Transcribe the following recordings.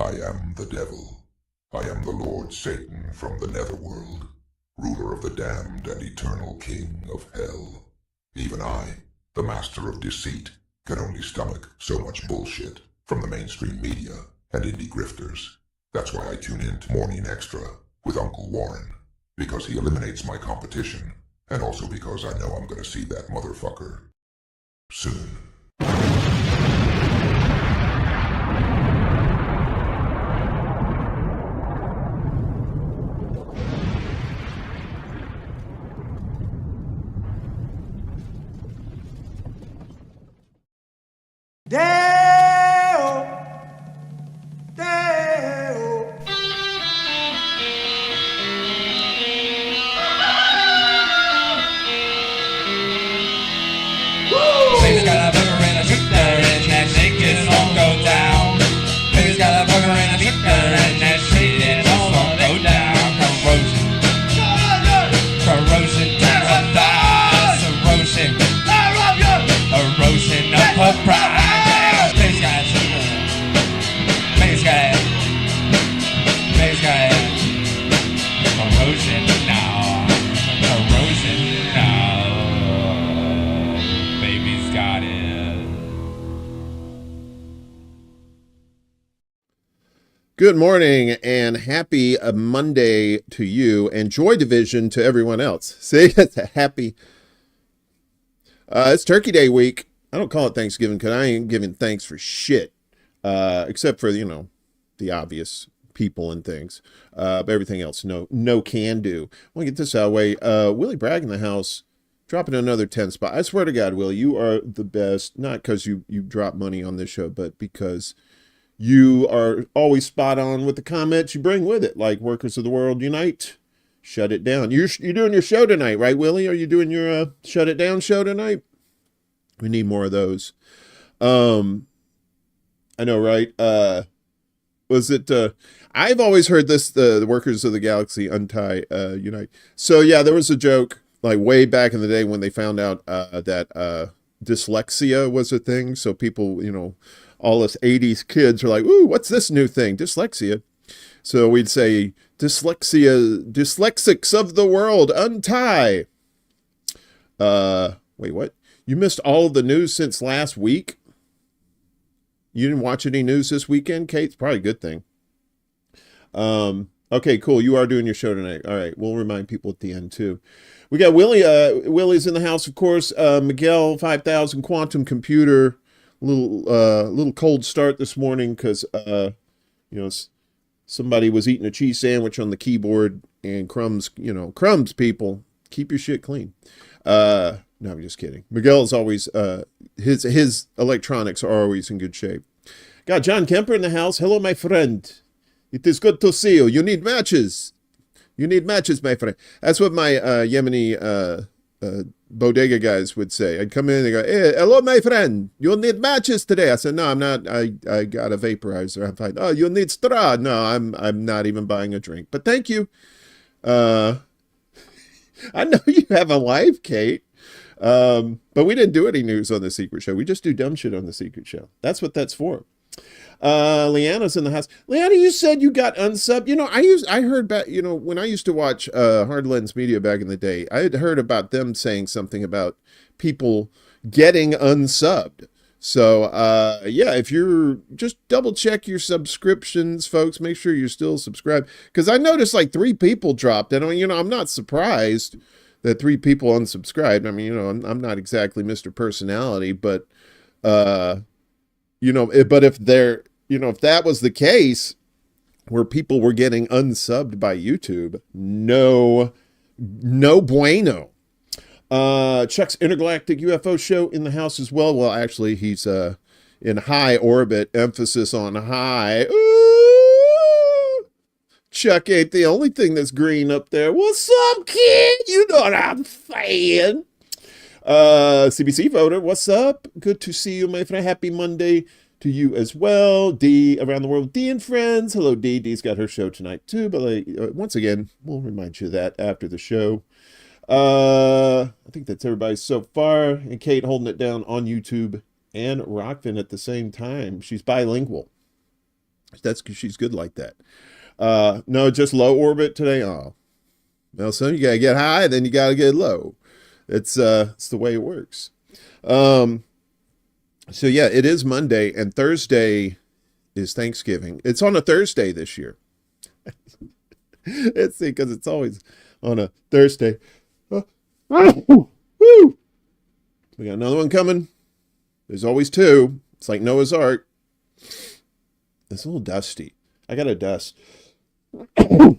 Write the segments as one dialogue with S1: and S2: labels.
S1: I am the devil. I am the Lord Satan from the netherworld, ruler of the damned and eternal king of hell. Even I, the master of deceit, can only stomach so much bullshit from the mainstream media and indie grifters. That's why I tune in to Morning Extra with Uncle Warren, because he eliminates my competition, and also because I know I'm gonna see that motherfucker soon.
S2: Deo, Deo.
S3: Safest guy I've ever ran a trip down. Good morning and happy Monday to you and Joy Division to everyone else. See, it's a happy. It's Turkey Day week. I don't call it Thanksgiving because I ain't giving thanks for shit, except for the obvious people and things. But everything else, no can do. I want to get this out of the way. Willie Bragg in the house, dropping another 10 spot. I swear to God, Willie, you are the best. Not because you drop money on this show, but because you are always spot on with the comments you bring with it, like Workers of the World Unite. Shut it down. You're doing your show tonight, right, Willie? Are you doing your Shut It Down show tonight? We need more of those. I know, right? Was it? I've always heard this: the Workers of the Galaxy Untie Unite. So yeah, there was a joke like way back in the day when they found out that dyslexia was a thing. So people, all us 80s kids are like, ooh, what's this new thing? Dyslexia. So we'd say, dyslexics of the world, untie. Wait, what? You missed all of the news since last week? You didn't watch any news this weekend, Kate? It's probably a good thing. Okay, cool. You are doing your show tonight. All right, we'll remind people at the end, too. We got Willie. Willie's in the house, of course. Miguel, 5000 Quantum Computer. Little cold start this morning because somebody was eating a cheese sandwich on the keyboard and crumbs. Crumbs, people, keep your shit clean. No, I'm just kidding. Miguel's always his electronics are always in good shape. Got John Kemper in the house. Hello, my friend. It is good to see you. You need matches. You need matches, my friend. That's what my Yemeni bodega guys would say. I'd come in and they go, hey, hello, my friend. You'll need matches today. I said, no, I'm not. I got a vaporizer. I'm fine. Oh, you need straw. No, I'm not even buying a drink. But thank you. I know you have a life, Kate. But we didn't do any news on The Secret Show. We just do dumb shit on The Secret Show. That's what that's for. Leanna's in the house. Leanna, you said you got unsubbed. I heard back, when I used to watch Hard Lens Media back in the day, I had heard about them saying something about people getting unsubbed. So, yeah, if you're just double check your subscriptions, folks, make sure you're still subscribed. Because I noticed like 3 people dropped. And, I'm not surprised that 3 people unsubscribed. I mean, I'm not exactly Mr. Personality, but, but if if that was the case where people were getting unsubbed by YouTube, no bueno. Chuck's Intergalactic UFO Show in the house as well. Well, actually, he's in high orbit, emphasis on high. Ooh! Chuck ain't the only thing that's green up there. What's up, kid? You know what I'm saying. CBC voter, what's up? Good to see you, my friend. Happy Monday to you as well. D around the world, D and friends. Hello, D. D's got her show tonight too, but once again, we'll remind you of that after the show. I think that's everybody so far. And Kate holding it down on YouTube and Rockfin at the same time. She's bilingual. That's because she's good like that. No, just low orbit today. Oh, well, so you gotta get high, then you gotta get low. It's the way it works. So yeah, it is Monday and Thursday is Thanksgiving. It's on a Thursday this year. It's because it's always on a Thursday. Woo! We got another one coming. There's always 2. It's like Noah's Ark. It's a little dusty. I got a dust. Woo!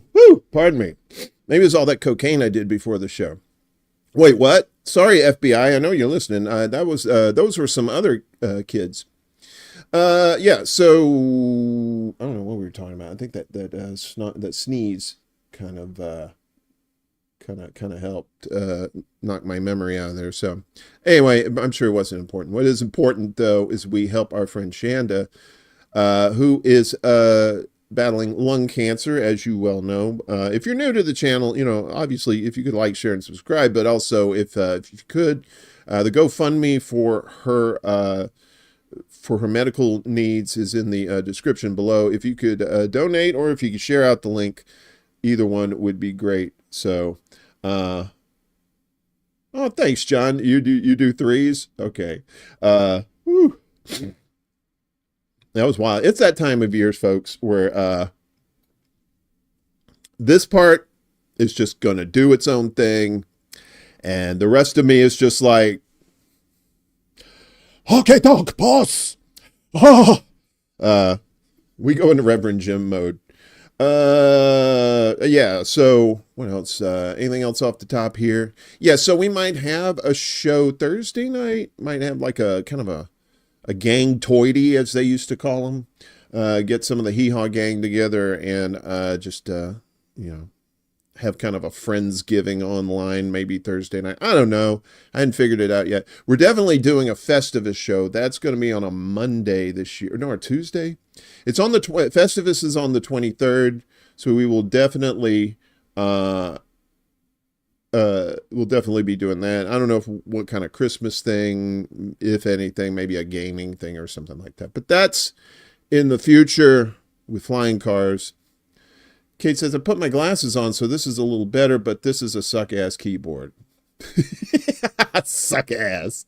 S3: Pardon me. Maybe it's all that cocaine I did before the show. Wait, what? Sorry, FBI. I know you're listening. Those were some other kids. Yeah. So I don't know what we were talking about. I think that sneeze kind of helped knock my memory out of there. So anyway, I'm sure it wasn't important. What is important though is we help our friend Chanda, who is battling lung cancer, as you well know. If you're new to the channel, obviously, if you could like, share, and subscribe, but also if you could, the GoFundMe for her medical needs is in the description below. If you could donate, or if you could share out the link, either one would be great. So, oh, thanks, John. You do 3s? Okay. Whew. That was wild. It's that time of year, folks, where this part is just going to do its own thing. And the rest of me is just like, okay, dog, boss. Oh. We go into Reverend Jim mode. Yeah, so what else? Anything else off the top here? Yeah, so we might have a show Thursday night. Might have like a kind of a gang toity, as they used to call them. Get some of the Hee Haw gang together and just, have kind of a Friendsgiving online, maybe Thursday night. I don't know. I hadn't figured it out yet. We're definitely doing a Festivus show. That's going to be on a Monday this year. No, or Tuesday. It's on the Festivus is on the 23rd. So we will definitely we'll definitely be doing that. I don't know what kind of Christmas thing, if anything, maybe a gaming thing or something like that. But that's in the future with flying cars. Kate says, I put my glasses on, so this is a little better, but this is a suck-ass keyboard. Suck-ass.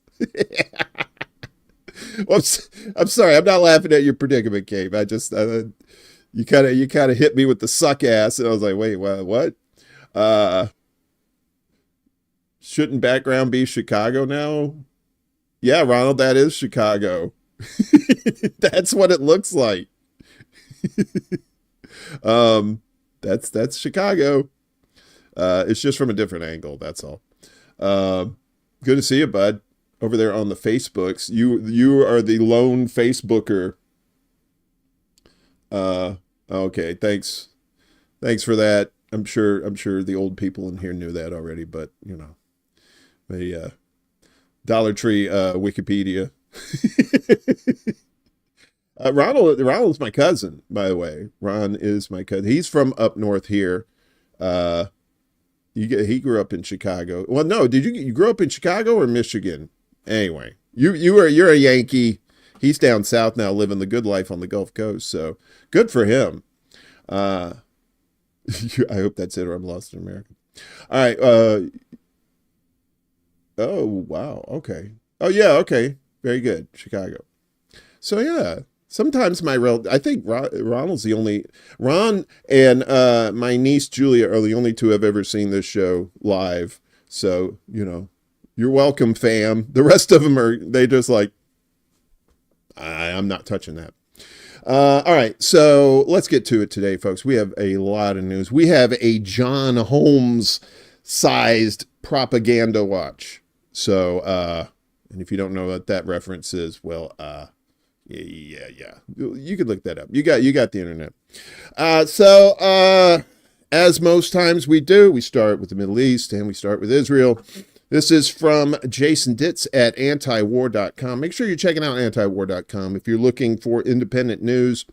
S3: Well, I'm sorry. I'm not laughing at your predicament, Kate. I just, you kind of hit me with the suck-ass, and I was like, wait, what? Shouldn't background be Chicago now? Yeah, Ronald, that is Chicago. That's what it looks like. That's Chicago. It's just from a different angle. That's all. Good to see you, bud, over there on the Facebooks. You are the lone Facebooker. Okay. Thanks for that. I'm sure the old people in here knew that already, but the Dollar Tree Wikipedia. Ronald's my cousin, by the way. Ron is my cousin. He's from up north here. He grew up in Chicago. Well, no, you grow up in Chicago or Michigan? Anyway, you're a Yankee. He's down south now, living the good life on the Gulf Coast. So good for him. I hope that's it, or I'm lost in America. All right. Oh wow. Okay. Oh yeah. Okay. Very good. Chicago. So yeah. Sometimes I think Ronald's the only, Ron and my niece Julia are the only two I've ever seen this show live. So, you're welcome, fam. The rest of them they just like, I'm not touching that. All right, so let's get to it today, folks. We have a lot of news. We have a John Holmes-sized propaganda watch. So, and if you don't know what that reference is, well, yeah. You could look that up. You got the internet. So as most times we do, we start with the Middle East and we start with Israel. This is from Jason Ditz at antiwar.com. Make sure you're checking out antiwar.com if you're looking for independent news.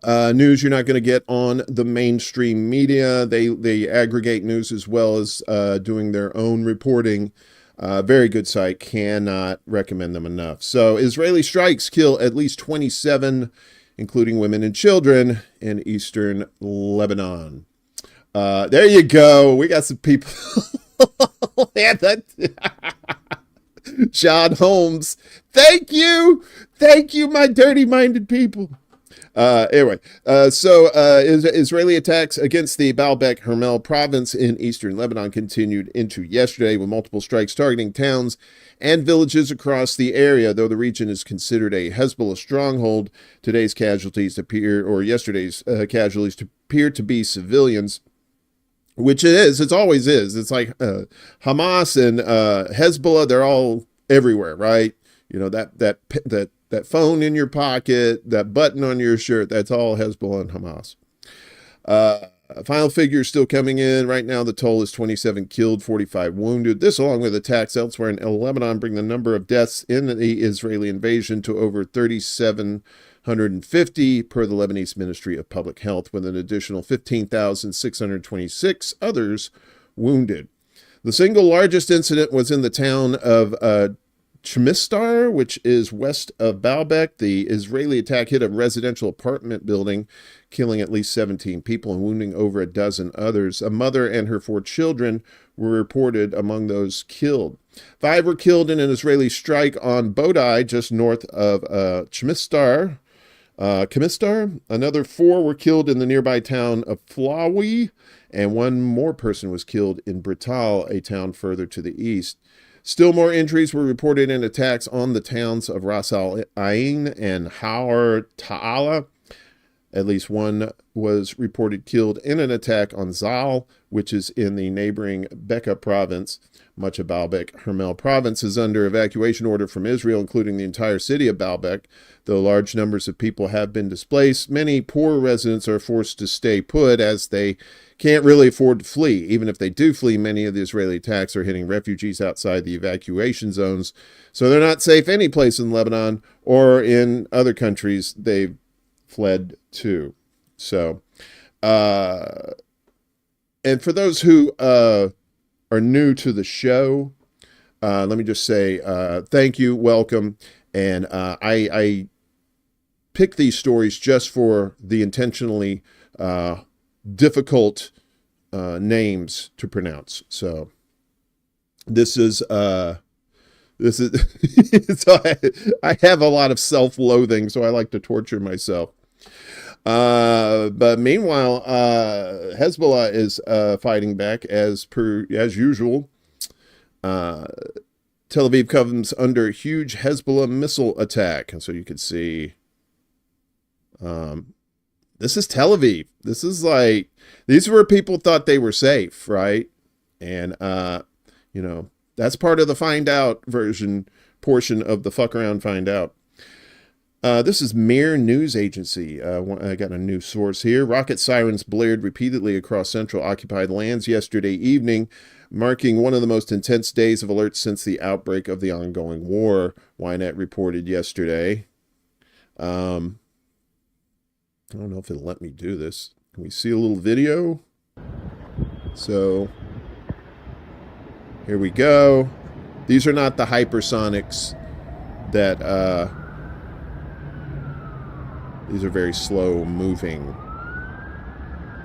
S3: News you're not going to get on the mainstream media. They aggregate news as well as doing their own reporting. Very good site. Cannot recommend them enough. So Israeli strikes kill at least 27, including women and children, in eastern Lebanon. There you go. We got some people. John Holmes. Thank you, my dirty-minded people. Anyway, so Israeli attacks against the Baalbek Hermel province in eastern Lebanon continued into yesterday with multiple strikes targeting towns and villages across the area. Though the region is considered a Hezbollah stronghold, yesterday's casualties appear to be civilians, which it is. It always is. It's like Hamas and Hezbollah. They're all everywhere, right? That phone in your pocket, that button on your shirt, that's all Hezbollah and Hamas. Final figures still coming in. Right now, the toll is 27 killed, 45 wounded. This, along with attacks elsewhere in Lebanon, bring the number of deaths in the Israeli invasion to over 3,750 per the Lebanese Ministry of Public Health, with an additional 15,626 others wounded. The single largest incident was in the town of Chmistar, which is west of Baalbek. The Israeli attack hit a residential apartment building, killing at least 17 people and wounding over a dozen others. A mother and her 4 children were reported among those killed. 5 were killed in an Israeli strike on Bodai, just north of Chmistar. Another 4 were killed in the nearby town of Flawi, and 1 more person was killed in Brital, a town further to the east. Still more injuries were reported in attacks on the towns of Ras Al Ain and Hawar Ta'ala. At least 1 was reported killed in an attack on Zal, which is in the neighboring Bekaa province. Much of Baalbek Hermel province is under evacuation order from Israel, including the entire city of Baalbek. Though large numbers of people have been displaced, many poor residents are forced to stay put as they can't really afford to flee. Even if they do flee, many of the Israeli attacks are hitting refugees outside the evacuation zones, so they're not safe any place in Lebanon or in other countries they've fled to. So, and for those who are new to the show, let me just say thank you, welcome, and I pick these stories just for the intentionally difficult names to pronounce. So this is so I have a lot of self-loathing, so I like to torture myself. But meanwhile, Hezbollah is fighting back as usual. Tel Aviv comes under huge Hezbollah missile attack, and so you can see. This is Tel Aviv. This is like, these were people thought they were safe, right? And, that's part of the find out portion of the fuck around find out. This is Mir News Agency. I got a new source here. Rocket sirens blared repeatedly across central occupied lands yesterday evening, marking one of the most intense days of alerts since the outbreak of the ongoing war, Ynet reported yesterday. I don't know if it'll let me do this. Can we see a little video? So, here we go. These are not the hypersonics that, these are very slow moving.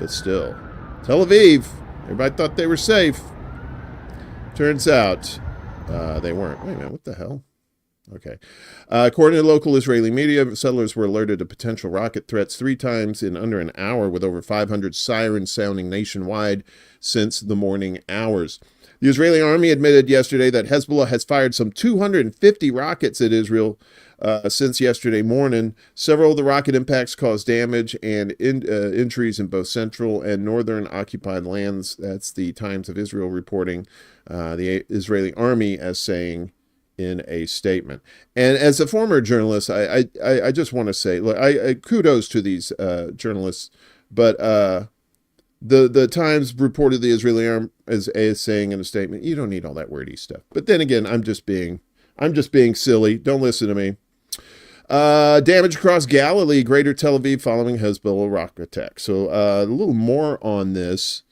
S3: But still. Tel Aviv! Everybody thought they were safe. Turns out, they weren't. Wait a minute, what the hell? Okay. According to local Israeli media, settlers were alerted to potential rocket threats 3 times in under an hour, with over 500 sirens sounding nationwide since the morning hours. The Israeli army admitted yesterday that Hezbollah has fired some 250 rockets at Israel since yesterday morning. Several of the rocket impacts caused damage and injuries in both central and northern occupied lands. That's the Times of Israel reporting the Israeli army as saying in a statement. And as a former journalist, I just want to say, look, I kudos to these journalists, but the Times reported the Israeli army as saying in a statement, you don't need all that wordy stuff. But then again, I'm just being silly. Don't listen to me. Damage across Galilee, Greater Tel Aviv following Hezbollah rocket attack. So a little more on this.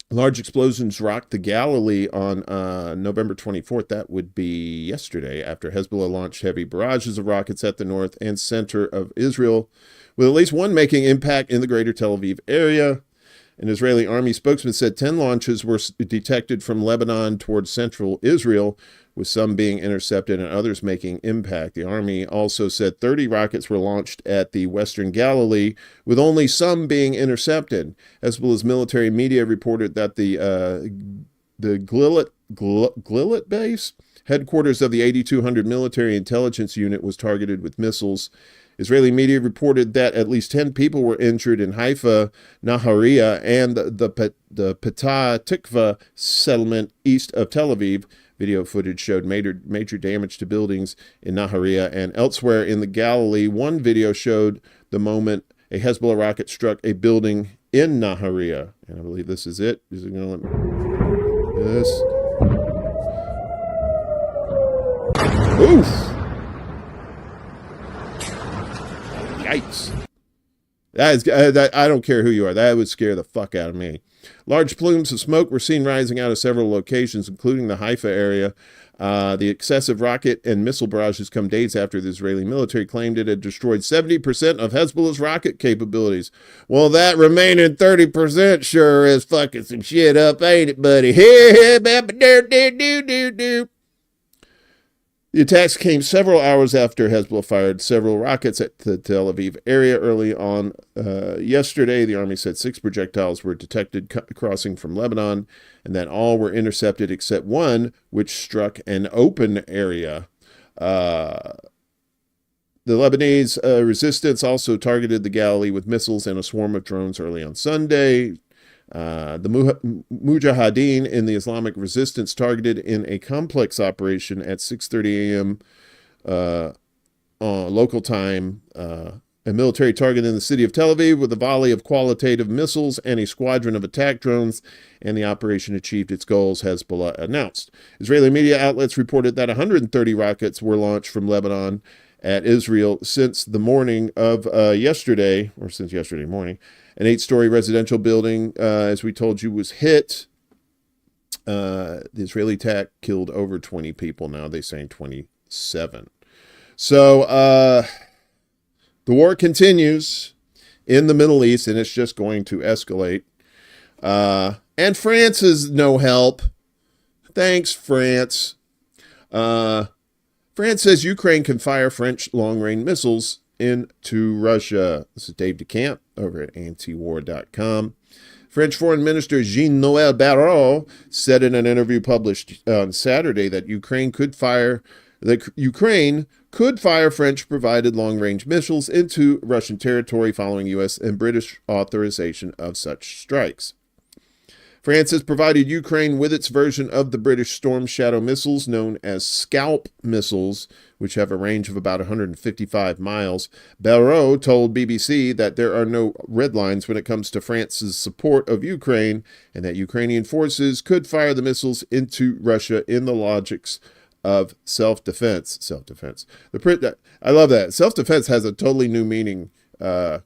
S3: Large explosions rocked the Galilee on November 24th. That would be yesterday, after Hezbollah launched heavy barrages of rockets at the north and center of Israel, with at least one making impact in the greater Tel Aviv area. An Israeli army spokesman said 10 launches were detected from Lebanon towards central Israel, with some being intercepted and others making impact. The army also said 30 rockets were launched at the western Galilee, with only some being intercepted. Hezbollah's military media reported that the Glilit base, headquarters of the 8200 military intelligence unit, was targeted with missiles. Israeli media reported that at least 10 people were injured in Haifa, Nahariya, and the Petah Tikva settlement east of Tel Aviv. Video footage showed major damage to buildings in Nahariya and elsewhere in the Galilee. One video showed the moment a Hezbollah rocket struck a building in Nahariya. And I believe this is it. Is it going to let me... This. Oof! Yikes. I don't care who you are. That would scare the fuck out of me. Large plumes of smoke were seen rising out of several locations, including the Haifa area. The excessive rocket and missile barrages come days after the Israeli military claimed it had destroyed 70% of Hezbollah's rocket capabilities. Well, that remaining 30% sure is fucking some shit up, ain't it, buddy? The attacks came several hours after Hezbollah fired several rockets at the Tel Aviv area early on yesterday. The army said 6 projectiles were detected crossing from Lebanon, and that all were intercepted except one, which struck an open area. The Lebanese resistance also targeted the Galilee with missiles and a swarm of drones early on Sunday. The Mujahideen in the Islamic resistance targeted in a complex operation at 6:30 a.m. Local time, a military target in the city of Tel Aviv with a volley of qualitative missiles and a squadron of attack drones, and the operation achieved its goals, Hezbollah announced. Israeli media outlets reported that 130 rockets were launched from Lebanon at Israel since the morning of yesterday, or since yesterday morning. An 8-story residential building, as we told you, was hit. The Israeli attack killed over 20 people. Now they're saying 27. So the war continues in the Middle East, and it's just going to escalate. And France is no help. Thanks, France. France says Ukraine can fire French long-range missiles into Russia. This is Dave DeCamp over at antiwar.com. French Foreign Minister Jean-Noël Barrot said in an interview published on Saturday that Ukraine could fire French-provided long-range missiles into Russian territory following U.S. and British authorization of such strikes. France has provided Ukraine with its version of the British Storm Shadow missiles known as Scalp missiles, which have a range of about 155 miles. Barrot told BBC that there are no red lines when it comes to France's support of Ukraine, and that Ukrainian forces could fire the missiles into Russia in the logics of self-defense. Self-defense. I love that. Self-defense has a totally new meaning in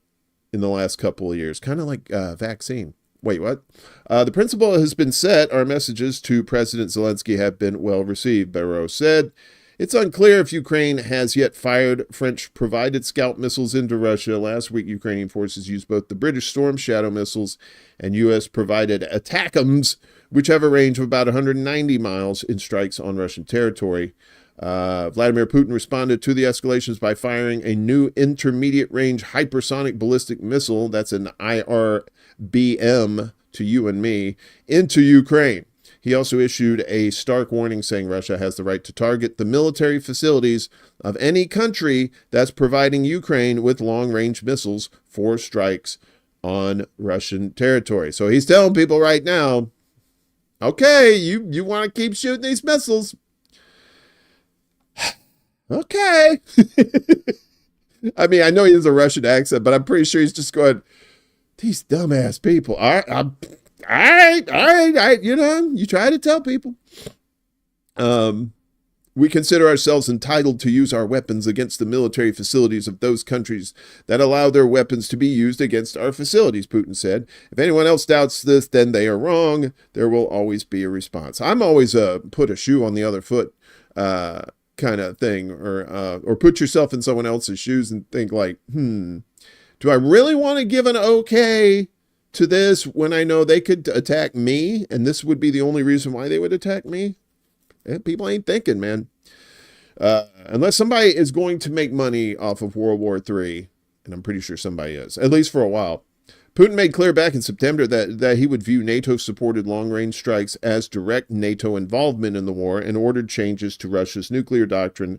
S3: the last couple of years, kind of like vaccine. Wait, what? The principle has been set. Our messages to President Zelensky have been well received, Barrot said. It's unclear if Ukraine has yet fired French-provided Scalp missiles into Russia. Last week, Ukrainian forces used both the British Storm Shadow missiles and U.S.-provided ATACMS, which have a range of about 190 miles in strikes on Russian territory. Vladimir Putin responded to the escalations by firing a new intermediate-range hypersonic ballistic missile, that's an IRBM to you and me, into Ukraine. He also issued a stark warning saying Russia has the right to target the military facilities of any country that's providing Ukraine with long-range missiles for strikes on Russian territory. So he's telling people right now, okay, you want to keep shooting these missiles? Okay. I mean, I know he has a Russian accent, but I'm pretty sure he's just going, these dumbass people. All right. You know, you try to tell people. We consider ourselves entitled to use our weapons against the military facilities of those countries that allow their weapons to be used against our facilities, Putin said. If anyone else doubts this, then they are wrong. There will always be a response. I'm always put a shoe on the other foot kind of thing, or put yourself in someone else's shoes and think like, do I really want to give an okay to this when I know they could attack me and this would be the only reason why they would attack me? People ain't thinking, man. Unless somebody is going to make money off of World War III, and I'm pretty sure somebody is, at least for a while. Putin made clear back in September that he would view NATO-supported long-range strikes as direct NATO involvement in the war and ordered changes to Russia's nuclear doctrine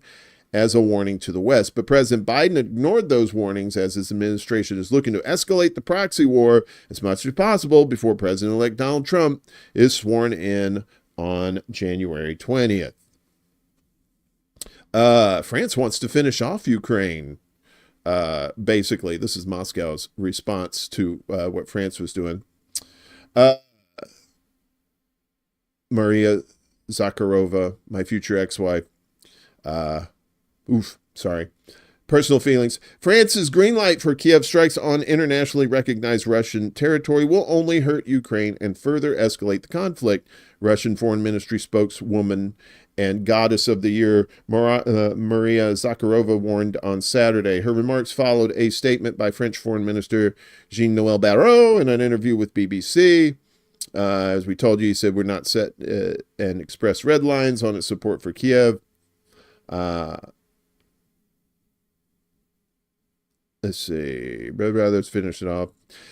S3: as a warning to the West. But President Biden ignored those warnings as his administration is looking to escalate the proxy war as much as possible before President-elect Donald Trump is sworn in on January 20th. France wants to finish off Ukraine. Basically, this is Moscow's response to what France was doing. Maria Zakharova, my future ex-wife, Personal feelings. France's green light for Kiev strikes on internationally recognized Russian territory will only hurt Ukraine and further escalate the conflict, Russian Foreign Ministry spokeswoman and Goddess of the Year Maria Zakharova warned on Saturday. Her remarks followed a statement by French Foreign Minister Jean-Noël Barrot in an interview with BBC. As we told you, he said we're not set and expressed red lines on its support for Kiev. Let's see. Let's finish it off.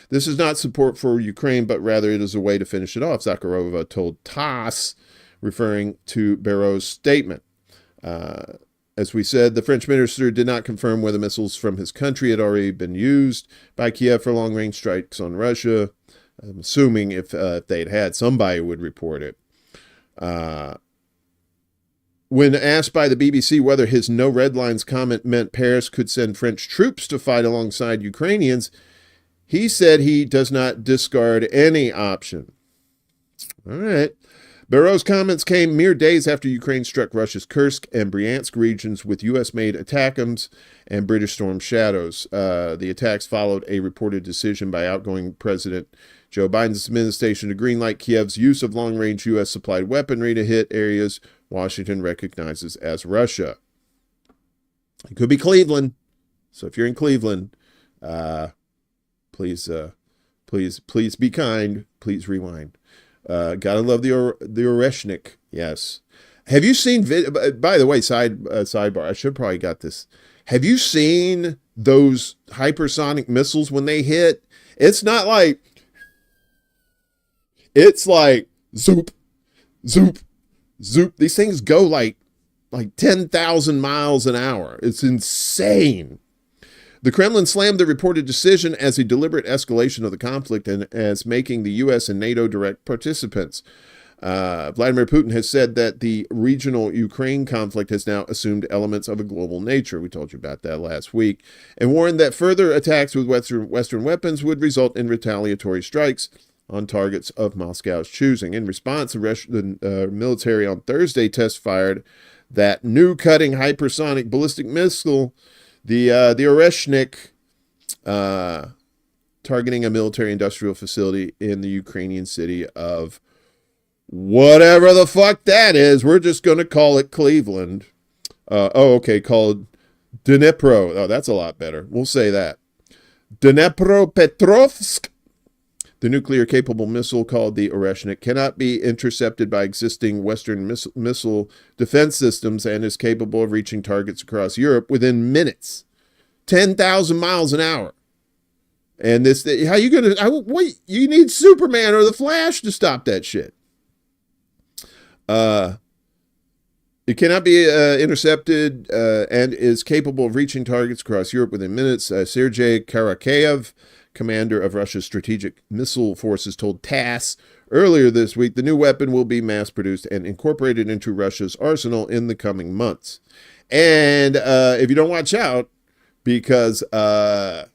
S3: This is not support for Ukraine, but rather it is a way to finish it off, Zakharova told TASS, referring to Barrot's statement. As we said, the French minister did not confirm whether missiles from his country had already been used by Kiev for long-range strikes on Russia. I'm assuming if they'd had, somebody would report it. When asked by the BBC whether his no red lines comment meant Paris could send French troops to fight alongside Ukrainians, he said he does not discard any option. All right. Barrot's comments came mere days after Ukraine struck Russia's Kursk and Bryansk regions with U.S.-made ATACMS and British Storm Shadows. The attacks followed a reported decision by outgoing President Joe Biden's administration to greenlight Kiev's use of long-range U.S.-supplied weaponry to hit areas Washington recognizes as Russia. It could be Cleveland. So if you're in Cleveland, please be kind. Please rewind. Gotta love the Oreshnik. Yes. Have you seen, by the way, sidebar, I should probably got this. Have you seen those hypersonic missiles when they hit? It's not like, it's like zoop, zoop, zoop. These things go like 10,000 miles an hour. It's insane. The Kremlin slammed the reported decision as a deliberate escalation of the conflict and as making the U.S. and NATO direct participants. Vladimir Putin has said that the regional Ukraine conflict has now assumed elements of a global nature. We told you about that last week, and warned that further attacks with Western weapons would result in retaliatory strikes on targets of Moscow's choosing. In response, the Russian military on Thursday test-fired that new cutting hypersonic ballistic missile, the Oreshnik, targeting a military-industrial facility in the Ukrainian city of whatever the fuck that is. We're just going to call it Cleveland. Called Dnipro. Oh, that's a lot better. We'll say that. Dnipropetrovsk. The nuclear-capable missile called the Oreshnik cannot be intercepted by existing Western missile defense systems and is capable of reaching targets across Europe within minutes. 10,000 miles an hour. And this, how you going to, you need Superman or the Flash to stop that shit. It cannot be intercepted and is capable of reaching targets across Europe within minutes. Sergei Karakayev, commander of Russia's strategic missile forces, told TASS earlier this week the new weapon will be mass-produced and incorporated into Russia's arsenal in the coming months. And if you don't watch out, because, Russia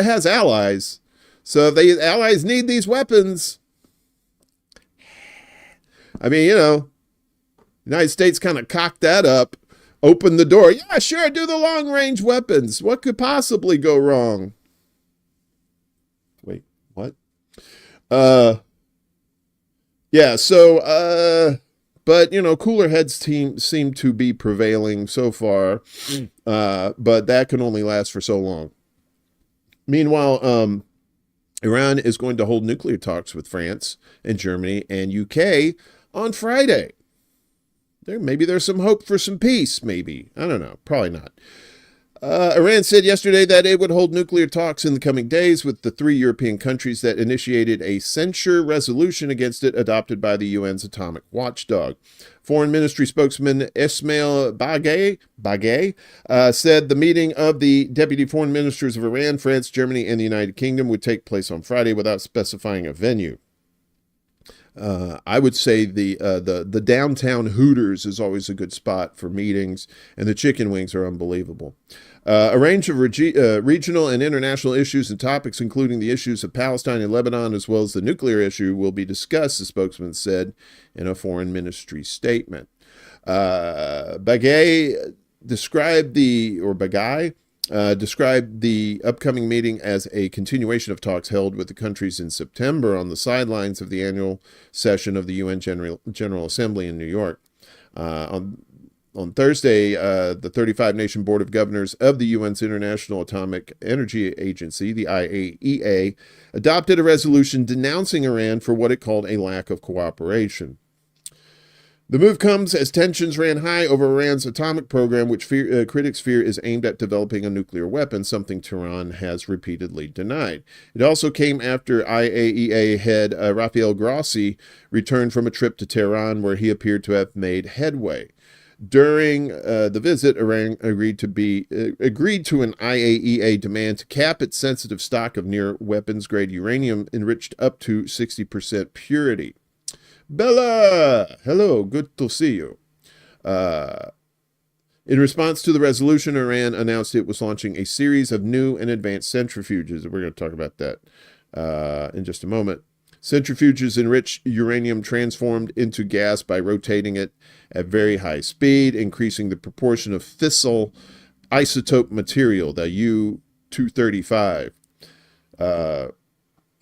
S3: has allies, so if the allies need these weapons, I mean, the United States kind of cocked that up, opened the door. Yeah, sure, do the long-range weapons. What could possibly go wrong? Wait, what? Yeah, so, but, cooler heads seem to be prevailing so far, but that can only last for so long. Meanwhile, Iran is going to hold nuclear talks with France and Germany and UK on Friday. Maybe there's some hope for some peace, maybe. I don't know. Probably not. Iran said yesterday that it would hold nuclear talks in the coming days with the 3 European countries that initiated a censure resolution against it adopted by the UN's atomic watchdog. Foreign Ministry spokesman Ismail Bagay said the meeting of the deputy foreign ministers of Iran, France, Germany, and the United Kingdom would take place on Friday without specifying a venue. I would say the downtown Hooters is always a good spot for meetings, and the chicken wings are unbelievable. A range of regional and international issues and topics, including the issues of Palestine and Lebanon, as well as the nuclear issue, will be discussed, the spokesman said in a foreign ministry statement. Bagay described described the upcoming meeting as a continuation of talks held with the countries in September on the sidelines of the annual session of the UN General Assembly in New York. On Thursday, the 35-nation Board of Governors of the UN's International Atomic Energy Agency, the IAEA, adopted a resolution denouncing Iran for what it called a lack of cooperation. The move comes as tensions ran high over Iran's atomic program, which critics fear is aimed at developing a nuclear weapon, something Tehran has repeatedly denied. It also came after IAEA head Rafael Grossi returned from a trip to Tehran, where he appeared to have made headway. During the visit, Iran agreed to an IAEA demand to cap its sensitive stock of near weapons-grade uranium enriched up to 60% purity. Bella! Hello, good to see you. In response to the resolution, Iran announced it was launching a series of new and advanced centrifuges. We're going to talk about that in just a moment. Centrifuges enrich uranium transformed into gas by rotating it at very high speed, increasing the proportion of fissile isotope material, the U-235,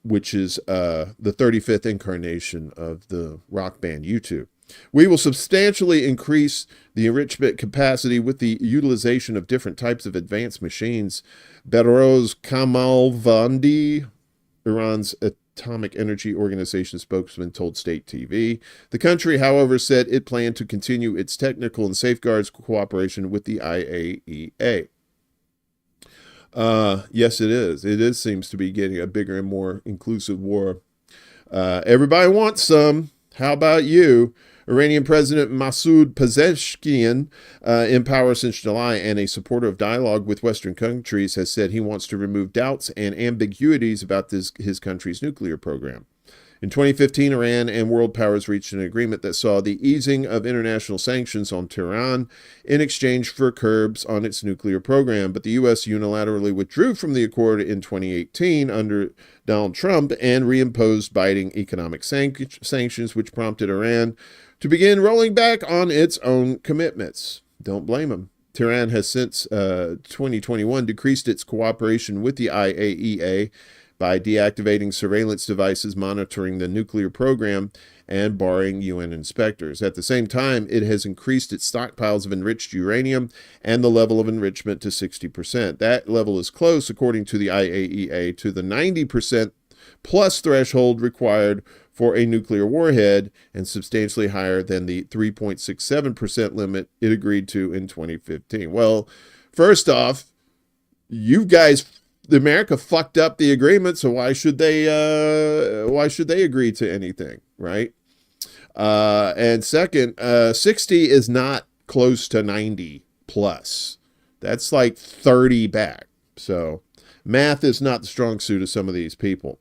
S3: which is the 35th incarnation of the rock band U2. We will substantially increase the enrichment capacity with the utilization of different types of advanced machines. Behrouz Kamalvandi, Iran's Atomic Energy Organization spokesman, told State TV. The country, however, said it planned to continue its technical and safeguards cooperation with the IAEA. Yes, it is. It seems to be getting a bigger and more inclusive war. Everybody wants some. How about you? Iranian President Masoud Pezeshkian, in power since July and a supporter of dialogue with Western countries, has said he wants to remove doubts and ambiguities about his country's nuclear program. In 2015, Iran and world powers reached an agreement that saw the easing of international sanctions on Tehran in exchange for curbs on its nuclear program, but the U.S. unilaterally withdrew from the accord in 2018 under Donald Trump and reimposed biting economic sanctions, which prompted Iran to begin rolling back on its own commitments. Don't blame them. Tehran has since 2021 decreased its cooperation with the IAEA by deactivating surveillance devices monitoring the nuclear program and barring UN inspectors. At the same time, it has increased its stockpiles of enriched uranium and the level of enrichment to 60%. That level is close, according to the IAEA, to the 90% plus threshold required for a nuclear warhead and substantially higher than the 3.67% limit it agreed to in 2015. Well, first off, you guys, America fucked up the agreement, so why should they agree to anything, right? And second, 60 is not close to 90 plus. That's like 30 back. So math is not the strong suit of some of these people.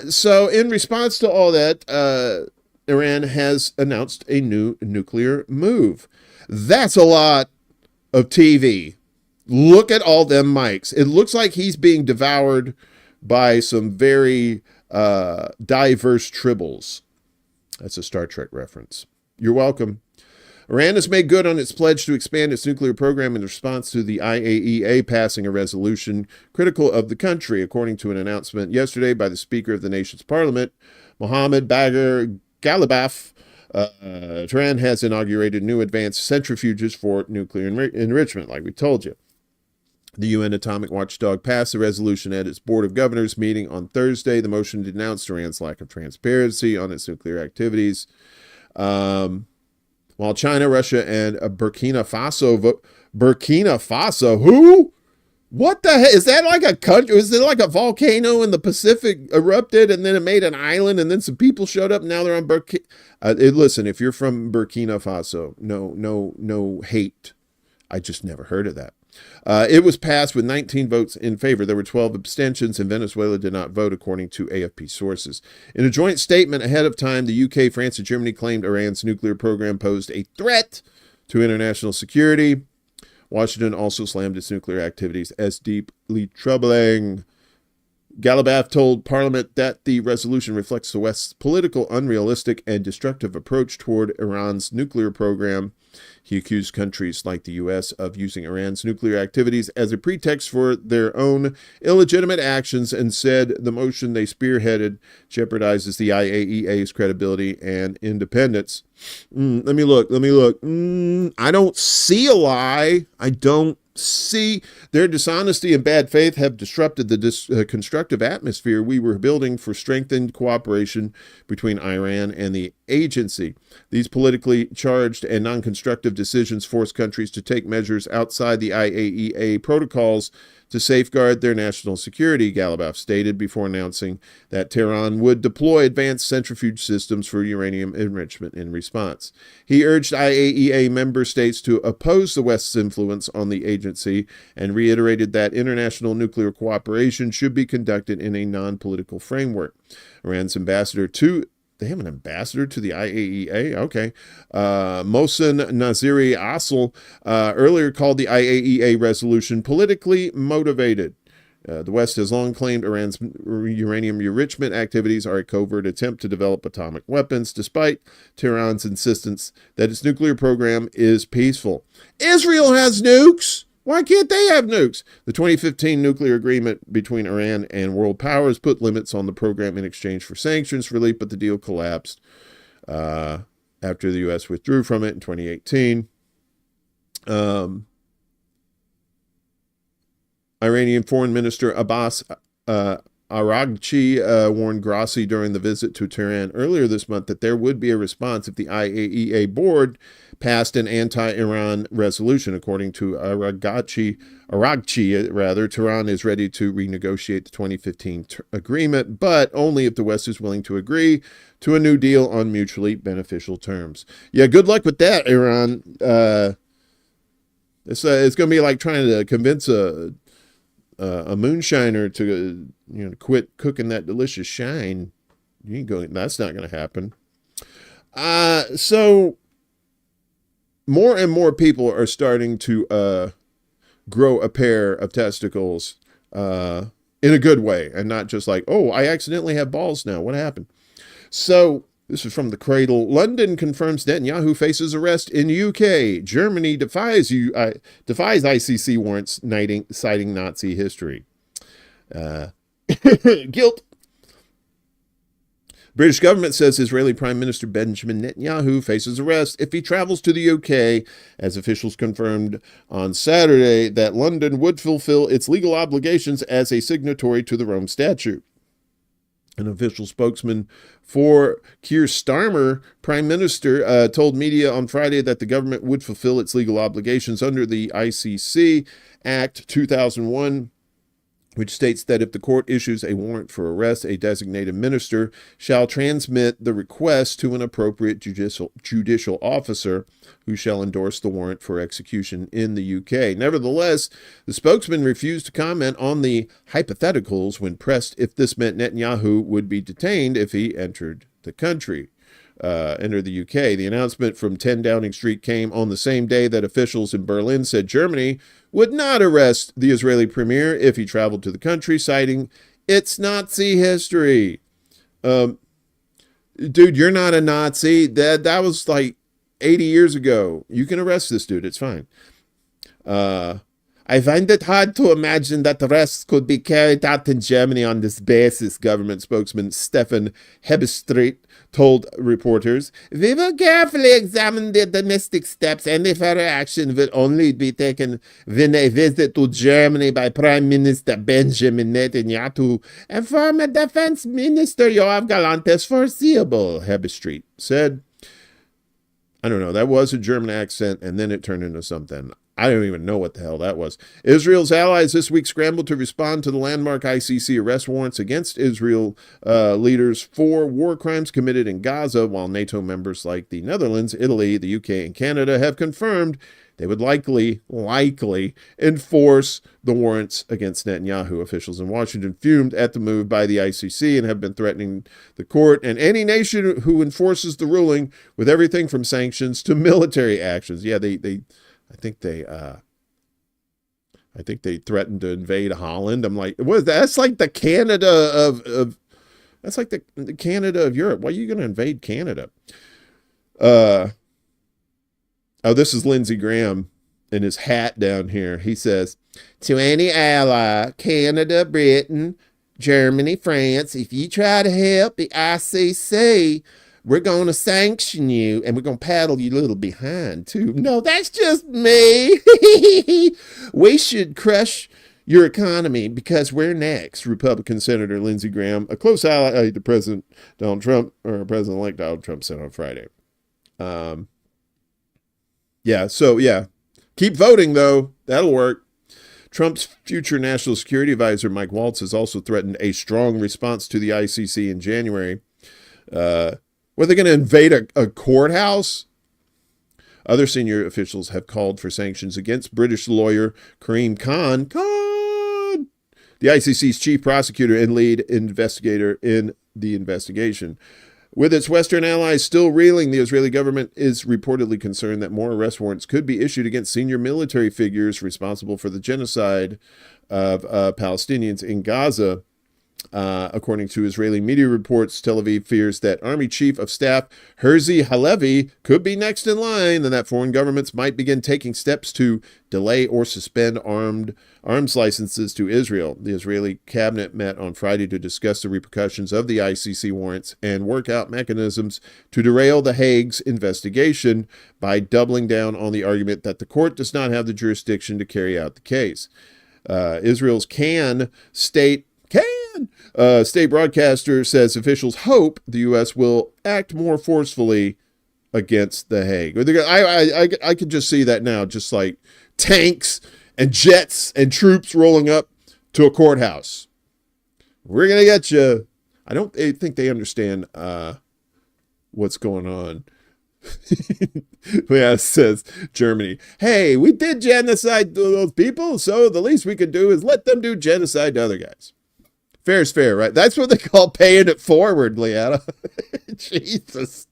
S3: So in response to all that, Iran has announced a new nuclear move. That's a lot of TV. Look at all them mics. It looks like he's being devoured by some very diverse tribbles. That's a Star Trek reference. You're welcome. Iran has made good on its pledge to expand its nuclear program in response to the IAEA passing a resolution critical of the country, according to an announcement yesterday by the Speaker of the nation's parliament, Mohammad Bagher Ghalibaf. Tehran has inaugurated new advanced centrifuges for nuclear enrichment, like we told you. The UN atomic watchdog passed the resolution at its Board of Governors meeting on Thursday. The motion denounced Iran's lack of transparency on its nuclear activities. While China, Russia, and Burkina Faso, who? What the heck? Is that like a country? Is it like a volcano in the Pacific erupted and then it made an island and then some people showed up and now they're on Burkina? Listen, if you're from Burkina Faso, no hate. I just never heard of that. It was passed with 19 votes in favor. There were 12 abstentions, and Venezuela did not vote, according to AFP sources. In a joint statement ahead of time, the UK, France, and Germany claimed Iran's nuclear program posed a threat to international security. Washington also slammed its nuclear activities as deeply troubling. Galabaf told Parliament that the resolution reflects the West's political, unrealistic, and destructive approach toward Iran's nuclear program. He accused countries like the U.S. of using Iran's nuclear activities as a pretext for their own illegitimate actions and said the motion they spearheaded jeopardizes the IAEA's credibility and independence. Let me look. I don't see a lie. I don't see. Their dishonesty and bad faith have disrupted the constructive atmosphere we were building for strengthened cooperation between Iran and the agency. These politically charged and non-constructive decisions force countries to take measures outside the IAEA protocols to safeguard their national security, Galabaf stated before announcing that Tehran would deploy advanced centrifuge systems for uranium enrichment in response. He urged IAEA member states to oppose the West's influence on the agency and reiterated that international nuclear cooperation should be conducted in a non-political framework. Iran's ambassador to They have an ambassador to the IAEA? Okay. Mohsen Naziri Asl earlier called the IAEA resolution politically motivated. The West has long claimed Iran's uranium enrichment activities are a covert attempt to develop atomic weapons, despite Tehran's insistence that its nuclear program is peaceful. Israel has nukes! Why can't they have nukes? The 2015 nuclear agreement between Iran and world powers put limits on the program in exchange for sanctions relief, but the deal collapsed after the U.S. withdrew from it in 2018. Iranian Foreign Minister Abbas Araghchi warned Grossi during the visit to Tehran earlier this month that there would be a response if the IAEA board passed an anti-Iran resolution. According to Araghchi, Tehran is ready to renegotiate the 2015 agreement, but only if the West is willing to agree to a new deal on mutually beneficial terms. Yeah, good luck with that, Iran. It's going to be like trying to convince a moonshiner to quit cooking that delicious shine. That's not going to happen. So more and more people are starting to grow a pair of testicles in a good way, and not just like, oh, I accidentally have balls now. What happened? So this is from the Cradle. London confirms Netanyahu faces arrest in UK. Germany defies ICC warrants citing Nazi history. Guilt. British government says Israeli Prime Minister Benjamin Netanyahu faces arrest if he travels to the UK, as officials confirmed on Saturday that London would fulfill its legal obligations as a signatory to the Rome Statute. An official spokesman for Keir Starmer, Prime Minister, told media on Friday that the government would fulfill its legal obligations under the ICC Act 2001, which states that if the court issues a warrant for arrest, a designated minister shall transmit the request to an appropriate judicial officer who shall endorse the warrant for execution in the UK. Nevertheless, the spokesman refused to comment on the hypotheticals when pressed if this meant Netanyahu would be detained if he entered the country. Enter the UK. The announcement from 10 Downing Street came on the same day that officials in Berlin said Germany would not arrest the Israeli premier if he traveled to the country, citing its Nazi history. Dude, you're not a Nazi. That was like 80 years ago. You can arrest this dude. It's fine. I find it hard to imagine that arrests could be carried out in Germany on this basis, government spokesman Stefan Hebestreet told reporters. We will carefully examine the domestic steps. Any further action will only be taken when a visit to Germany by Prime Minister Benjamin Netanyahu and former Defense Minister Yoav Gallant is foreseeable, Hebestreet said. I don't know, that was a German accent, and then it turned into something. I don't even know what the hell that was. Israel's allies this week scrambled to respond to the landmark ICC arrest warrants against Israel leaders for war crimes committed in Gaza, while NATO members like the Netherlands, Italy, the UK, and Canada have confirmed they would likely enforce the warrants against Netanyahu. Officials in Washington fumed at the move by the ICC and have been threatening the court and any nation who enforces the ruling with everything from sanctions to military actions. Yeah, I think they I think they threatened to invade Holland. I'm like, what? That's like the Canada of that's like the Canada of Europe. Why are you going to invade Canada? Oh, this is Lindsey Graham in his hat down here. He says, to any ally, Canada, Britain, Germany, France, if you try to help the ICC, we're going to sanction you and we're going to paddle you a little behind too. No, that's just me. We should crush your economy because we're next. Republican Senator Lindsey Graham, a close ally to President Donald Trump, or President-elect Donald Trump, said on Friday. Yeah. Keep voting, though. That'll work. Trump's future national security advisor, Mike Waltz, has also threatened a strong response to the ICC in January. Were they going to invade a courthouse? Other senior officials have called for sanctions against British lawyer Karim Khan, the ICC's chief prosecutor and lead investigator in the investigation. With its Western allies still reeling, the Israeli government is reportedly concerned that more arrest warrants could be issued against senior military figures responsible for the genocide of Palestinians in Gaza. According to Israeli media reports, Tel Aviv fears that Army Chief of Staff Herzi Halevi could be next in line and that foreign governments might begin taking steps to delay or suspend arms licenses to Israel. The Israeli cabinet met on Friday to discuss the repercussions of the ICC warrants and work out mechanisms to derail The Hague's investigation by doubling down on the argument that the court does not have the jurisdiction to carry out the case. Israel's state broadcaster says officials hope the U.S. will act more forcefully against The Hague. I could just see that now, just like tanks and jets and troops rolling up to a courthouse. We're going to get you. I don't think they understand what's going on. Yeah, says Germany. Hey, we did genocide to those people, so the least we could do is let them do genocide to other guys. Fair's fair, right? That's what they call paying it forward, Leanna. Jesus.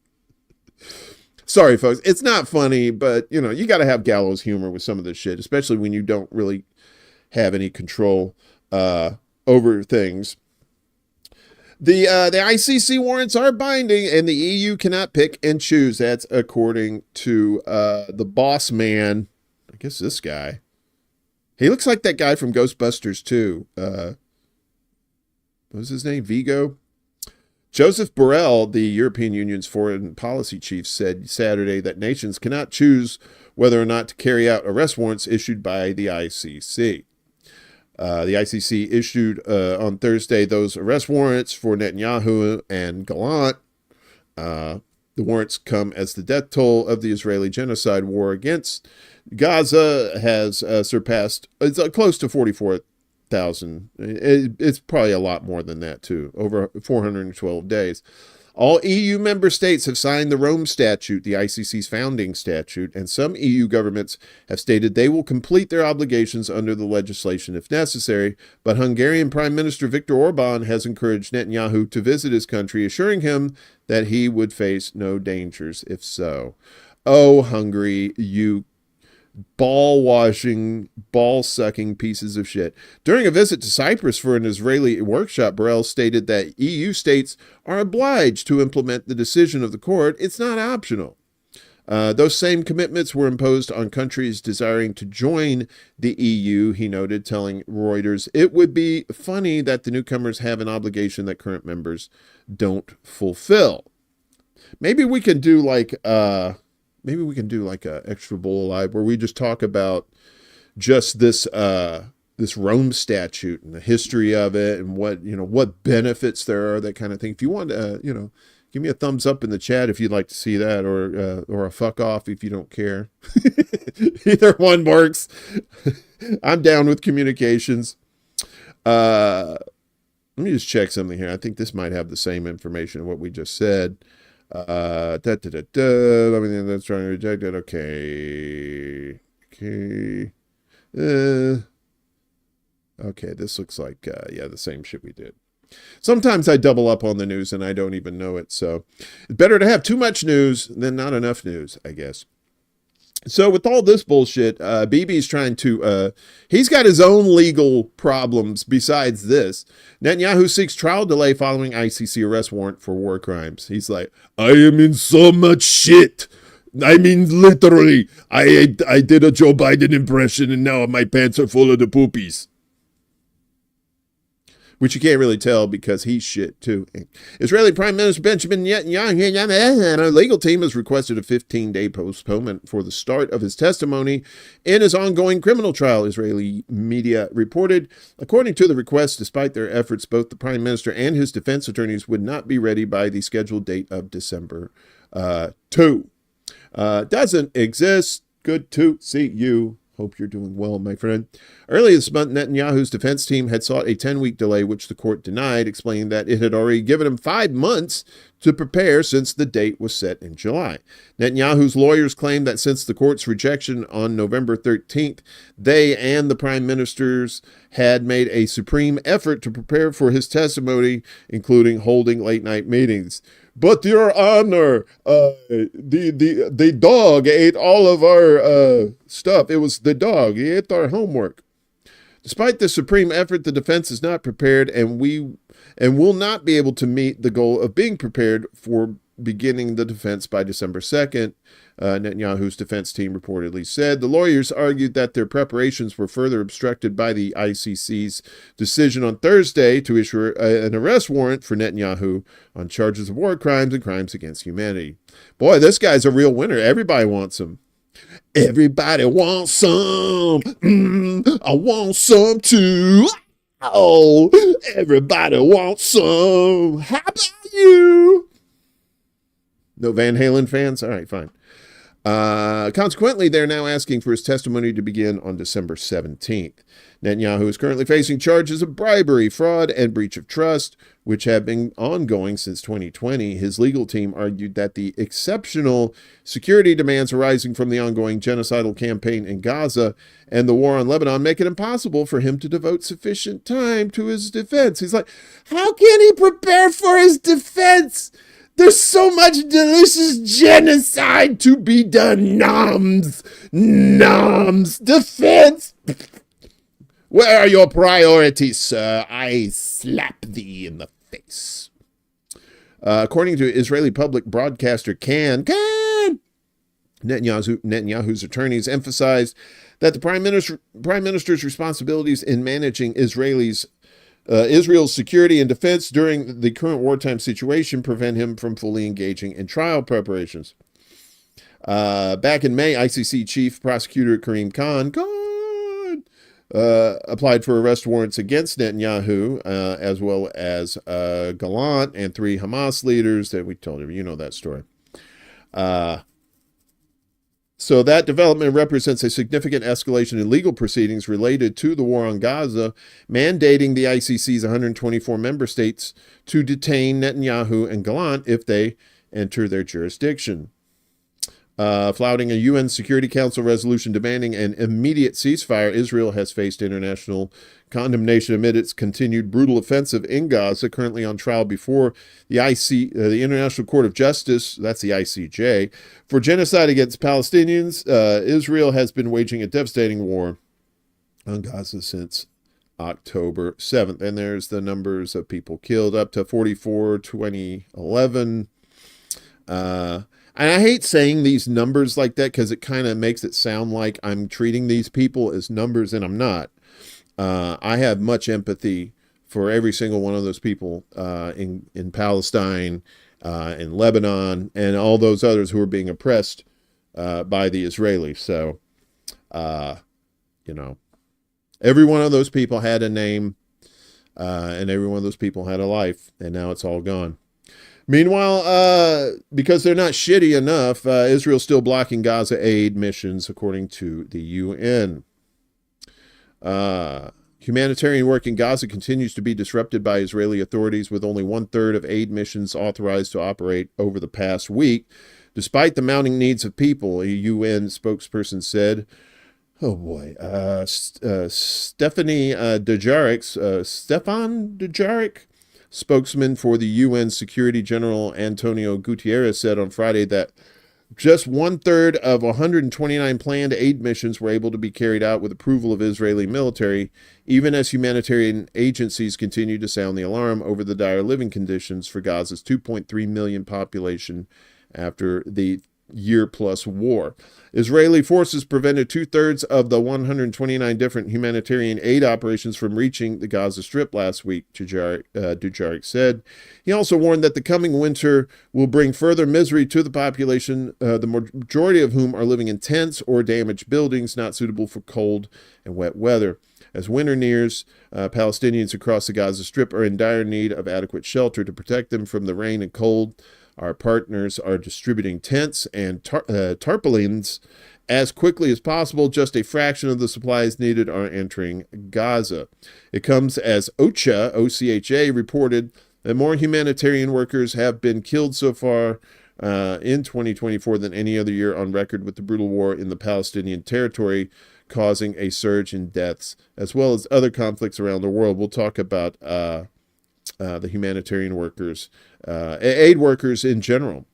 S3: Sorry, folks. It's not funny, but, you got to have gallows humor with some of this shit, especially when you don't really have any control over things. The ICC warrants are binding, and the EU cannot pick and choose. That's according to the boss man. I guess this guy. He looks like that guy from Ghostbusters, too. What was his name? Vigo? Joseph Borrell, the European Union's foreign policy chief, said Saturday that nations cannot choose whether or not to carry out arrest warrants issued by the ICC. The ICC issued on Thursday those arrest warrants for Netanyahu and Gallant. The warrants come as the death toll of the Israeli genocide war against Gaza has surpassed close to 44,000. It's probably a lot more than that, too. Over 412 days. All EU member states have signed the Rome Statute, the ICC's founding statute, and some EU governments have stated they will complete their obligations under the legislation if necessary, but Hungarian Prime Minister Viktor Orban has encouraged Netanyahu to visit his country, assuring him that he would face no dangers if so. Oh, Hungary, you ball-washing, ball-sucking pieces of shit. During a visit to Cyprus for an Israeli workshop, Borrell stated that EU states are obliged to implement the decision of the court. It's not optional. Those same commitments were imposed on countries desiring to join the EU, he noted, telling Reuters, it would be funny that the newcomers have an obligation that current members don't fulfill. Maybe we can do like a ExtraBulla Live where we just talk about just this Rome Statute and the history of it and what benefits there are, that kind of thing. If you want to, give me a thumbs up in the chat if you'd like to see that, or a fuck off if you don't care. Either one works. I'm down with communications. Let me just check something here. I think this might have the same information of what we just said. Let me that's trying to reject it. Okay. Okay, this looks like the same shit we did. Sometimes I double up on the news and I don't even know it, so it's better to have too much news than not enough news, I guess. So with all this bullshit, Bibi's trying to, he's got his own legal problems besides this. Netanyahu seeks trial delay following ICC arrest warrant for war crimes. He's like, I am in so much shit. I mean, literally, I did a Joe Biden impression and now my pants are full of the poopies. Which you can't really tell because he's shit too. Israeli Prime Minister Benjamin Netanyahu and a legal team has requested a 15-day postponement for the start of his testimony in his ongoing criminal trial, Israeli media reported. According to the request, despite their efforts, both the Prime Minister and his defense attorneys would not be ready by the scheduled date of December 2. Doesn't exist. Good to see you. Hope you're doing well, my friend. Earlier this month, Netanyahu's defense team had sought a 10-week delay, which the court denied, explaining that it had already given him 5 months to prepare since the date was set in July. Netanyahu's lawyers claimed that since the court's rejection on November 13th, they and the prime ministers had made a supreme effort to prepare for his testimony, including holding late-night meetings. But, Your Honor, the dog ate all of our stuff. It was the dog. He ate our homework. Despite the supreme effort, the defense is not prepared and will not be able to meet the goal of being prepared for beginning the defense by December 2nd, Netanyahu's defense team reportedly said. The lawyers argued that their preparations were further obstructed by the ICC's decision on Thursday to issue an arrest warrant for Netanyahu on charges of war crimes and crimes against humanity. Boy, this guy's a real winner. Everybody wants him. Everybody wants some. I want some too. Oh, everybody wants some. How about you? No Van Halen fans? All right, fine. Consequently, they're now asking for his testimony to begin on December 17th. Netanyahu is currently facing charges of bribery, fraud, and breach of trust, which have been ongoing since 2020. His legal team argued that the exceptional security demands arising from the ongoing genocidal campaign in Gaza and the war on Lebanon make it impossible for him to devote sufficient time to his defense. He's like, how can he prepare for his defense? There's so much delicious genocide to be done. Noms. Defense. Where are your priorities, sir? I slap thee in the face. According to Israeli public broadcaster Kan, Netanyahu's attorneys emphasized that the prime minister's responsibilities in managing Israel's security and defense during the current wartime situation prevent him from fully engaging in trial preparations. Back in May, ICC Chief Prosecutor Karim Khan applied for arrest warrants against Netanyahu, as well as Gallant and 3 Hamas leaders that we told you know that story. So that development represents a significant escalation in legal proceedings related to the war on Gaza, mandating the ICC's 124 member states to detain Netanyahu and Gallant if they enter their jurisdiction. Flouting a UN Security Council resolution demanding an immediate ceasefire, Israel has faced international condemnation amid its continued brutal offensive in Gaza, currently on trial before the International Court of Justice, that's the ICJ, for genocide against Palestinians. Israel has been waging a devastating war on Gaza since October 7th. And there's the numbers of people killed, up to 44, 2011. And I hate saying these numbers like that because it kind of makes it sound like I'm treating these people as numbers, and I'm not. I have much empathy for every single one of those people in Palestine, in Lebanon, and all those others who are being oppressed by the Israelis. So, every one of those people had a name, and every one of those people had a life, and now it's all gone. Meanwhile, because they're not shitty enough, Israel's still blocking Gaza aid missions, according to the UN. Humanitarian work in Gaza continues to be disrupted by Israeli authorities, with only 1/3 of aid missions authorized to operate over the past week, despite the mounting needs of people, a UN spokesperson said. Oh boy, Stefan Dujarric, spokesman for the UN Security General Antonio Guterres, said on Friday that Just 1/3 of 129 planned aid missions were able to be carried out with approval of Israeli military, even as humanitarian agencies continue to sound the alarm over the dire living conditions for Gaza's 2.3 million population after the year-plus war. Israeli forces prevented 2/3 of the 129 different humanitarian aid operations from reaching the Gaza Strip last week, Dujarric said. He also warned that the coming winter will bring further misery to the population, the majority of whom are living in tents or damaged buildings not suitable for cold and wet weather. As winter nears, Palestinians across the Gaza Strip are in dire need of adequate shelter to protect them from the rain and cold. Our partners are distributing tents and tarpaulins as quickly as possible. Just a fraction of the supplies needed are entering Gaza. It comes as OCHA reported that more humanitarian workers have been killed so far in 2024 than any other year on record, with the brutal war in the Palestinian territory causing a surge in deaths, as well as other conflicts around the world. We'll talk about the humanitarian workers, aid workers in general.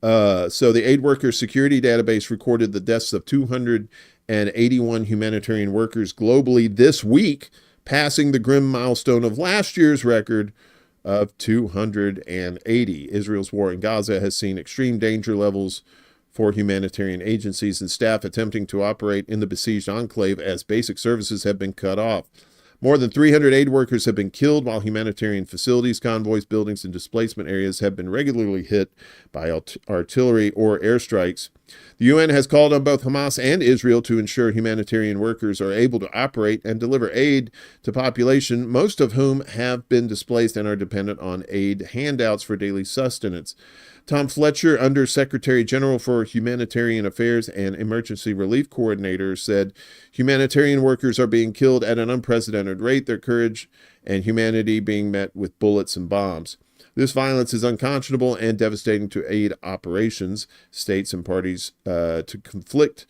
S3: So the aid workers security database recorded the deaths of 281 humanitarian workers globally this week, passing the grim milestone of last year's record of 280. Israel's war in Gaza has seen extreme danger levels for humanitarian agencies and staff attempting to operate in the besieged enclave as basic services have been cut off. More than 300 aid workers have been killed, while humanitarian facilities, convoys, buildings, and displacement areas have been regularly hit by artillery or airstrikes. The UN has called on both Hamas and Israel to ensure humanitarian workers are able to operate and deliver aid to population, most of whom have been displaced and are dependent on aid handouts for daily sustenance. Tom Fletcher, Under-Secretary General for Humanitarian Affairs and Emergency Relief Coordinator, said humanitarian workers are being killed at an unprecedented rate, their courage and humanity being met with bullets and bombs. This violence is unconscionable and devastating to aid operations. States and parties to conflict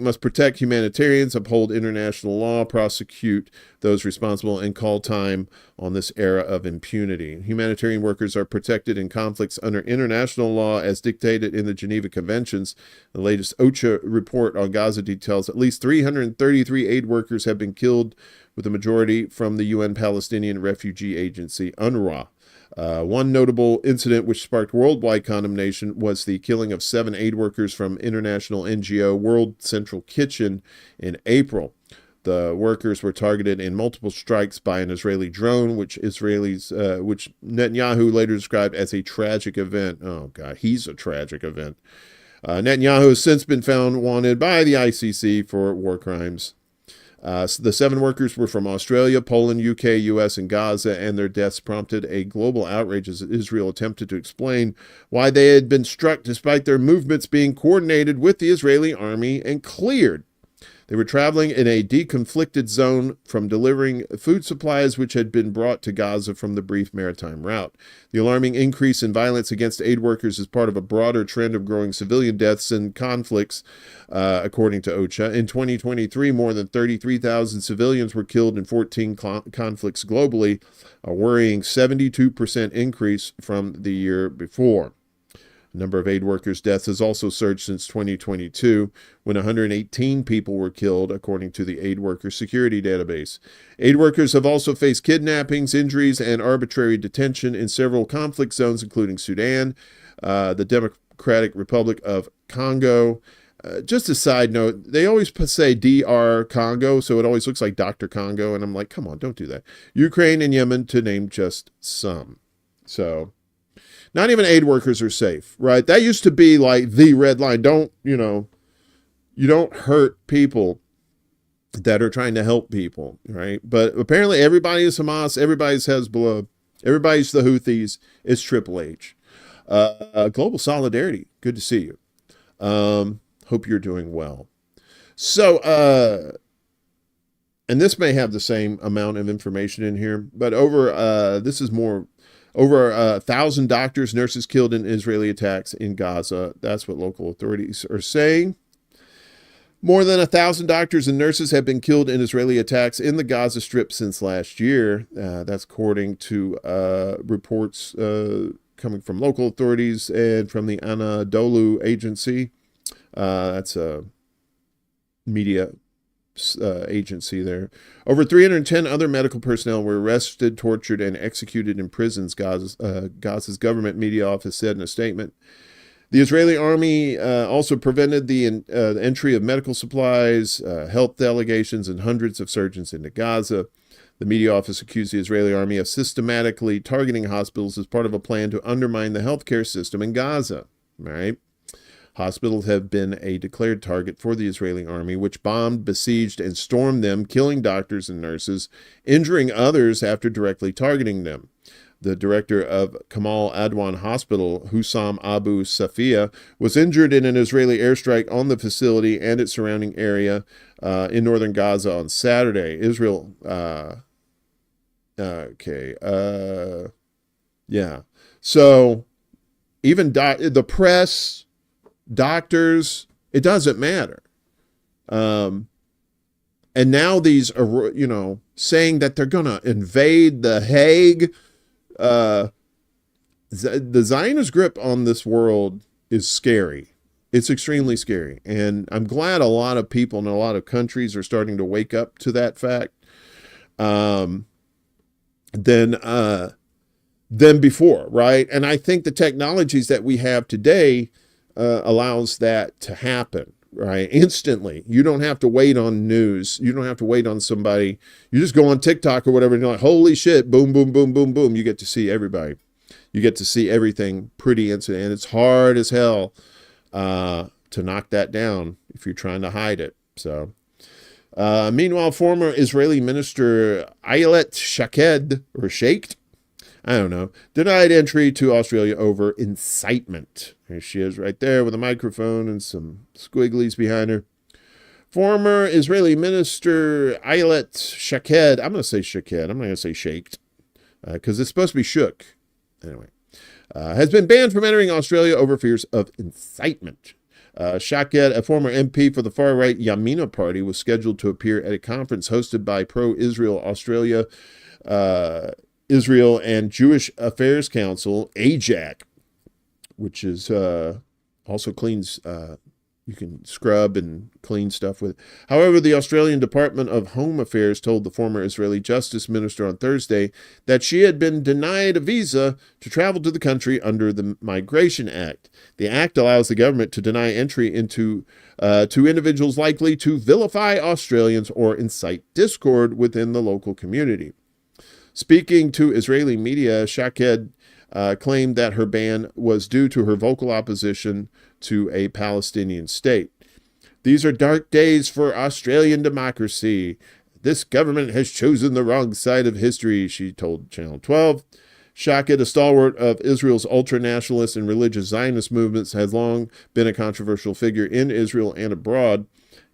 S3: must protect humanitarians, uphold international law, prosecute those responsible, and call time on this era of impunity. Humanitarian workers are protected in conflicts under international law as dictated in the Geneva Conventions. The latest OCHA report on Gaza details at least 333 aid workers have been killed, with the majority from the UN Palestinian Refugee Agency, UNRWA. One notable incident which sparked worldwide condemnation was the killing of 7 aid workers from international NGO World Central Kitchen in April. The workers were targeted in multiple strikes by an Israeli drone, which Netanyahu later described as a tragic event. Oh, God, he's a tragic event. Netanyahu has since been found wanted by the ICC for war crimes. The 7 workers were from Australia, Poland, UK, US, and Gaza, and their deaths prompted a global outrage as Israel attempted to explain why they had been struck despite their movements being coordinated with the Israeli army and cleared. They were traveling in a deconflicted zone from delivering food supplies which had been brought to Gaza from the brief maritime route. The alarming increase in violence against aid workers is part of a broader trend of growing civilian deaths and conflicts, according to OCHA. In 2023, more than 33,000 civilians were killed in 14 conflicts globally, a worrying 72% increase from the year before. The number of aid workers' deaths has also surged since 2022, when 118 people were killed, according to the Aid Worker Security Database. Aid workers have also faced kidnappings, injuries, and arbitrary detention in several conflict zones, including Sudan, the Democratic Republic of Congo. Just a side note, they always say DR Congo, so it always looks like Dr. Congo, and I'm like, come on, don't do that. Ukraine and Yemen, to name just some. So not even aid workers are safe, right? That used to be like the red line. You don't hurt people that are trying to help people, right? But apparently everybody is Hamas, everybody's Hezbollah, everybody's the Houthis, it's Triple H. Global solidarity, good to see you. Hope you're doing well. So, and this may have the same amount of information in here, but this is more. Over 1,000 doctors, nurses killed in Israeli attacks in Gaza. That's what local authorities are saying. More than 1,000 doctors and nurses have been killed in Israeli attacks in the Gaza Strip since last year. That's according to reports coming from local authorities and from the Anadolu Agency. That's a media agency there. Over 310 other medical personnel were arrested, tortured, and executed in prisons, Gaza's government media office said in a statement. The Israeli army also prevented the entry of medical supplies, health delegations, and hundreds of surgeons into Gaza. The media office accused the Israeli army of systematically targeting hospitals as part of a plan to undermine the healthcare system in Gaza. Right? Hospitals have been a declared target for the Israeli army, which bombed, besieged, and stormed them, killing doctors and nurses, injuring others after directly targeting them. The director of Kamal Adwan Hospital, Hussam Abu Safia, was injured in an Israeli airstrike on the facility and its surrounding area in northern Gaza on Saturday. Israel, yeah. So even the press, doctors, it doesn't matter. And now these are, saying that they're going to invade the Hague. The Zionist grip on this world is scary. It's extremely scary. And I'm glad a lot of people in a lot of countries are starting to wake up to that fact. Than before, right? And I think the technologies that we have today allows that to happen, right? Instantly. You don't have to wait on news. You don't have to wait on somebody. You just go on TikTok or whatever and you're like, holy shit, boom, boom, boom, boom, boom. You get to see everybody. You get to see everything pretty instant. And it's hard as hell to knock that down if you're trying to hide it. So, meanwhile, former Israeli minister Ayelet Shaked, I don't know, denied entry to Australia over incitement. Here she is right there with a microphone and some squigglies behind her. Former Israeli minister Ayelet Shaked, I'm going to say Shaked, I'm not going to say shaked, because it's supposed to be shook. Anyway, has been banned from entering Australia over fears of incitement. Shaked, a former MP for the far-right Yamina Party, was scheduled to appear at a conference hosted by pro-Israel Australia, Israel and Jewish Affairs Council, AJAC, which is also cleans, you can scrub and clean stuff with. However, the Australian Department of Home Affairs told the former Israeli Justice Minister on Thursday that she had been denied a visa to travel to the country under the Migration Act. The act allows the government to deny entry into to individuals likely to vilify Australians or incite discord within the local community. Speaking to Israeli media, Shaked claimed that her ban was due to her vocal opposition to a Palestinian state. These are dark days for Australian democracy. This government has chosen the wrong side of history, she told Channel 12. Shaked, a stalwart of Israel's ultra-nationalist and religious Zionist movements, has long been a controversial figure in Israel and abroad.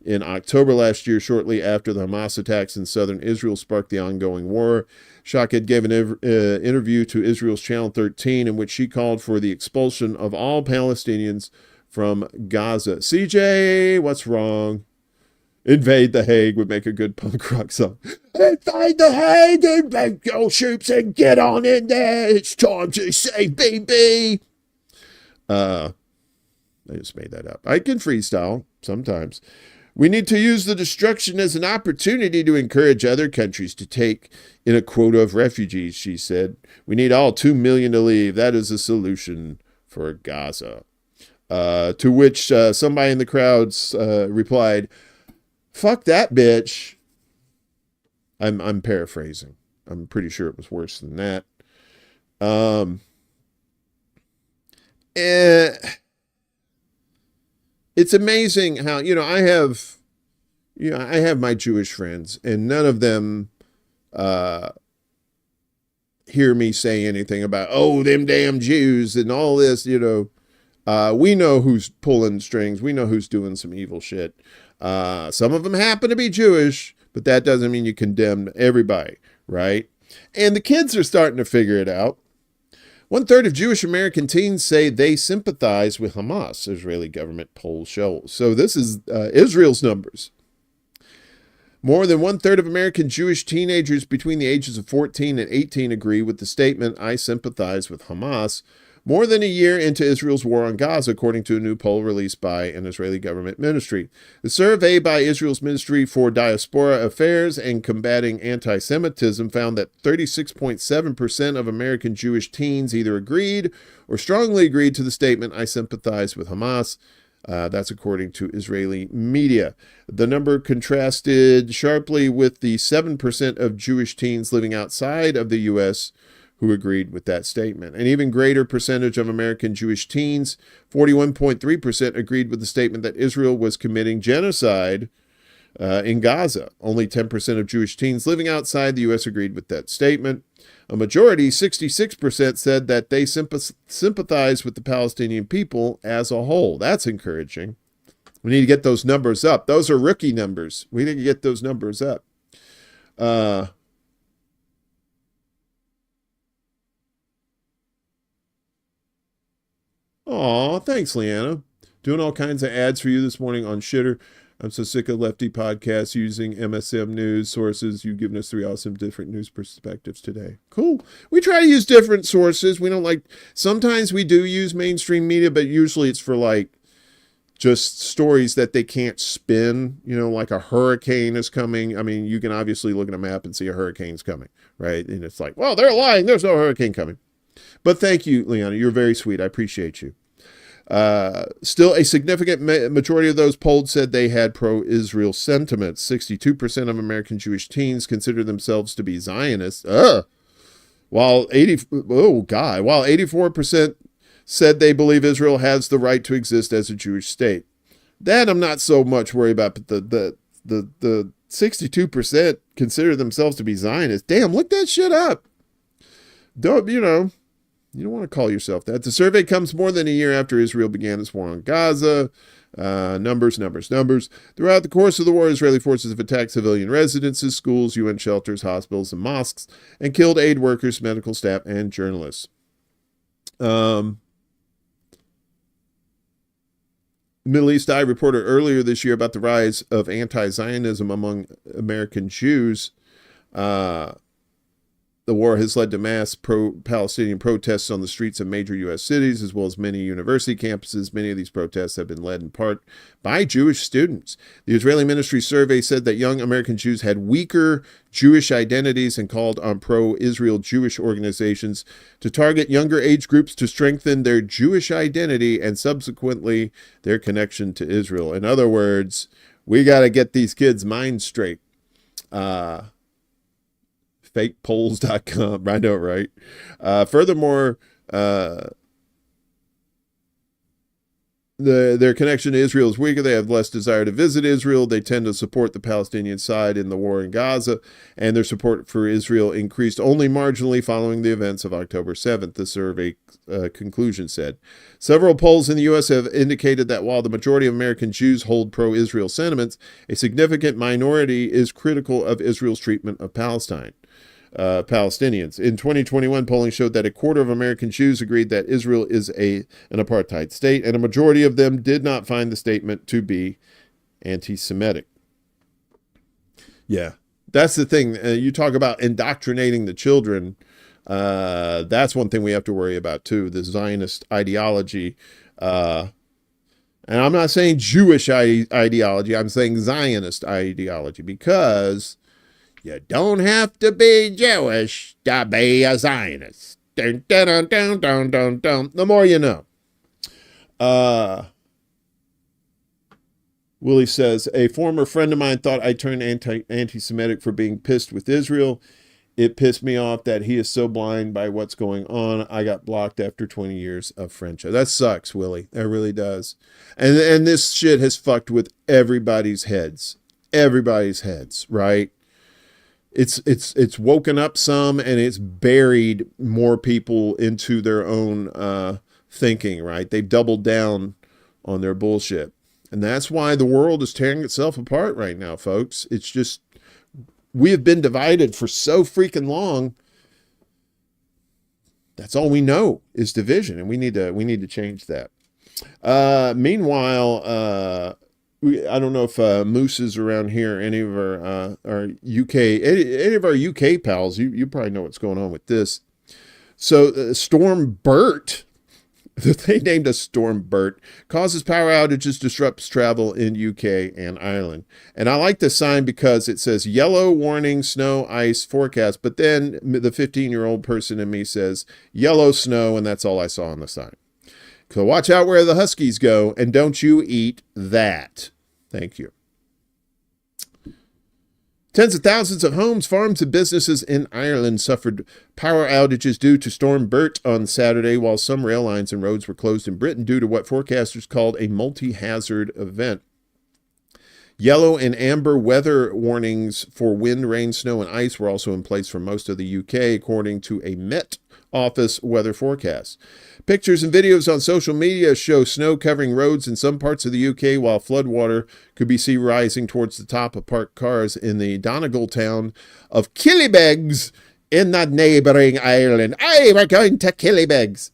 S3: In October last year, shortly after the Hamas attacks in southern Israel sparked the ongoing war, Shaked gave an interview to Israel's Channel 13 in which she called for the expulsion of all Palestinians from Gaza. CJ, what's wrong? Invade the Hague would make a good punk rock song. Invade the Hague, invade your troops and get on in there. It's time to save Bibi. I just made that up. I can freestyle sometimes. We need to use the destruction as an opportunity to encourage other countries to take in a quota of refugees, she said. We need all 2 million to leave. That is a solution for Gaza. To which somebody in the crowds replied, fuck that bitch. I'm paraphrasing. I'm pretty sure it was worse than that. It's amazing how, I have my Jewish friends, and none of them hear me say anything about, oh, them damn Jews and all this, we know who's pulling strings. We know who's doing some evil shit. Some of them happen to be Jewish, but that doesn't mean you condemn everybody, right? And the kids are starting to figure it out. 1/3 of Jewish American teens say they sympathize with Hamas, Israeli government polls show. So this is Israel's numbers. More than 1/3 of American Jewish teenagers between the ages of 14 and 18 agree with the statement, I sympathize with Hamas. more than a year into Israel's war on Gaza, according to a new poll released by an Israeli government ministry. The survey by Israel's Ministry for Diaspora Affairs and Combating Anti-Semitism found that 36.7% of American Jewish teens either agreed or strongly agreed to the statement, "I sympathize with Hamas." That's according to Israeli media. The number contrasted sharply with the 7% of Jewish teens living outside of the U.S. who agreed with that statement. An even greater percentage of American Jewish teens, 41.3%, agreed with the statement that Israel was committing genocide in Gaza. Only 10% of Jewish teens living outside the U.S. agreed with that statement. A majority, 66%, said that they sympathize with the Palestinian people as a whole. That's encouraging. We need to get those numbers up. Those are rookie numbers. We need to get those numbers up. Aw, thanks, Leanna. Doing all kinds of ads for you this morning on Shitter. I'm so sick of lefty podcasts using MSM news sources. You've given us 3 awesome different news perspectives today. Cool. We try to use different sources. We don't like, sometimes we do use mainstream media, but usually it's for like just stories that they can't spin, you know, like a hurricane is coming. I mean, you can obviously look at a map and see a hurricane's coming, right? And it's like, well, they're lying. There's no hurricane coming. But thank you, Leanna. You're very sweet. I appreciate you. Still, a significant majority of those polled said they had pro-Israel sentiments. 62% of American Jewish teens consider themselves to be Zionists. While 84% said they believe Israel has the right to exist as a Jewish state. That I'm not so much worried about, but the 62% consider themselves to be Zionists. Damn, look that shit up. Don't, you know, you don't want to call yourself that. The survey comes more than a year after Israel began its war on Gaza. Numbers. Throughout the course of the war, Israeli forces have attacked civilian residences, schools, UN shelters, hospitals, and mosques, and killed aid workers, medical staff, and journalists. Middle East Eye reported earlier this year about the rise of anti-Zionism among American Jews. The war has led to mass pro-Palestinian protests on the streets of major U.S. cities, as well as many university campuses. Many of these protests have been led in part by Jewish students. The Israeli ministry survey said that young American Jews had weaker Jewish identities and called on pro-Israel Jewish organizations to target younger age groups to strengthen their Jewish identity and subsequently their connection to Israel. In other words, we got to get these kids' minds straight. Fakepolls.com. I know, right? Furthermore, their connection to Israel is weaker. They have less desire to visit Israel. They tend to support the Palestinian side in the war in Gaza, and their support for Israel increased only marginally following the events of October 7th, the survey conclusion said. Several polls in the U.S. have indicated that while the majority of American Jews hold pro-Israel sentiments, a significant minority is critical of Israel's treatment of Palestinians. In 2021, polling showed that a quarter of American Jews agreed that Israel is an apartheid state, and a majority of them did not find the statement to be anti-Semitic. Yeah, that's the thing. You talk about indoctrinating the children. That's one thing we have to worry about, too, the Zionist ideology. And I'm not saying Jewish ideology. I'm saying Zionist ideology, because you don't have to be Jewish to be a Zionist. Dun, dun, dun, dun, dun, dun. The more you know. Willie says, a former friend of mine thought I turned anti-Semitic for being pissed with Israel. It pissed me off that he is so blind by what's going on. I got blocked after 20 years of friendship. That sucks, Willie. That really does. And this shit has fucked with everybody's heads. Everybody's heads, right? It's woken up some, and it's buried more people into their own thinking, right? They've doubled down on their bullshit. And that's why the world is tearing itself apart right now, folks. It's just, we have been divided for so freaking long. That's all we know is division, and we need to change that. Meanwhile, I don't know if Moose is around here. Any of our UK, any of our UK pals, you probably know what's going on with this. So Storm Bert that they named a storm Bert, causes power outages, disrupts travel in UK and Ireland. And I like the sign because it says yellow warning, snow, ice, forecast. But then the 15-year-old person in me says yellow snow, and that's all I saw on the sign. So watch out where the Huskies go, and don't you eat that. Thank you. Tens of thousands of homes, farms, and businesses in Ireland suffered power outages due to Storm Bert on Saturday, while some rail lines and roads were closed in Britain due to what forecasters called a multi-hazard event. Yellow and amber weather warnings for wind, rain, snow, and ice were also in place for most of the UK, according to a Met Office weather forecast. Pictures and videos on social media show snow covering roads in some parts of the UK, while floodwater could be seen rising towards the top of parked cars in the Donegal town of Killybegs in the neighbouring Ireland. Aye, we're going to Killybegs.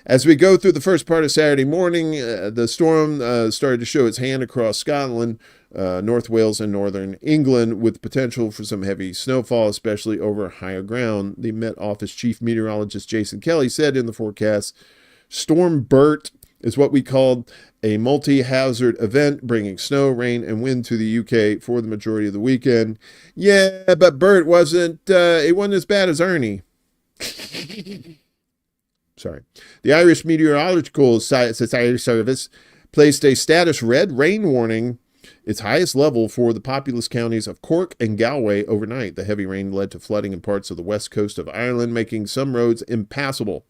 S3: As we go through the first part of Saturday morning, the storm started to show its hand across Scotland, North Wales, and northern England, with potential for some heavy snowfall, especially over higher ground. The Met Office Chief Meteorologist Jason Kelly said in the forecast, Storm Bert is what we called a multi-hazard event, bringing snow, rain, and wind to the UK for the majority of the weekend. Yeah, but Bert wasn't as bad as Ernie. Sorry. The Irish Meteorological Society Service placed a status red rain warning, its highest level, for the populous counties of Cork and Galway overnight. The heavy rain led to flooding in parts of the west coast of Ireland, making some roads impassable.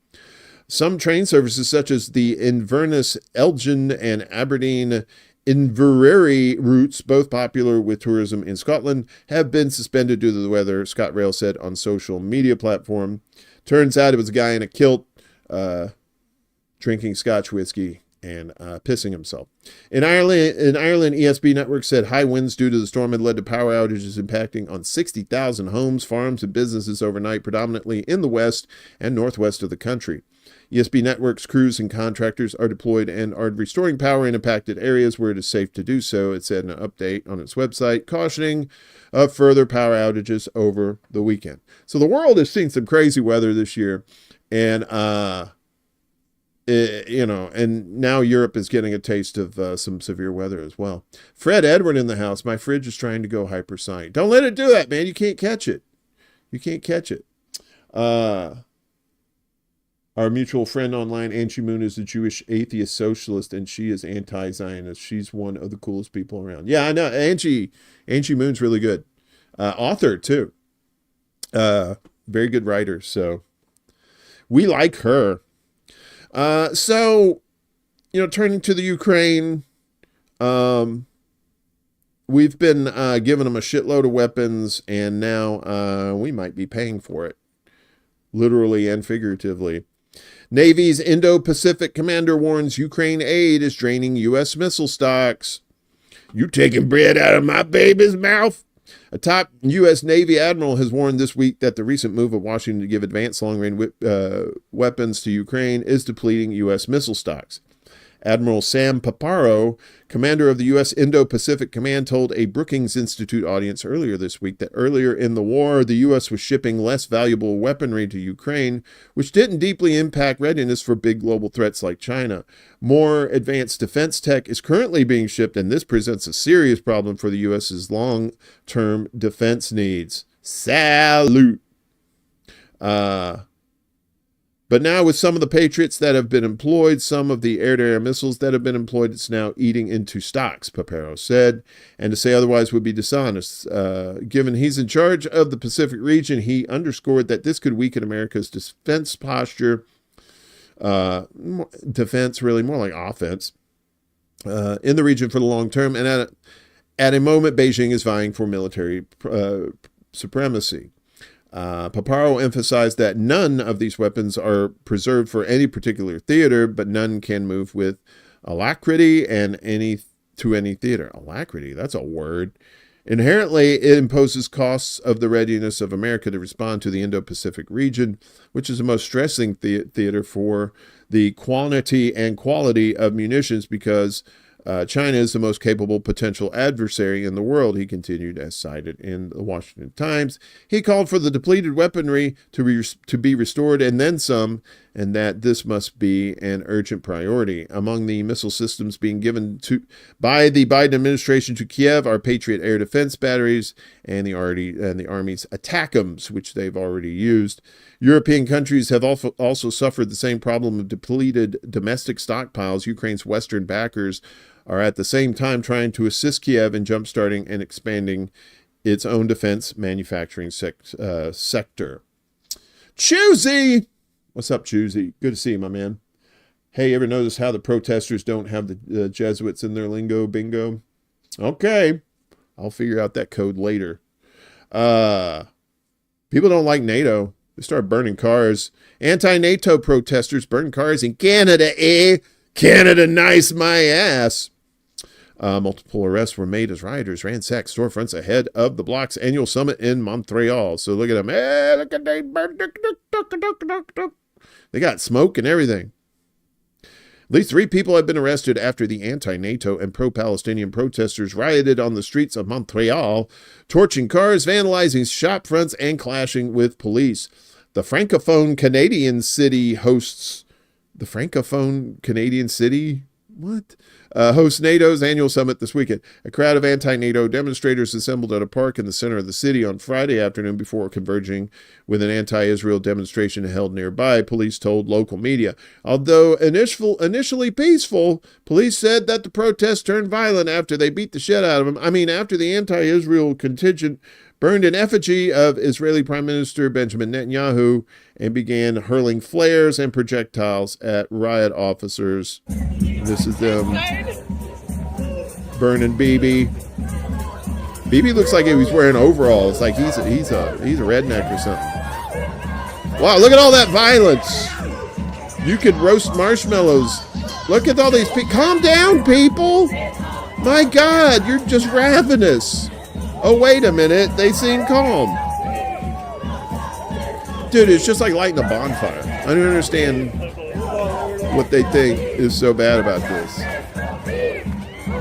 S3: Some train services, such as the Inverness, Elgin, and Aberdeen Inverary routes, both popular with tourism in Scotland, have been suspended due to the weather, ScotRail said on social media platform. Turns out it was a guy in a kilt drinking Scotch whiskey and pissing himself. In Ireland, ESB Network said high winds due to the storm had led to power outages impacting on 60,000 homes, farms, and businesses overnight, predominantly in the west and northwest of the country. ESB Network's crews and contractors are deployed and are restoring power in impacted areas where it is safe to do so, it said in an update on its website, cautioning of further power outages over the weekend. So the world has seen some crazy weather this year, and and now Europe is getting a taste of some severe weather as well. Fred Edward in the house. My fridge is trying to go hypersonic. Don't let it do that, man. You can't catch it. You can't catch it. Our mutual friend online, Angie Moon, is a Jewish atheist socialist, and she is anti-Zionist. She's one of the coolest people around. Yeah, I know. Angie Moon's really good. Author, too. Very good writer, so we like her. So, turning to the Ukraine, we've been giving them a shitload of weapons, and now we might be paying for it, literally and figuratively. Navy's Indo-Pacific commander warns Ukraine aid is draining U.S. missile stocks. You taking bread out of my baby's mouth? A top U.S. Navy admiral has warned this week that the recent move of Washington to give advanced long-range weapons to Ukraine is depleting U.S. missile stocks. Admiral Sam Paparo, commander of the U.S. Indo-Pacific Command, told a Brookings Institute audience earlier this week that earlier in the war, the U.S. was shipping less valuable weaponry to Ukraine, which didn't deeply impact readiness for big global threats like China. More advanced defense tech is currently being shipped, and this presents a serious problem for the U.S.'s long-term defense needs. Salute! But now with some of the Patriots that have been employed, some of the air-to-air missiles that have been employed, it's now eating into stocks, Paparo said. And to say otherwise would be dishonest. Given he's in charge of the Pacific region, he underscored that this could weaken America's defense posture. Defense, really, more like offense, in the region for the long term. And at a moment, Beijing is vying for military supremacy. Paparo emphasized that none of these weapons are preserved for any particular theater, but none can move with alacrity and to any theater. Alacrity, that's a word. Inherently, it imposes costs of the readiness of America to respond to the Indo-Pacific region, which is the most stressing theater for the quantity and quality of munitions, because China is the most capable potential adversary in the world, he continued, as cited in the Washington Times. He called for the depleted weaponry to be restored and then some, and that this must be an urgent priority. Among the missile systems being given by the Biden administration to Kiev are Patriot air defense batteries and the Army's ATACMS, which they've already used. European countries have also suffered the same problem of depleted domestic stockpiles. Ukraine's Western backers are at the same time trying to assist Kiev in jumpstarting and expanding its own defense manufacturing sector. Choosy! What's up, Choosy? Good to see you, my man. Hey, ever notice how the protesters don't have the Jesuits in their lingo bingo? Okay. I'll figure out that code later. People don't like NATO. They start burning cars. Anti-NATO protesters burn cars in Canada, eh? Canada, nice my ass. Multiple arrests were made as rioters ransacked storefronts ahead of the bloc's annual summit in Montreal. So look at them. Hey, look at they. They got smoke and everything. At least 3 people have been arrested after the anti-NATO and pro-Palestinian protesters rioted on the streets of Montreal, torching cars, vandalizing shop fronts, and clashing with police. The Francophone Canadian city hosts... The Francophone Canadian city? What? Hosts NATO's annual summit this weekend. A crowd of anti-NATO demonstrators assembled at a park in the center of the city on Friday afternoon before converging with an anti-Israel demonstration held nearby, police told local media. Although initially peaceful, police said that the protests turned violent after they beat the shit out of them. After the anti-Israel contingent burned an effigy of Israeli Prime Minister Benjamin Netanyahu and began hurling flares and projectiles at riot officers. This is them burning Bibi. Bibi looks like he was wearing overalls, like he's a redneck or something. Wow, look at all that violence. You could roast marshmallows. Look at all these people. Calm down, people. My God, you're just ravenous. Oh, wait a minute. They seem calm. Dude, it's just like lighting a bonfire. I don't understand what they think is so bad about this.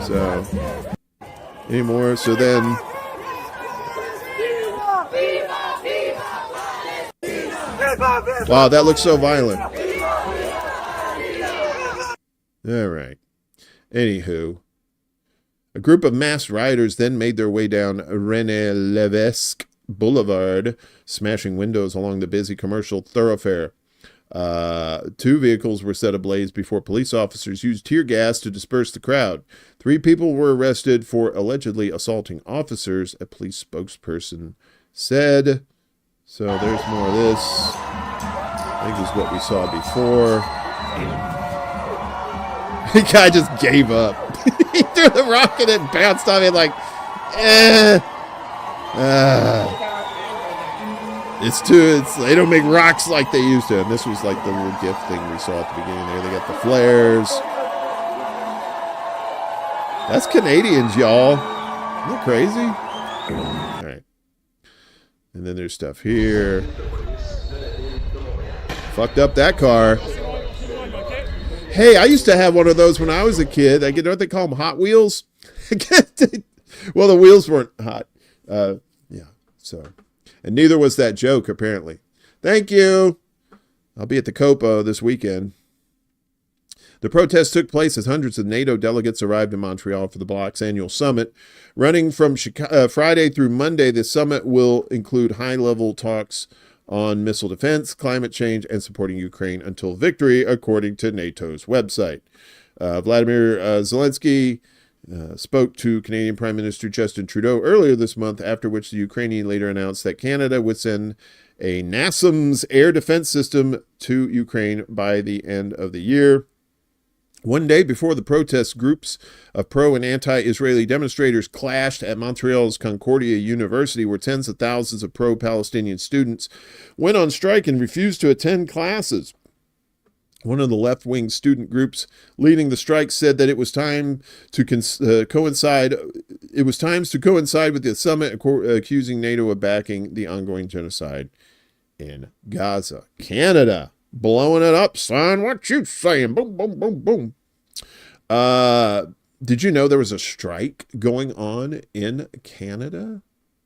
S3: So, anymore. So then... Wow, that looks so violent. All right. Anywho. A group of masked rioters then made their way down René Lévesque Boulevard, smashing windows along the busy commercial thoroughfare. 2 vehicles were set ablaze before police officers used tear gas to disperse the crowd. 3 people were arrested for allegedly assaulting officers, a police spokesperson said. So there's more of this. I think this is what we saw before. The guy just gave up. He threw the rock and it bounced on him like, they don't make rocks like they used to. And this was like the little gift thing we saw at the beginning there. They got the flares. That's Canadians, y'all. Isn't that crazy? All right. And then there's stuff here. Fucked up that car. Hey, I used to have one of those when I was a kid. Don't they call them Hot Wheels? Well, the wheels weren't hot. Yeah, so. And neither was that joke, apparently. Thank you. I'll be at the Copo this weekend. The protest took place as hundreds of NATO delegates arrived in Montreal for the bloc's annual summit. Running from Friday through Monday, the summit will include high-level talks on missile defense, climate change, and supporting Ukraine until victory, according to NATO's website. Vladimir Zelensky spoke to Canadian Prime Minister Justin Trudeau earlier this month, after which the Ukrainian leader announced that Canada would send a NASAMS air defense system to Ukraine by the end of the year. One day before the protest, groups of pro- and anti-Israeli demonstrators clashed at Montreal's Concordia University, where tens of thousands of pro-Palestinian students went on strike and refused to attend classes. One of the left-wing student groups leading the strike said that it was time to coincide with the summit, accusing NATO of backing the ongoing genocide in Gaza. Canada. Blowing it up, son. What you saying? Boom, boom, boom, boom. Did you know there was a strike going on in Canada?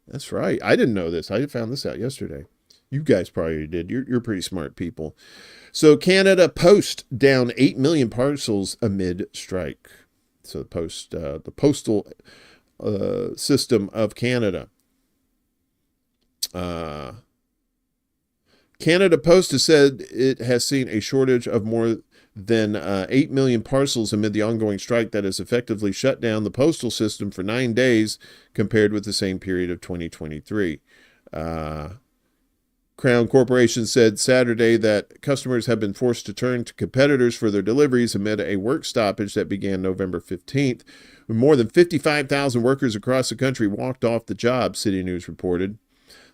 S3: That's right. I didn't know this. I found this out yesterday. You guys probably did. You're pretty smart people. So Canada Post down 8 million parcels amid strike. So the postal system of Canada. Canada Post has said it has seen a shortage of more than 8 million parcels amid the ongoing strike that has effectively shut down the postal system for 9 days compared with the same period of 2023. Crown Corporation said Saturday that customers have been forced to turn to competitors for their deliveries amid a work stoppage that began November 15th. When more than 55,000 workers across the country walked off the job, City News reported.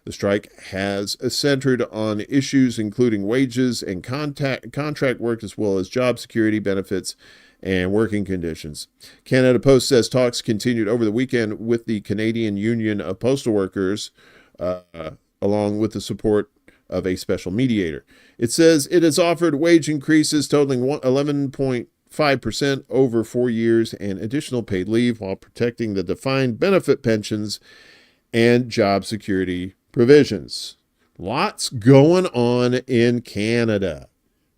S3: The strike has centered on issues including wages and contract work, as well as job security, benefits, and working conditions. Canada Post says talks continued over the weekend with the Canadian Union of Postal Workers, along with the support of a special mediator. It says it has offered wage increases totaling 11.5% over 4 years and additional paid leave while protecting the defined benefit pensions and job security provisions. Lots going on in Canada.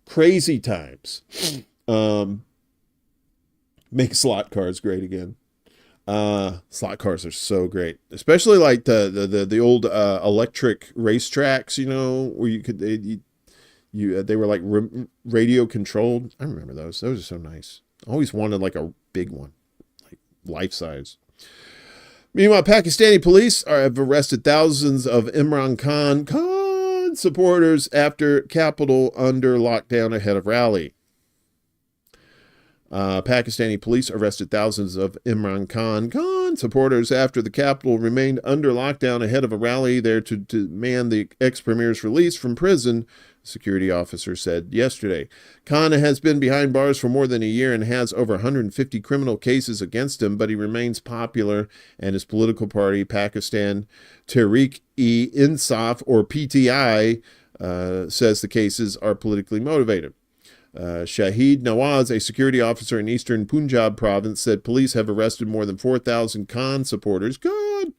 S3: Crazy times. Make slot cars great again. Slot cars are so great, especially like the old electric racetracks, you know, where you could they were like radio controlled. I remember those. Those are so nice. I always wanted like a big one, like life size. Meanwhile, Pakistani police have arrested thousands of Imran Khan supporters after capital under lockdown ahead of rally. Pakistani police arrested thousands of Imran Khan supporters after the capital remained under lockdown ahead of a rally there to demand the ex-premier's release from prison, a security officer said yesterday. Khan has been behind bars for more than a year and has over 150 criminal cases against him, but he remains popular, and his political party, Pakistan Tehreek-e-Insaf, or PTI, says the cases are politically motivated. Shahid Nawaz, a security officer in eastern Punjab province, said police have arrested more than 4,000 Khan supporters. Good.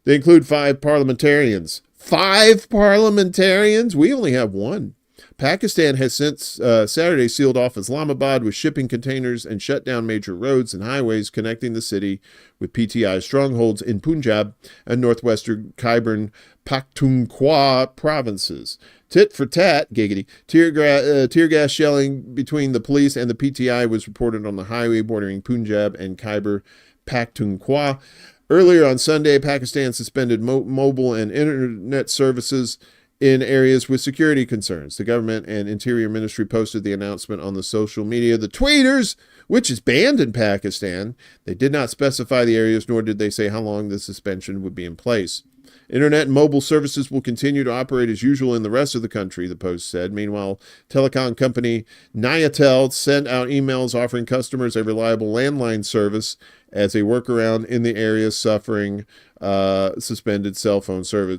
S3: They include 5 parliamentarians. 5 parliamentarians? We only have 1. Pakistan has since Saturday sealed off Islamabad with shipping containers and shut down major roads and highways connecting the city with PTI strongholds in Punjab and northwestern Khyber Pakhtunkhwa provinces. Tit for tat, giggity, tear gas shelling between the police and the PTI was reported on the highway bordering Punjab and Khyber Pakhtunkhwa. Earlier on Sunday, Pakistan suspended mobile and internet services in areas with security concerns. The government and Interior Ministry posted the announcement on the social media. The tweeters, which is banned in Pakistan, they did not specify the areas, nor did they say how long the suspension would be in place. Internet and mobile services will continue to operate as usual in the rest of the country, the Post said. Meanwhile, telecom company Niatel sent out emails offering customers a reliable landline service as a workaround in the areas suffering suspended cell phone service.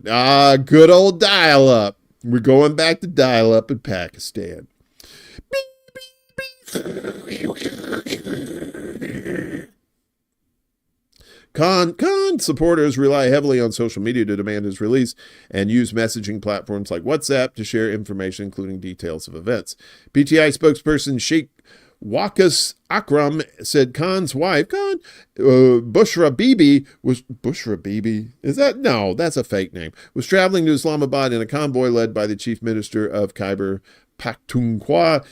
S3: Good old dial-up. We're going back to dial-up in Pakistan. Khan supporters rely heavily on social media to demand his release and use messaging platforms like WhatsApp to share information, including details of events. PTI spokesperson Sheikh Waqas Akram said Khan's wife, Bushra Bibi, that's a fake name, was traveling to Islamabad in a convoy led by the chief minister of Khyber Pakhtunkhwa,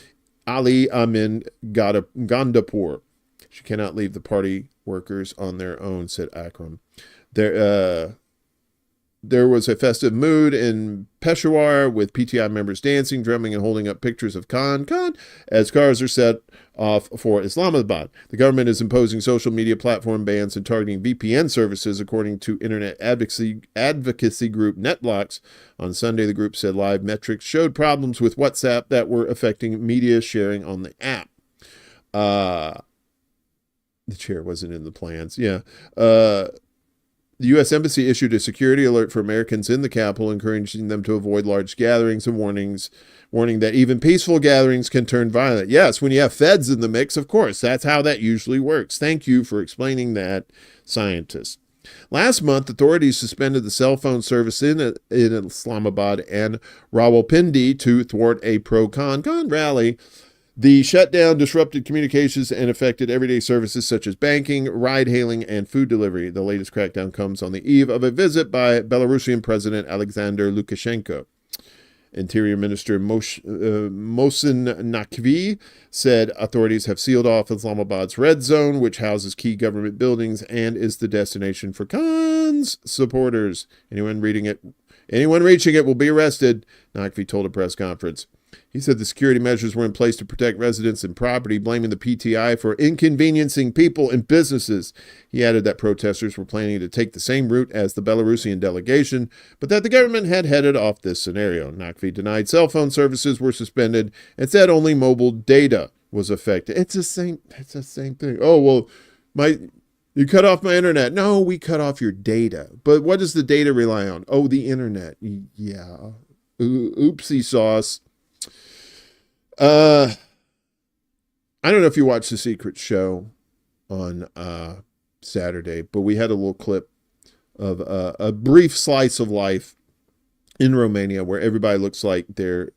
S3: Ali Amin Gandapur. She cannot leave the party workers on their own, said Akram. There was a festive mood in Peshawar with PTI members dancing, drumming, and holding up pictures of Khan as cars are set off for Islamabad. The government is imposing social media platform bans and targeting VPN services, according to internet advocacy group NetBlocks. On Sunday, the group said live metrics showed problems with WhatsApp that were affecting media sharing on the app. The chair wasn't in the plans. Yeah. The U.S. Embassy issued a security alert for Americans in the capital, encouraging them to avoid large gatherings and warning that even peaceful gatherings can turn violent. Yes, when you have feds in the mix, of course, that's how that usually works. Thank you for explaining that, scientist. Last month, authorities suspended the cell phone service in Islamabad and Rawalpindi to thwart a pro-Khan rally. The shutdown disrupted communications and affected everyday services such as banking, ride-hailing, and food delivery. The latest crackdown comes on the eve of a visit by Belarusian President Alexander Lukashenko. Interior Minister Mohsin Naqvi said authorities have sealed off Islamabad's red zone, which houses key government buildings and is the destination for Khan's supporters. Anyone reaching it will be arrested, Naqvi told a press conference. He said the security measures were in place to protect residents and property, blaming the PTI for inconveniencing people and businesses. He added that protesters were planning to take the same route as the Belarusian delegation, but that the government had headed off this scenario. Naqvi denied cell phone services were suspended and said only mobile data was affected. It's the same thing. Oh, well, you cut off my internet. No, we cut off your data. But what does the data rely on? Oh, the internet. Yeah. Oopsie sauce. I don't know if you watched The Secret Show on Saturday, but we had a little clip of a brief slice of life in Romania where everybody looks like they're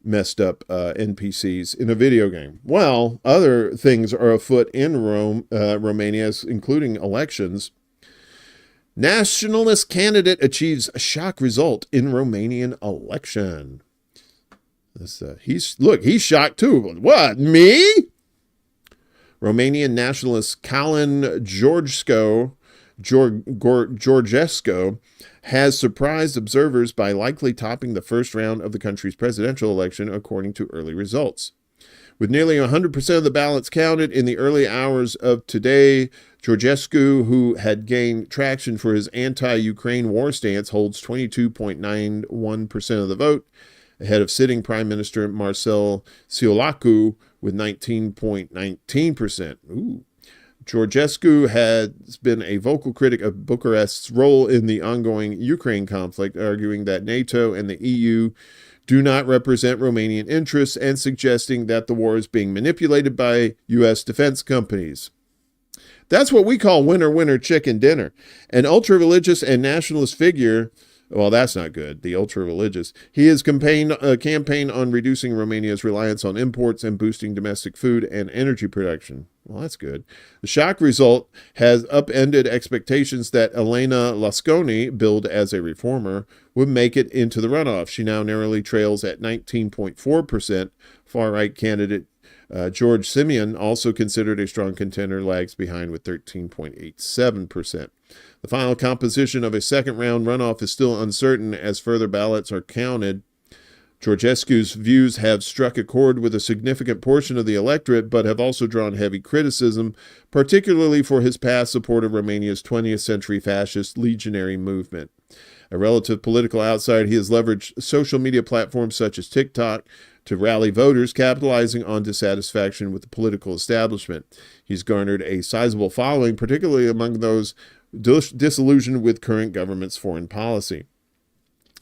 S3: messed up NPCs in a video game. Well, other things are afoot in Romania, including elections. Nationalist candidate achieves a shock result in Romanian election. He's shocked too. What, me? Romanian nationalist Calin Georgescu has surprised observers by likely topping the first round of the country's presidential election, according to early results. With nearly 100% of the ballots counted in the early hours of today, Georgescu, who had gained traction for his anti-Ukraine war stance, holds 22.91% of the vote, ahead of sitting Prime Minister Marcel Ciolacu with 19.19%. Ooh. Georgescu has been a vocal critic of Bucharest's role in the ongoing Ukraine conflict, arguing that NATO and the EU do not represent Romanian interests and suggesting that the war is being manipulated by U.S. defense companies. That's what we call winner, winner, chicken dinner. An ultra-religious and nationalist figure. Well, that's not good. The ultra-religious. He has campaigned on reducing Romania's reliance on imports and boosting domestic food and energy production. Well, that's good. The shock result has upended expectations that Elena Lasconi, billed as a reformer, would make it into the runoff. She now narrowly trails at 19.4%. Far-right candidate George Simeon, also considered a strong contender, lags behind with 13.87%. The final composition of a second-round runoff is still uncertain as further ballots are counted. Georgescu's views have struck a chord with a significant portion of the electorate, but have also drawn heavy criticism, particularly for his past support of Romania's 20th century fascist legionary movement. A relative political outsider, he has leveraged social media platforms such as TikTok to rally voters, capitalizing on dissatisfaction with the political establishment. He's garnered a sizable following, particularly among those disillusioned with current government's foreign policy.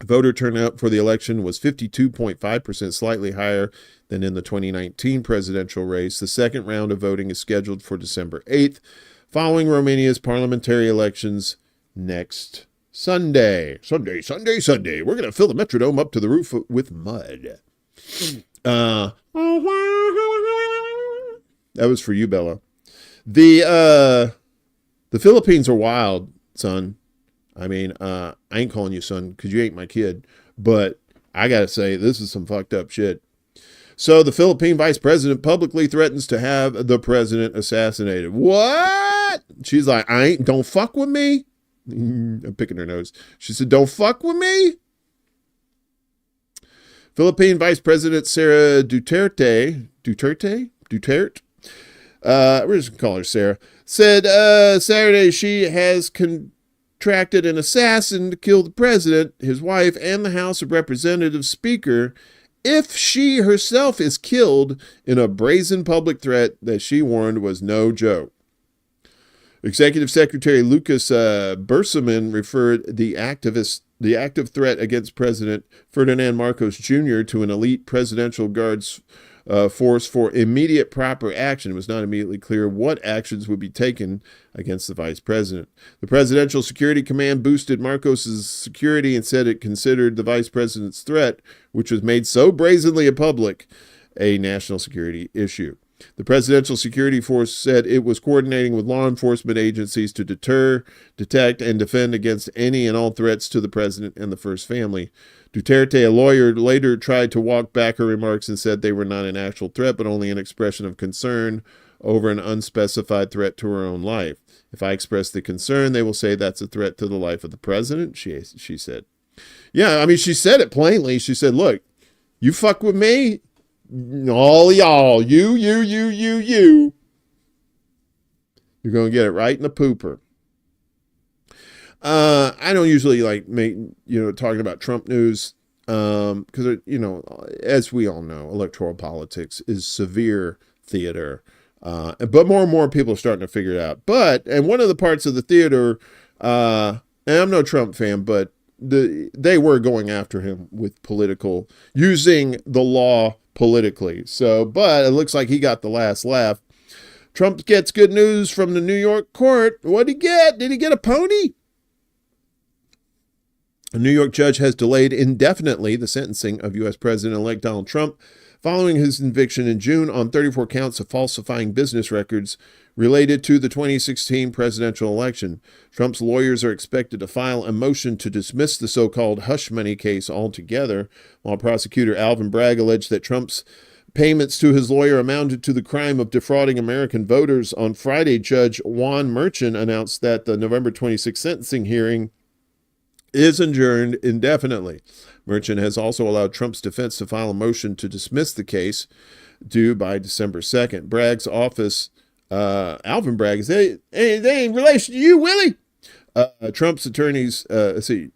S3: Voter turnout for the election was 52.5%, slightly higher than in the 2019 presidential race. The second round of voting is scheduled for December 8th, following Romania's parliamentary elections next Sunday. Sunday. We're going to fill the Metrodome up to the roof with mud. That was for you, Bella. The Philippines are wild, son. I mean, I ain't calling you son because you ain't my kid, but I gotta say, this is some fucked up shit. So the Philippine vice president publicly threatens to have the president assassinated. What? She's like, don't fuck with me. I'm picking her nose. She said, don't fuck with me. Philippine Vice President Sara Duterte, we're just going to call her Sarah, said Saturday she has contracted an assassin to kill the president, his wife, and the House of Representatives Speaker if she herself is killed in a brazen public threat that she warned was no joke. Executive Secretary Lucas Bersamin referred the active threat against President Ferdinand Marcos Jr. to an elite presidential guard's force for immediate proper action. It was not immediately clear what actions would be taken against the vice president. The Presidential Security Command boosted Marcos's security and said it considered the vice president's threat, which was made so brazenly public, a national security issue. The Presidential Security Force said it was coordinating with law enforcement agencies to deter, detect, and defend against any and all threats to the president and the first family. Duterte, a lawyer, later tried to walk back her remarks and said they were not an actual threat, but only an expression of concern over an unspecified threat to her own life. If I express the concern, they will say that's a threat to the life of the president, she said. Yeah, I mean, she said it plainly. She said, look, you fuck with me, all y'all, you. You're going to get it right in the pooper. I don't usually like talking about Trump news because, as we all know, electoral politics is severe theater. But more and more people are starting to figure it out. And one of the parts of the theater, and I'm no Trump fan, but they were going after him with using the law politically. But it looks like he got the last laugh. Trump gets good news from the New York court. What'd he get? Did he get a pony? A New York judge has delayed indefinitely the sentencing of U.S. President-elect Donald Trump following his conviction in June on 34 counts of falsifying business records related to the 2016 presidential election. Trump's lawyers are expected to file a motion to dismiss the so-called hush money case altogether, while prosecutor Alvin Bragg alleged that Trump's payments to his lawyer amounted to the crime of defrauding American voters. On Friday, Judge Juan Merchan announced that the November 26 sentencing hearing is adjourned indefinitely. Merchan has also allowed Trump's defense to file a motion to dismiss the case due by December 2nd. Bragg's office, Alvin Bragg, they ain't in relation to you, Willie. Trump's attorneys, did I say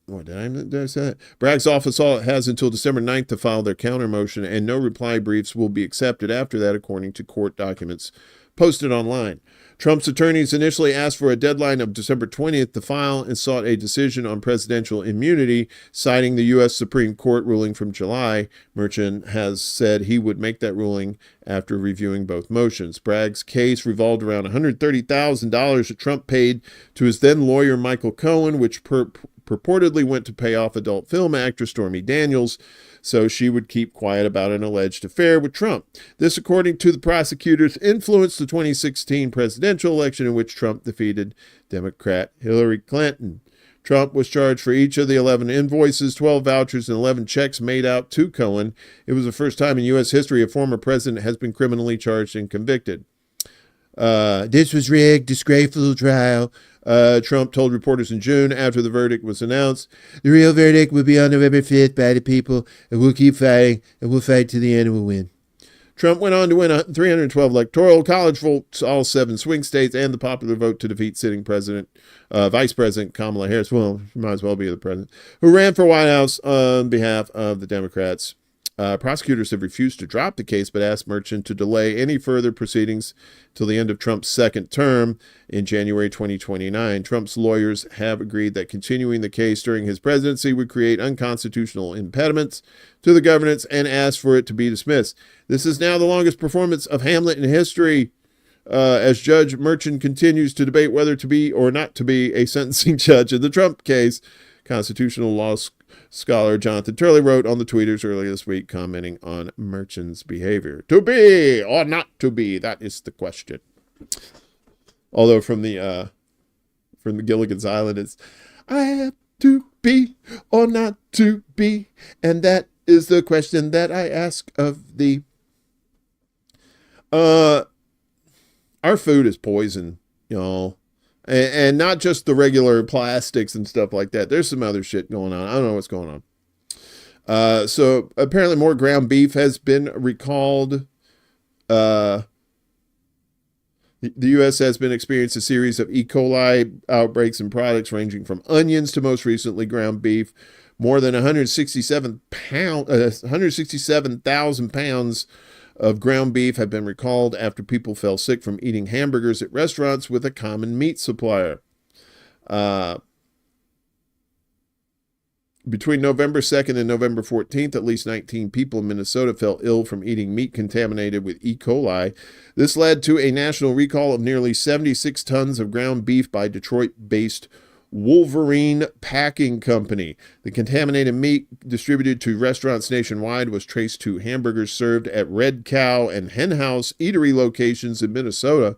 S3: that? Bragg's office has until December 9th to file their counter motion, and no reply briefs will be accepted after that, according to court documents posted online. Trump's attorneys initially asked for a deadline of December 20th to file and sought a decision on presidential immunity, citing the U.S. Supreme Court ruling from July. Merchan has said he would make that ruling after reviewing both motions. Bragg's case revolved around $130,000 that Trump paid to his then lawyer Michael Cohen, which purportedly went to pay off adult film actress Stormy Daniels so she would keep quiet about an alleged affair with Trump. This, according to the prosecutors, influenced the 2016 presidential election in which Trump defeated Democrat Hillary Clinton. Trump was charged for each of the 11 invoices, 12 vouchers, and 11 checks made out to Cohen. It was the first time in U.S. history a former president has been criminally charged and convicted. This was rigged, disgraceful trial. Trump told reporters in June after the verdict was announced, the real verdict will be on November 5th by the people, and we'll keep fighting, and we'll fight to the end, and we'll win. Trump went on to win 312 electoral college votes, all 7 swing states, and the popular vote to defeat sitting Vice President Kamala Harris, well, she might as well be the president, who ran for White House on behalf of the Democrats. Prosecutors have refused to drop the case, but asked Merchan to delay any further proceedings till the end of Trump's second term in January 2029. Trump's lawyers have agreed that continuing the case during his presidency would create unconstitutional impediments to the governance and asked for it to be dismissed. This is now the longest performance of Hamlet in history, as Judge Merchan continues to debate whether to be or not to be a sentencing judge in the Trump case. Constitutional law scholar Jonathan Turley wrote on the tweeters earlier this week, commenting on Merchan's behavior. To be or not to be, that is the question. Although from the Gilligan's Island, it's I have to be or not to be, and that is the question that I ask of thee. Our food is poison, y'all. And not just the regular plastics and stuff like that. There's some other shit going on. I don't know what's going on. So apparently more ground beef has been recalled. The U.S. has been experiencing a series of E. coli outbreaks in products ranging from onions to most recently ground beef. More than 167,000 pounds of ground beef have been recalled after people fell sick from eating hamburgers at restaurants with a common meat supplier. Between November 2nd and November 14th, at least 19 people in Minnesota fell ill from eating meat contaminated with E. coli. This led to a national recall of nearly 76 tons of ground beef by Detroit-based Wolverine Packing Company. The contaminated meat distributed to restaurants nationwide was traced to hamburgers served at Red Cow and Hen House eatery locations in Minnesota.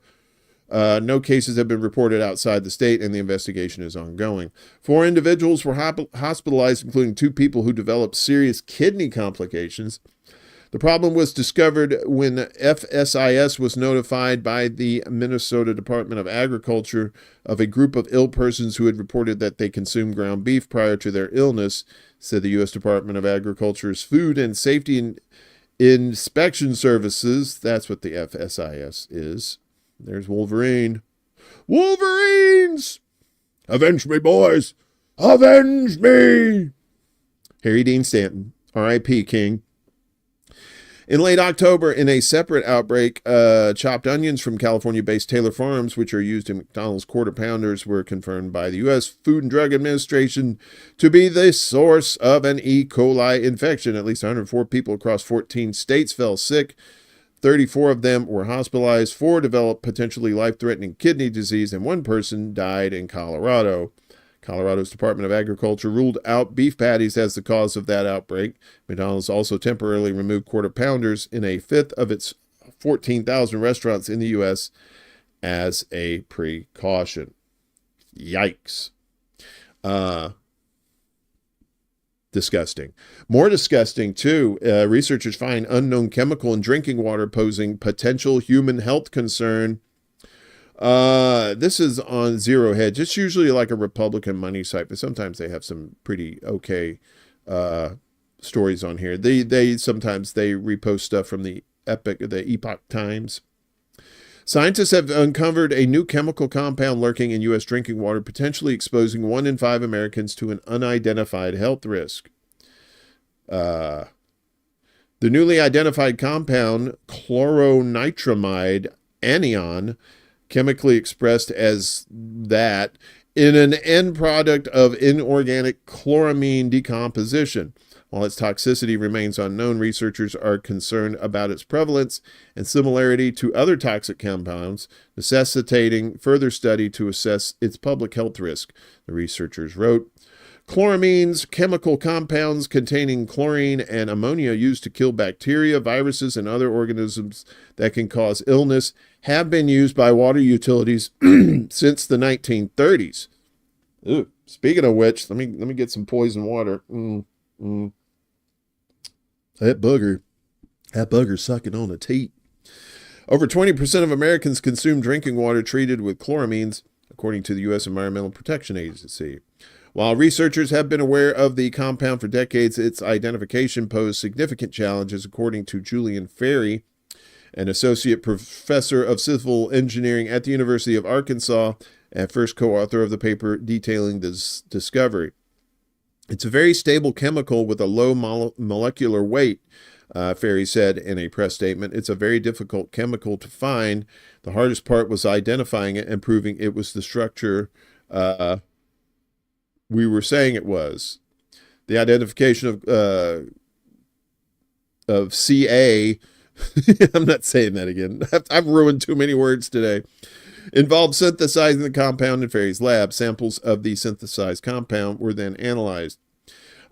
S3: No cases have been reported outside the state, and the investigation is ongoing. 4 individuals were hospitalized, including 2 people who developed serious kidney complications. The problem was discovered when FSIS was notified by the Minnesota Department of Agriculture of a group of ill persons who had reported that they consumed ground beef prior to their illness, said the U.S. Department of Agriculture's Food and Safety Inspection Services. That's what the FSIS is. There's Wolverine. Wolverines! Avenge me, boys! Avenge me! Harry Dean Stanton, R.I.P. King. In late October, in a separate outbreak, chopped onions from California-based Taylor Farms, which are used in McDonald's Quarter Pounders, were confirmed by the U.S. Food and Drug Administration to be the source of an E. coli infection. At least 104 people across 14 states fell sick. 34 of them were hospitalized. 4 developed potentially life-threatening kidney disease, and 1 person died in Colorado. Colorado's Department of Agriculture ruled out beef patties as the cause of that outbreak. McDonald's also temporarily removed Quarter Pounders in a fifth of its 14,000 restaurants in the U.S. as a precaution. Yikes. Disgusting. More disgusting, too. Researchers find unknown chemical in drinking water posing potential human health concern. This is on Zero Hedge. It's usually like a Republican money site, but sometimes they have some pretty okay stories on here. They sometimes repost stuff from the Epoch Times. Scientists have uncovered a new chemical compound lurking in U.S. drinking water, potentially exposing 1 in 5 Americans to an unidentified health risk. The newly identified compound, chloronitromide anion, chemically expressed as that, in an end product of inorganic chloramine decomposition. While its toxicity remains unknown, researchers are concerned about its prevalence and similarity to other toxic compounds, necessitating further study to assess its public health risk, the researchers wrote. Chloramines, chemical compounds containing chlorine and ammonia used to kill bacteria, viruses, and other organisms that can cause illness, have been used by water utilities since the 1930s. Ooh, speaking of which, let me get some poison water. That booger's sucking on a teat. Over 20% of Americans consume drinking water treated with chloramines, according to the U.S. Environmental Protection Agency. While researchers have been aware of the compound for decades, its identification posed significant challenges, according to Julian Ferry, an associate professor of civil engineering at the University of Arkansas, and first co-author of the paper detailing this discovery. It's a very stable chemical with a low molecular weight, Ferry said in a press statement. It's a very difficult chemical to find. The hardest part was identifying it and proving it was the structure we were saying it was. The identification of CA, I'm not saying that again. I've ruined too many words today. Involved synthesizing the compound in Ferry's lab. Samples of the synthesized compound were then analyzed.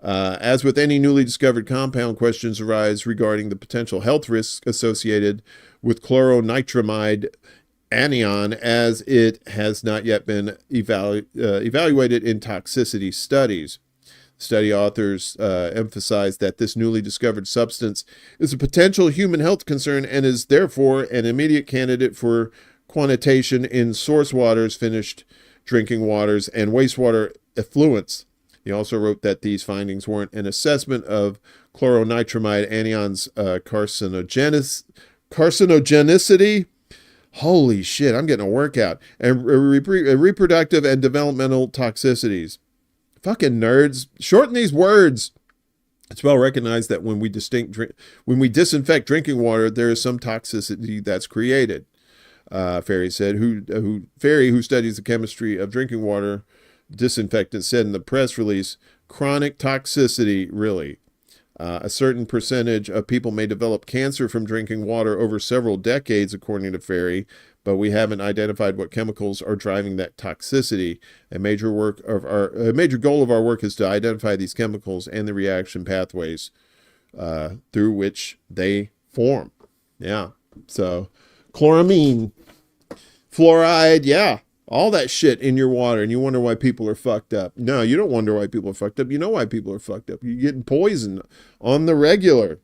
S3: As with any newly discovered compound, questions arise regarding the potential health risks associated with chloronitromide anion, as it has not yet been evaluated in toxicity studies. Study authors emphasized that this newly discovered substance is a potential human health concern and is therefore an immediate candidate for quantitation in source waters, finished drinking waters, and wastewater effluents. He also wrote that these findings warrant an assessment of chloronitromide anion's carcinogenicity. Holy shit, I'm getting a workout. And reproductive and developmental toxicities. Fucking nerds. Shorten these words. It's well recognized that when we disinfect drinking water, there is some toxicity that's created. Ferry said, Ferry, who studies the chemistry of drinking water disinfectant, said in the press release, chronic toxicity, really. A certain percentage of people may develop cancer from drinking water over several decades, according to Ferry, but we haven't identified what chemicals are driving that toxicity. A major goal of our work is to identify these chemicals and the reaction pathways through which they form. Yeah. So chloramine, fluoride, yeah, all that shit in your water, and you wonder why people are fucked up. No, you don't wonder why people are fucked up. You know why people are fucked up. You're getting poisoned on the regular.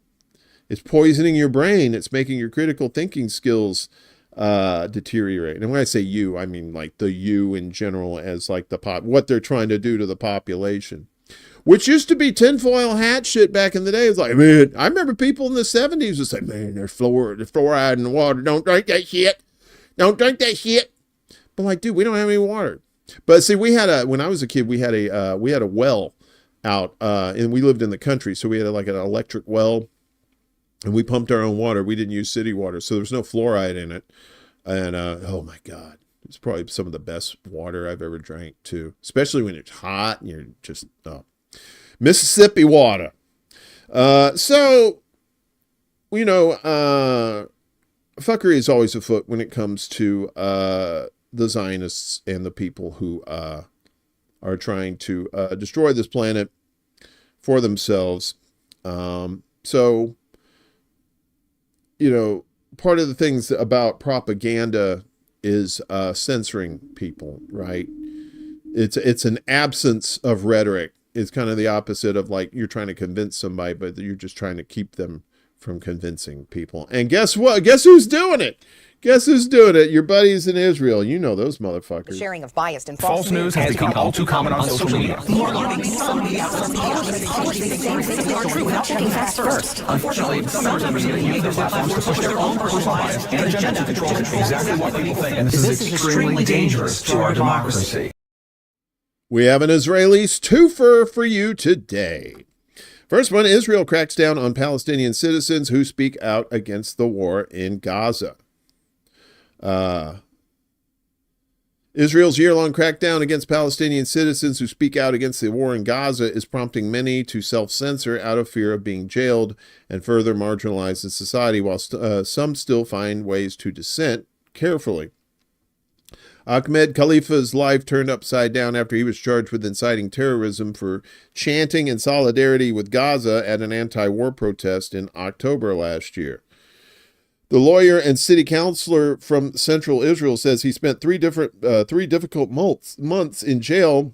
S3: It's poisoning your brain. It's making your critical thinking skills deteriorate. And when I say you, I mean like the you in general, as like what they're trying to do to the population. Which used to be tinfoil hat shit back in the day. It's like, man, I remember people in the 70s would say, man, there's fluoride in the water. Don't drink that shit. Don't drink that shit. But like, dude, we don't have any water. But see, when I was a kid, we had a well out, and we lived in the country. So we had like an electric well, and we pumped our own water. We didn't use city water. So there was no fluoride in it. And, oh my God, it's probably some of the best water I've ever drank too, especially when it's hot and you're just, Mississippi water. So, you know, fuckery is always afoot when it comes to the Zionists and the people who are trying to destroy this planet for themselves. So, you know, part of the things about propaganda is censoring people, right? It's an absence of rhetoric. It's kind of the opposite of like you're trying to convince somebody, but you're just trying to keep them from convincing people. And guess what? Guess who's doing it? Guess who's doing it? Your buddies in Israel. You know those motherfuckers.
S4: The sharing of biased and
S5: false news has become all too common on social media. More alarming, some media outlets publish things they are true without checking facts first. Unfortunately, some members of the media use their platforms to push their own personal bias and agenda to control exactly what people think. And this is extremely dangerous to our democracy.
S3: We have an Israelis twofer for you today. First one, Israel cracks down on Palestinian citizens who speak out against the war in Gaza. Israel's year-long crackdown against Palestinian citizens who speak out against the war in Gaza is prompting many to self-censor out of fear of being jailed and further marginalized in society, while some still find ways to dissent carefully. Ahmed Khalifa's life turned upside down after he was charged with inciting terrorism for chanting in solidarity with Gaza at an anti-war protest in October last year. The lawyer and city councilor from Central Israel says he spent three difficult months in jail,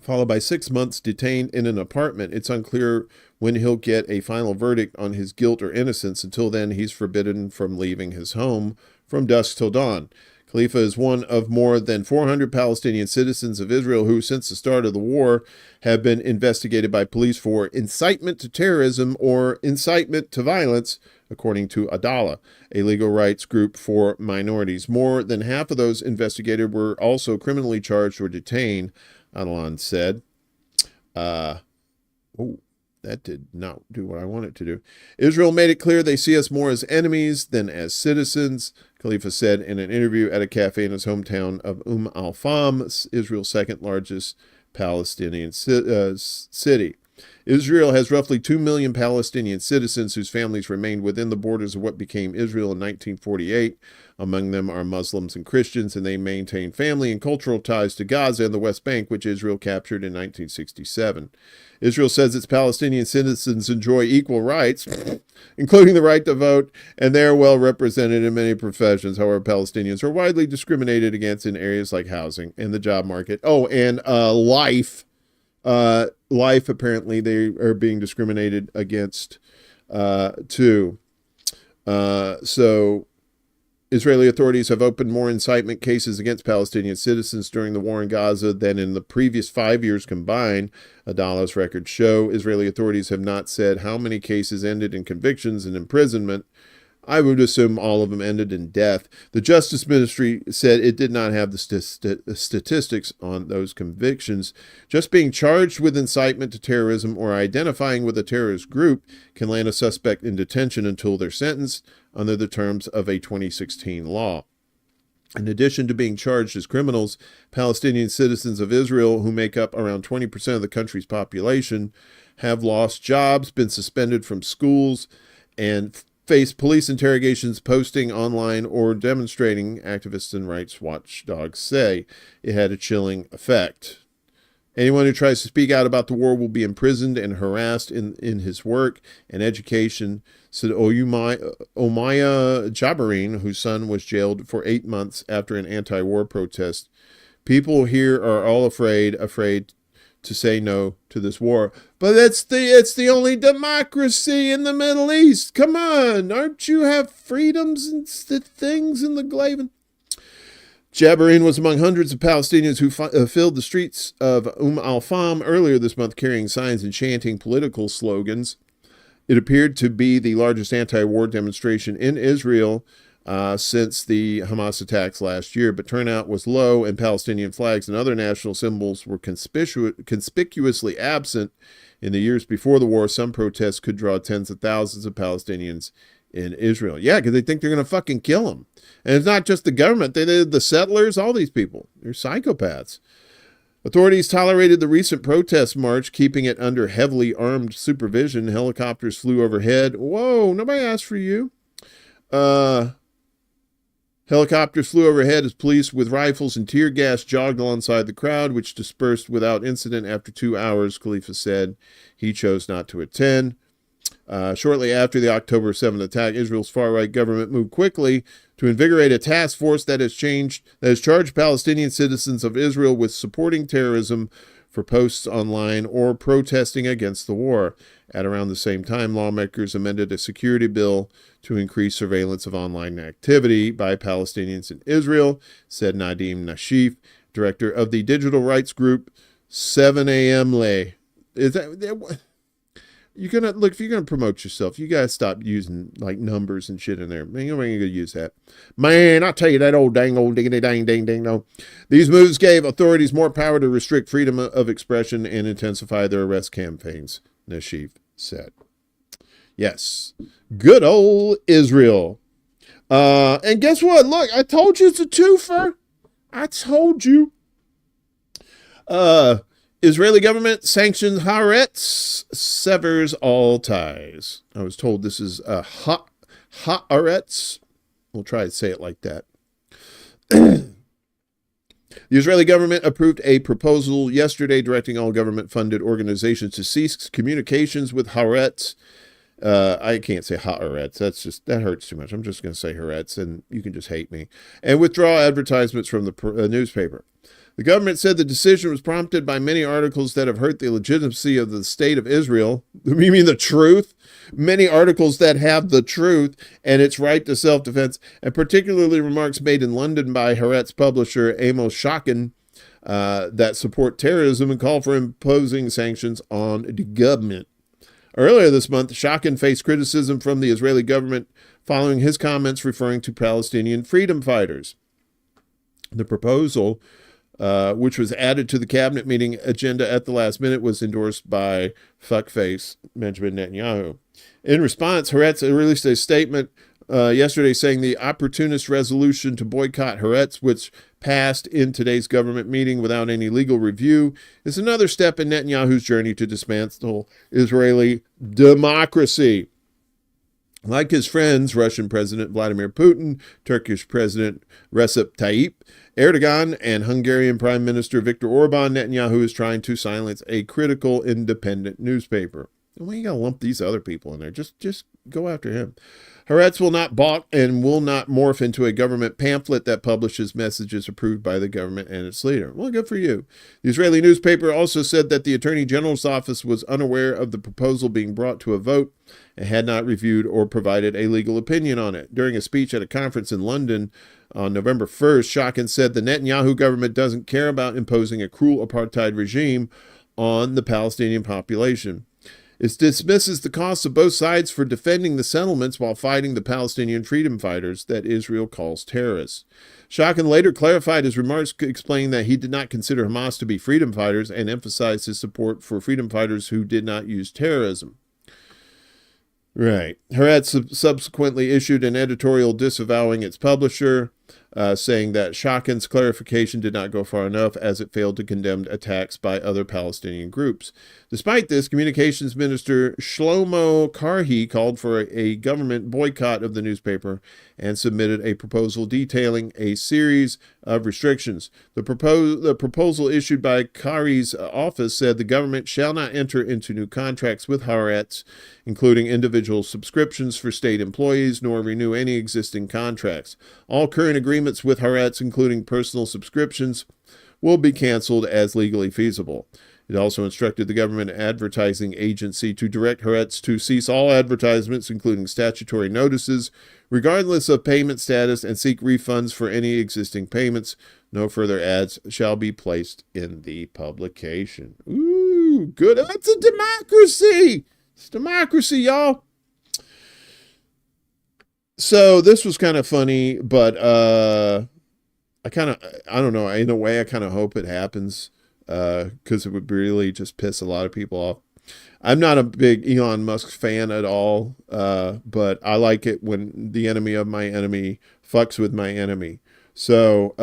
S3: followed by 6 months detained in an apartment. It's unclear when he'll get a final verdict on his guilt or innocence. Until then, he's forbidden from leaving his home from dusk till dawn. Khalifa is one of more than 400 Palestinian citizens of Israel who, since the start of the war, have been investigated by police for incitement to terrorism or incitement to violence, according to Adala, a legal rights group for minorities. More than half of those investigated were also criminally charged or detained, Adlan said. That did not do what I wanted to do. Israel made it clear they see us more as enemies than as citizens, Khalifa said in an interview at a cafe in his hometown of Al-Fam, Israel's second largest Palestinian city. Israel has roughly 2 million Palestinian citizens whose families remained within the borders of what became Israel in 1948. Among them are Muslims and Christians, and they maintain family and cultural ties to Gaza and the West Bank, which Israel captured in 1967. Israel says its Palestinian citizens enjoy equal rights, including the right to vote, and they are well represented in many professions. However, Palestinians are widely discriminated against in areas like housing and the job market. Oh, and life. Life, apparently, they are being discriminated against, too. So Israeli authorities have opened more incitement cases against Palestinian citizens during the war in Gaza than in the previous 5 years combined, Adala's records show. Israeli authorities have not said how many cases ended in convictions and imprisonment. I would assume all of them ended in death. The Justice Ministry said it did not have the statistics on those convictions. Just being charged with incitement to terrorism or identifying with a terrorist group can land a suspect in detention until they're sentenced under the terms of a 2016 law. In addition to being charged as criminals, Palestinian citizens of Israel, who make up around 20% of the country's population, have lost jobs, been suspended from schools, and face police interrogations posting online or demonstrating, activists and rights watchdogs say. It had a chilling effect. Anyone who tries to speak out about the war will be imprisoned and harassed in his work and education, said Omaya Jabarin, whose son was jailed for 8 months after an anti-war protest. People here are all afraid to say no to this war. But it's the only democracy in the Middle East. Come on, aren't you have freedoms and things in the Glaven? Jabarin was among hundreds of Palestinians who filled the streets of al-Fam earlier this month carrying signs and chanting political slogans. It appeared to be the largest anti-war demonstration in Israel since the Hamas attacks last year, but turnout was low and Palestinian flags and other national symbols were conspicuously absent. In the years before the war, some protests could draw tens of thousands of Palestinians in Israel. Yeah, because they think they're going to fucking kill them. And it's not just the government. They're the settlers, all these people. They're psychopaths. Authorities tolerated the recent protest march, keeping it under heavily armed supervision. Helicopters flew overhead. Whoa, nobody asked for you. Helicopters flew overhead as police with rifles and tear gas jogged alongside the crowd, which dispersed without incident after 2 hours, Khalifa said. He chose not to attend. Shortly after the October 7th attack, Israel's far-right government moved quickly to invigorate a task force that has charged Palestinian citizens of Israel with supporting terrorism for posts online or protesting against the war. At around the same time, lawmakers amended a security bill to increase surveillance of online activity by Palestinians in Israel, said Nadim Nashif, director of the digital rights group 7am Lay. Is that... You're gonna look if you're gonna promote yourself, you gotta stop using like numbers and shit in there. Man, you ain't gonna use that. Man, I'll tell you that old diggity dang ding ding no. These moves gave authorities more power to restrict freedom of expression and intensify their arrest campaigns, Nashif said. Yes. Good old Israel. And guess what? Look, I told you it's a twofer. I told you. Israeli government sanctions Haaretz, severs all ties. I was told this is Haaretz. We'll try to say it like that. The Israeli government approved a proposal yesterday directing all government-funded organizations to cease communications with Haaretz. I can't say Haaretz. That hurts too much. I'm just going to say Haaretz, and you can just hate me. And withdraw advertisements from the newspaper. The government said the decision was prompted by many articles that have hurt the legitimacy of the state of Israel. You mean the truth? Many articles that have the truth and its right to self-defense, and particularly remarks made in London by Haaretz publisher Amos Shakin that support terrorism and call for imposing sanctions on the government. Earlier this month, Shakin faced criticism from the Israeli government following his comments referring to Palestinian freedom fighters. The proposal, which was added to the cabinet meeting agenda at the last minute, was endorsed by fuckface Benjamin Netanyahu. In response, Haaretz released a statement yesterday saying the opportunist resolution to boycott Haaretz, which passed in today's government meeting without any legal review, is another step in Netanyahu's journey to dismantle Israeli democracy. Like his friends, Russian President Vladimir Putin, Turkish President Recep Tayyip Erdogan, and Hungarian Prime Minister Viktor Orban, Netanyahu is trying to silence a critical independent newspaper. And why you gotta lump these other people in there? Just go after him. Haaretz will not balk and will not morph into a government pamphlet that publishes messages approved by the government and its leader. Well, good for you. The Israeli newspaper also said that the Attorney General's office was unaware of the proposal being brought to a vote and had not reviewed or provided a legal opinion on it. During a speech at a conference in London on November 1st, Shakin said the Netanyahu government doesn't care about imposing a cruel apartheid regime on the Palestinian population. It dismisses the costs of both sides for defending the settlements while fighting the Palestinian freedom fighters that Israel calls terrorists. Shakin later clarified his remarks, explaining that he did not consider Hamas to be freedom fighters and emphasized his support for freedom fighters who did not use terrorism. Right. Haaretz subsequently issued an editorial disavowing its publisher. saying that Shokin's clarification did not go far enough as it failed to condemn attacks by other Palestinian groups. Despite this, Communications Minister Shlomo Karhi called for a government boycott of the newspaper and submitted a proposal detailing a series of restrictions. The proposal issued by Karhi's office said the government shall not enter into new contracts with Haaretz, including individual subscriptions for state employees, nor renew any existing contracts. All current agreements with Haaretz, including personal subscriptions, will be canceled as legally feasible. It also instructed the government advertising agency to direct Haaretz to cease all advertisements, including statutory notices, regardless of payment status, and seek refunds for any existing payments. No further ads shall be placed in the publication. Ooh, good. That's a democracy. It's democracy, y'all. So this was kind of funny, but I don't know. In a way, I kind of hope it happens because it would really just piss a lot of people off. I'm not a big Elon Musk fan at all, but I like it when the enemy of my enemy fucks with my enemy. So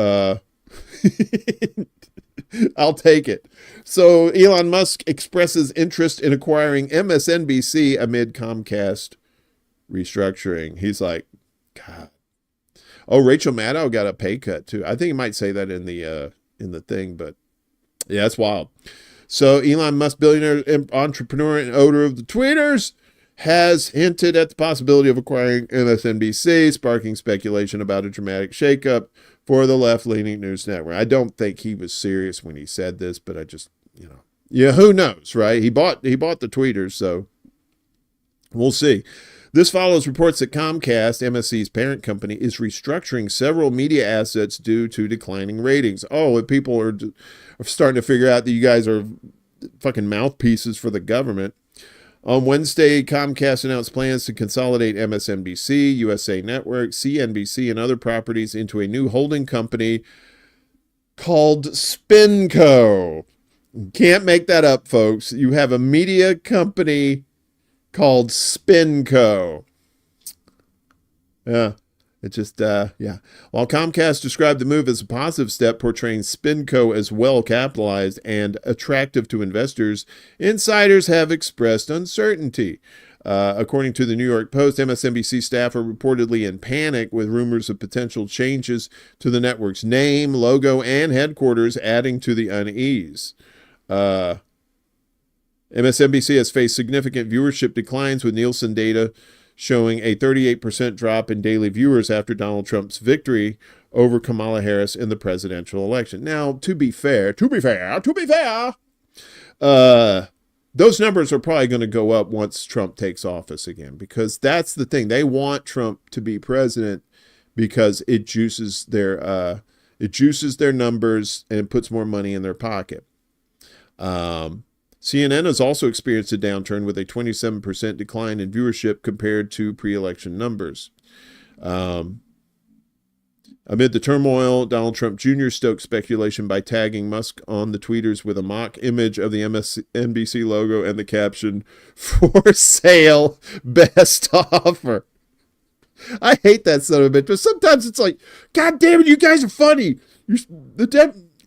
S3: I'll take it. So Elon Musk expresses interest in acquiring MSNBC amid Comcast restructuring. He's like, God. Oh, Rachel Maddow got a pay cut too. I think he might say that in the thing, but yeah, it's wild. So Elon Musk, billionaire, entrepreneur, and owner of the tweeters, has hinted at the possibility of acquiring MSNBC, sparking speculation about a dramatic shakeup for the left-leaning news network. I don't think he was serious when he said this, but I just, who knows, right? He bought the tweeters, so we'll see. This follows reports that Comcast, MSC's parent company, is restructuring several media assets due to declining ratings. Oh, and people are starting to figure out that you guys are fucking mouthpieces for the government. On Wednesday, Comcast announced plans to consolidate MSNBC, USA Network, CNBC, and other properties into a new holding company called SpinCo. Can't make that up, folks. You have a media company called SpinCo. Yeah, it just, yeah. While Comcast described the move as a positive step, portraying SpinCo as well capitalized and attractive to investors, insiders have expressed uncertainty. According to the New York Post, MSNBC staff are reportedly in panic with rumors of potential changes to the network's name, logo, and headquarters, adding to the unease. MSNBC has faced significant viewership declines, with Nielsen data showing a 38% drop in daily viewers after Donald Trump's victory over Kamala Harris in the presidential election. Now, to be fair, those numbers are probably going to go up once Trump takes office again, because that's the thing. They want Trump to be president because it juices their numbers and puts more money in their pocket. CNN has also experienced a downturn with a 27% decline in viewership compared to pre-election numbers. Amid the turmoil, Donald Trump Jr. stoked speculation by tagging Musk on the tweeters with a mock image of the MSNBC logo and the caption, "For sale, best offer." I hate that son of a bitch, but sometimes it's like, God damn it, you guys are funny.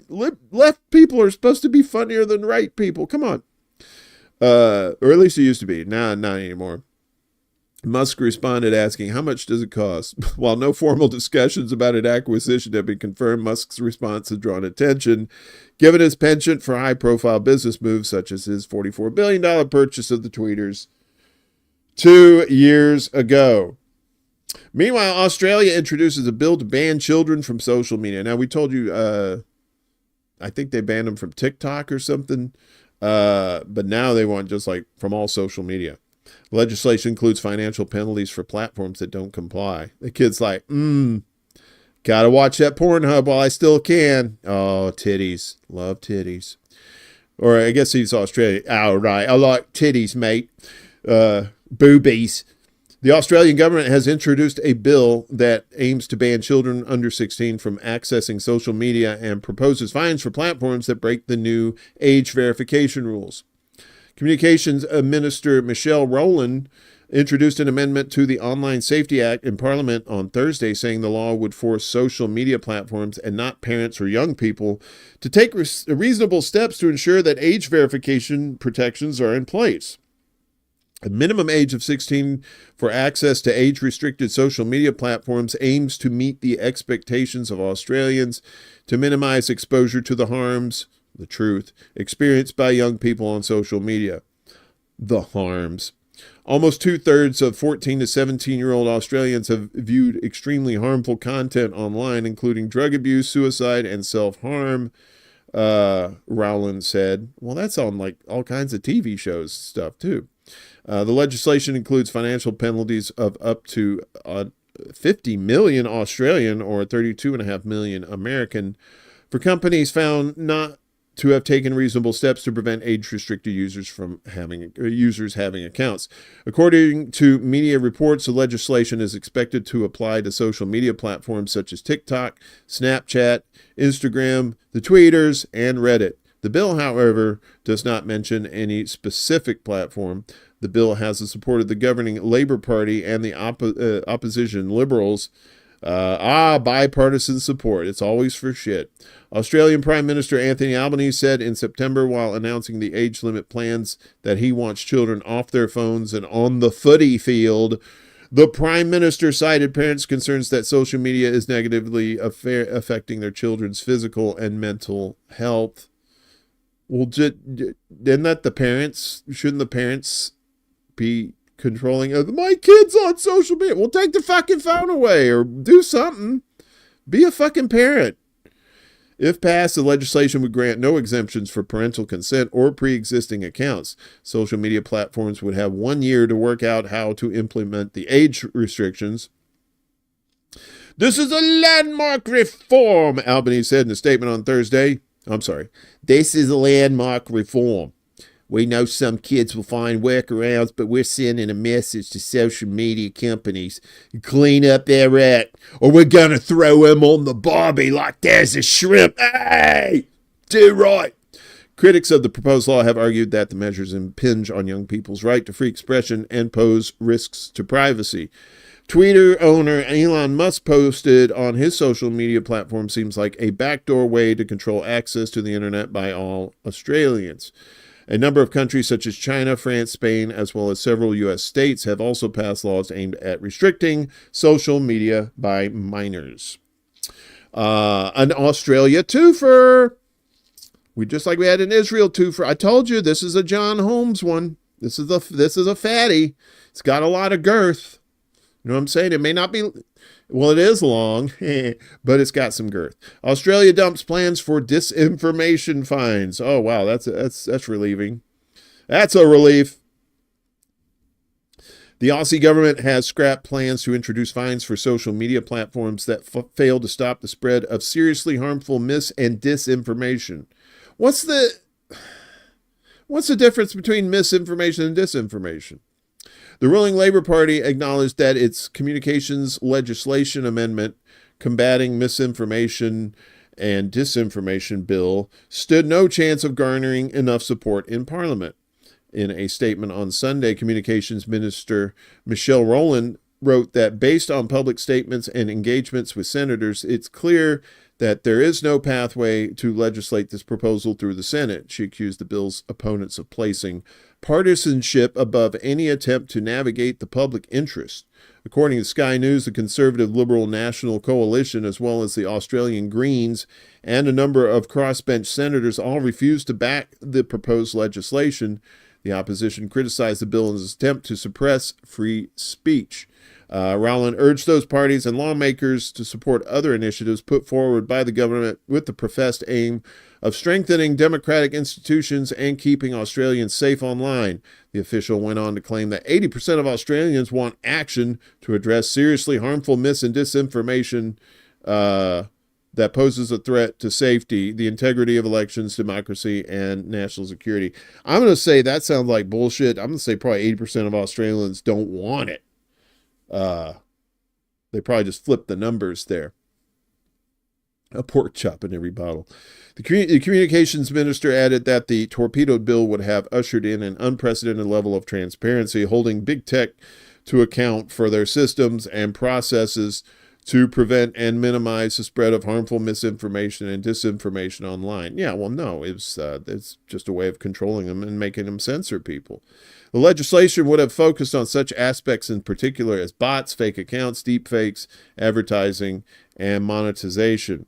S3: Left people are supposed to be funnier than right people. Come on. Or at least it used to be. Nah, not anymore. Musk responded asking, "How much does it cost?" While no formal discussions about an acquisition have been confirmed, Musk's response has drawn attention, given his penchant for high-profile business moves, such as his $44 billion purchase of the tweeters 2 years ago. Meanwhile, Australia introduces a bill to ban children from social media. Now, we told you, I think they banned them from TikTok or something. But now they want just like from all social media. Legislation includes financial penalties for platforms that don't comply. The kid's like, gotta watch that Pornhub while I still can. Oh, titties. Love titties. Or I guess he's Australian. Oh, right. I like titties, mate. Boobies. The Australian government has introduced a bill that aims to ban children under 16 from accessing social media and proposes fines for platforms that break the new age verification rules. Communications Minister Michelle Rowland introduced an amendment to the Online Safety Act in Parliament on Thursday, saying the law would force social media platforms and not parents or young people to take reasonable steps to ensure that age verification protections are in place. A minimum age of 16 for access to age-restricted social media platforms aims to meet the expectations of Australians to minimize exposure to the harms, the truth, experienced by young people on social media. The harms. Almost 2/3 of 14 to 17-year-old Australians have viewed extremely harmful content online, including drug abuse, suicide, and self-harm, Rowland said. Well, that's on like all kinds of TV shows stuff, too. The legislation includes financial penalties of up to 50 million Australian or 32.5 million American for companies found not to have taken reasonable steps to prevent age-restricted users from having accounts. According to media reports, the legislation is expected to apply to social media platforms such as TikTok, Snapchat, Instagram, the Tweeters, and Reddit. The bill, however, does not mention any specific platform. The bill has the support of the governing Labour Party and the opposition Liberals. Bipartisan support. It's always for shit. Australian Prime Minister Anthony Albanese said in September while announcing the age limit plans that he wants children off their phones and on the footy field. The Prime Minister cited parents' concerns that social media is negatively affecting their children's physical and mental health. Well, shouldn't the parents be controlling my kids on social media? Well, take the fucking phone away or do something. Be a fucking parent. If passed, the legislation would grant no exemptions for parental consent or pre-existing accounts. Social media platforms would have 1 year to work out how to implement the age restrictions. This is a landmark reform, Albanese said in a statement on Thursday. This is a landmark reform. We know some kids will find workarounds, but we're sending a message to social media companies. Clean up their act, or we're going to throw them on the barbie like there's a shrimp. Hey! Do right. Critics of the proposed law have argued that the measures impinge on young people's right to free expression and pose risks to privacy. Twitter owner Elon Musk posted on his social media platform seems like a backdoor way to control access to the internet by all Australians. A number of countries such as China, France, Spain, as well as several U.S. states have also passed laws aimed at restricting social media by minors. An Australia twofer. Just like we had an Israel twofer. I told you this is a John Holmes one. This is a fatty. It's got a lot of girth. You know what I'm saying? It may not be, well, it is long, but it's got some girth. Australia dumps plans for disinformation fines. Oh, wow, that's relieving. That's a relief. The Aussie government has scrapped plans to introduce fines for social media platforms that fail to stop the spread of seriously harmful mis- and disinformation. What's the difference between misinformation and disinformation? The ruling Labour Party acknowledged that its communications legislation amendment combating misinformation and disinformation bill stood no chance of garnering enough support in Parliament. In a statement on Sunday, Communications Minister Michelle Rowland wrote that based on public statements and engagements with senators, it's clear that there is no pathway to legislate this proposal through the Senate. She accused the bill's opponents of placing partisanship above any attempt to navigate the public interest. According to Sky News, the Conservative Liberal National Coalition, as well as the Australian Greens and a number of crossbench senators, all refused to back the proposed legislation. The opposition criticized the bill as an attempt to suppress free speech. Rowland urged those parties and lawmakers to support other initiatives put forward by the government with the professed aim of strengthening democratic institutions and keeping Australians safe online. The official went on to claim that 80% of Australians want action to address seriously harmful mis- and disinformation that poses a threat to safety, the integrity of elections, democracy, and national security. I'm going to say that sounds like bullshit. I'm going to say probably 80% of Australians don't want it. They probably just flipped the numbers there. A pork chop in every bottle. The communications minister added that the torpedoed bill would have ushered in an unprecedented level of transparency, holding big tech to account for their systems and processes to prevent and minimize the spread of harmful misinformation and disinformation online. Yeah, well, no, it's just a way of controlling them and making them censor people. The legislation would have focused on such aspects in particular as bots, fake accounts, deepfakes, advertising, and monetization.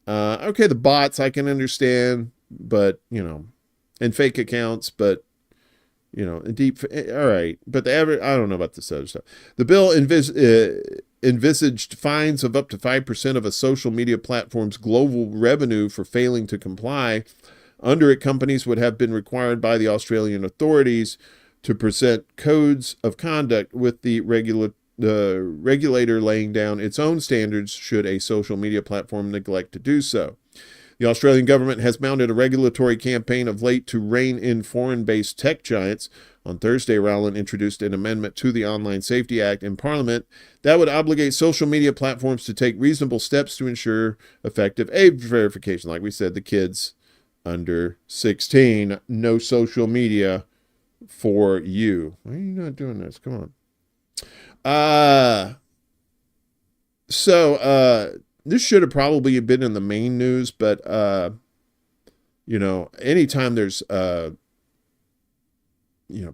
S3: Okay, the bots I can understand, but, and fake accounts, but, all right. But I don't know about this other stuff. The bill envisaged fines of up to 5% of a social media platform's global revenue for failing to comply. Under it, companies would have been required by the Australian authorities to present codes of conduct with the regulator laying down its own standards should a social media platform neglect to do so. The Australian government has mounted a regulatory campaign of late to rein in foreign-based tech giants. On Thursday, Rowland introduced an amendment to the Online Safety Act in Parliament that would obligate social media platforms to take reasonable steps to ensure effective age verification. Like we said, the kids under 16, no social media for you. Why are you not doing this? Come on. This should have probably been in the main news, but, anytime there's,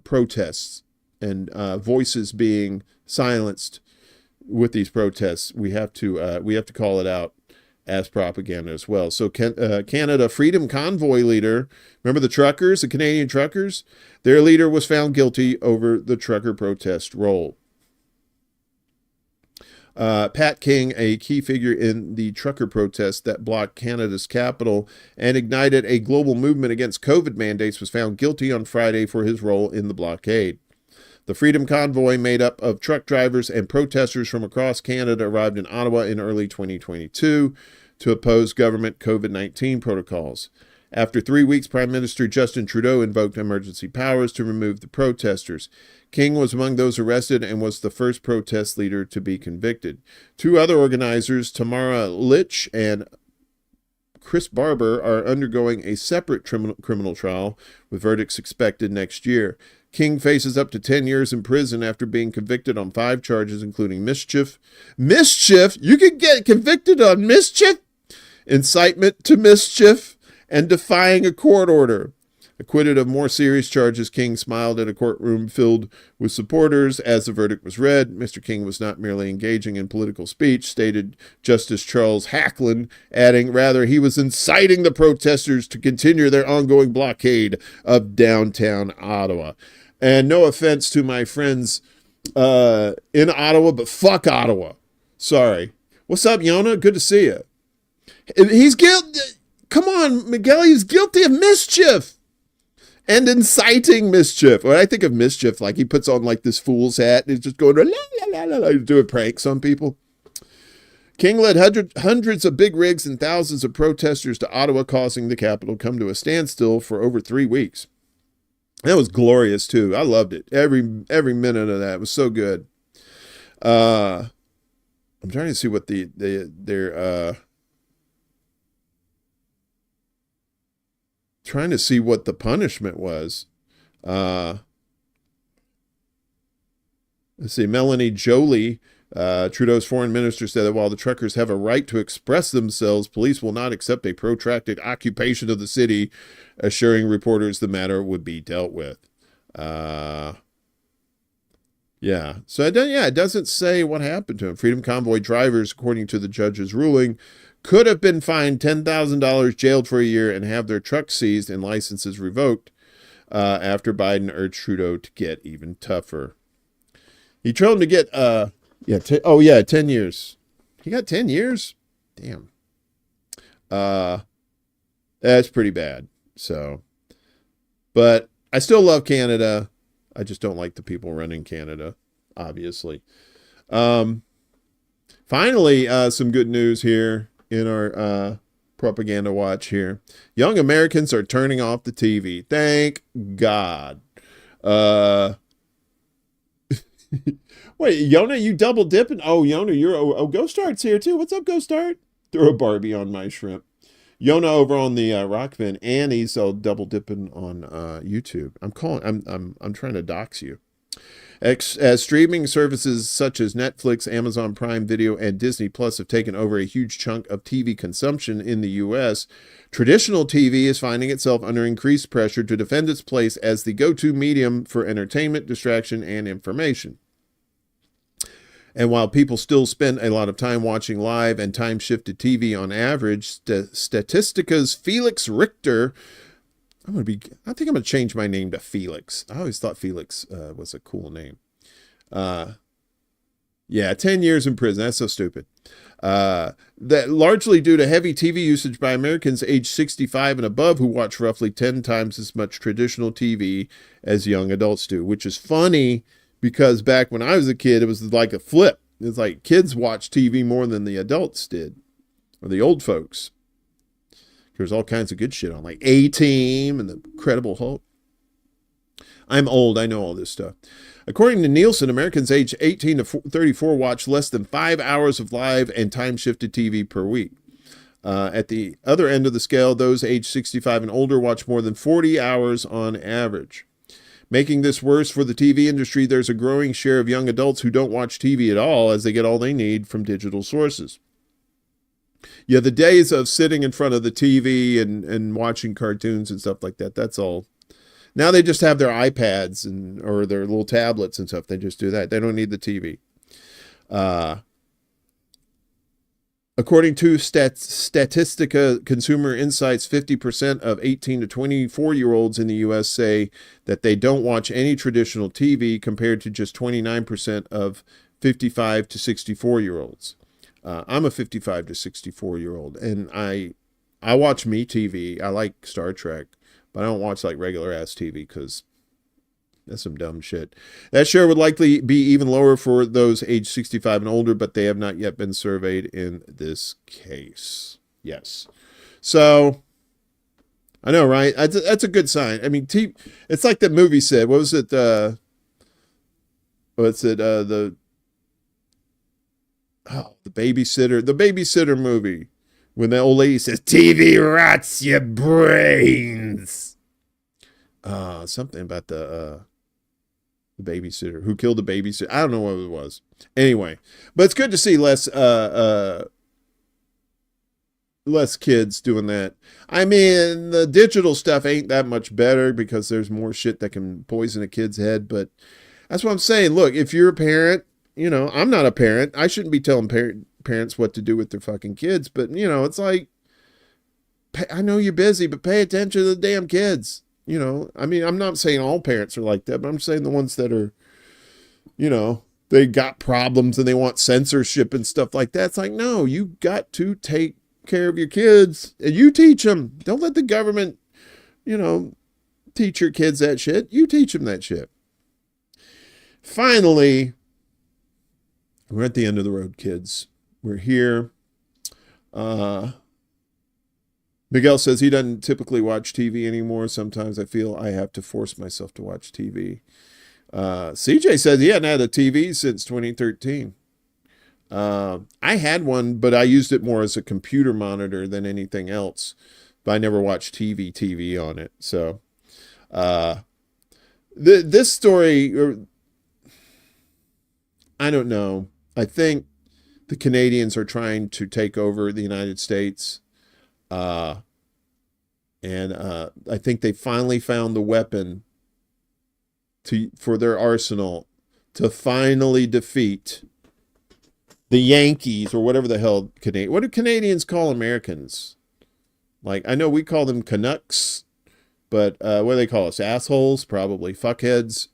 S3: protests and voices being silenced with these protests, we have to call it out as propaganda as well. So Canada Freedom Convoy leader, remember the truckers, the Canadian truckers? Their leader was found guilty over the trucker protest role. Pat King, a key figure in the trucker protest that blocked Canada's capital and ignited a global movement against COVID mandates, was found guilty on Friday for his role in the blockade. The Freedom Convoy, made up of truck drivers and protesters from across Canada, arrived in Ottawa in early 2022 to oppose government COVID-19 protocols. After 3 weeks, Prime Minister Justin Trudeau invoked emergency powers to remove the protesters. King was among those arrested and was the first protest leader to be convicted. Two other organizers, Tamara Litch and Chris Barber, are undergoing a separate criminal trial with verdicts expected next year. King faces up to 10 years in prison after being convicted on 5 charges, including mischief. Mischief? You can get convicted on mischief? Incitement to mischief and defying a court order. Acquitted of more serious charges, King smiled at a courtroom filled with supporters as the verdict was read. Mr. King was not merely engaging in political speech, stated Justice Charles Hacklin, adding, rather, he was inciting the protesters to continue their ongoing blockade of downtown Ottawa. And no offense to my friends in Ottawa, but fuck Ottawa. Sorry. What's up, Yona? Good to see you. He's guilty. Come on, Miguel. He's guilty of mischief and inciting mischief. When I think of mischief, like he puts on like this fool's hat and he's just going la la la la, doing pranks on people. King led hundreds of big rigs and thousands of protesters to Ottawa, causing the capital come to a standstill for over 3 weeks. That was glorious too. I loved it. Every minute of that was so good. I'm trying to see what trying to see what the punishment was. Let's see. Melanie Joly, Trudeau's foreign minister, said that while the truckers have a right to express themselves, police will not accept a protracted occupation of the city, assuring reporters the matter would be dealt with. Yeah. So it doesn't say what happened to him. Freedom Convoy drivers, according to the judge's ruling, could have been fined $10,000, jailed for a year, and have their trucks seized and licenses revoked after Biden urged Trudeau to get even tougher. He told him to get 10 years. He got 10 years? Damn. That's pretty bad. So, but I still love Canada. I just don't like the people running Canada, obviously. Finally, some good news here in our propaganda watch here. Young Americans are turning off the TV. Thank God. Wait, Yona, you double dipping? Oh, Yona, Ghost Art's here too. What's up, Ghost Art? Throw a Barbie on my shrimp. Yona over on the Rockman, and he's all double dipping on YouTube. I'm trying to dox you. As streaming services such as Netflix, Amazon Prime Video, and Disney Plus have taken over a huge chunk of TV consumption in the U.S., traditional TV is finding itself under increased pressure to defend its place as the go-to medium for entertainment, distraction, and information. And while people still spend a lot of time watching live and time-shifted TV on average, Statistica's Felix Richter, I think I'm going to change my name to Felix. I always thought Felix was a cool name. 10 years in prison. That's so stupid. That largely due to heavy TV usage by Americans aged 65 and above who watch roughly 10 times as much traditional TV as young adults do, which is funny because back when I was a kid, it was like a flip. It's like kids watched TV more than the adults did, or the old folks. There's all kinds of good shit on, like A-Team and the Incredible Hulk. I'm old. I know all this stuff. According to Nielsen, Americans aged 18 to 34 watch less than 5 hours of live and time-shifted TV per week. At the other end of the scale, those aged 65 and older watch more than 40 hours on average. Making this worse for the TV industry, there's a growing share of young adults who don't watch TV at all as they get all they need from digital sources. Yeah, the days of sitting in front of the TV and watching cartoons and stuff like that, that's all. Now they just have their iPads or their little tablets and stuff. They just do that. They don't need the TV. According to Statistica Consumer Insights, 50% of 18 to 24-year-olds in the U.S. say that they don't watch any traditional TV compared to just 29% of 55 to 64-year-olds. I'm a 55 to 64-year-old, and I watch MeTV. I like Star Trek, but I don't watch like regular ass TV because that's some dumb shit. That share would likely be even lower for those age 65 and older, but they have not yet been surveyed in this case. Yes. So, I know, right? That's a good sign. I mean, it's like the movie said. What was it? The babysitter. The babysitter movie. When the old lady says, TV rots your brains. Something about the babysitter. Who killed the babysitter? I don't know what it was. Anyway. But it's good to see less kids doing that. I mean, the digital stuff ain't that much better because there's more shit that can poison a kid's head. But that's what I'm saying. Look, if you're a parent, you know, I'm not a parent. I shouldn't be telling parents what to do with their fucking kids. But, you know, it's like, I know you're busy, but pay attention to the damn kids. You know, I mean, I'm not saying all parents are like that, but I'm saying the ones that are, you know, they got problems and they want censorship and stuff like that. It's like, no, you got to take care of your kids and you teach them. Don't let the government, you know, teach your kids that shit. You teach them that shit. Finally, we're at the end of the road, kids. We're here. Miguel says he doesn't typically watch TV anymore. Sometimes I feel I have to force myself to watch TV. CJ says he hadn't had a TV since 2013. I had one, but I used it more as a computer monitor than anything else. But I never watched TV on it. So this story, I don't know. I think the Canadians are trying to take over the United States. And I think they finally found the weapon for their arsenal to finally defeat the Yankees or whatever the hell what do Canadians call Americans? Like, I know we call them Canucks, but what do they call us? Assholes? Probably. Fuckheads?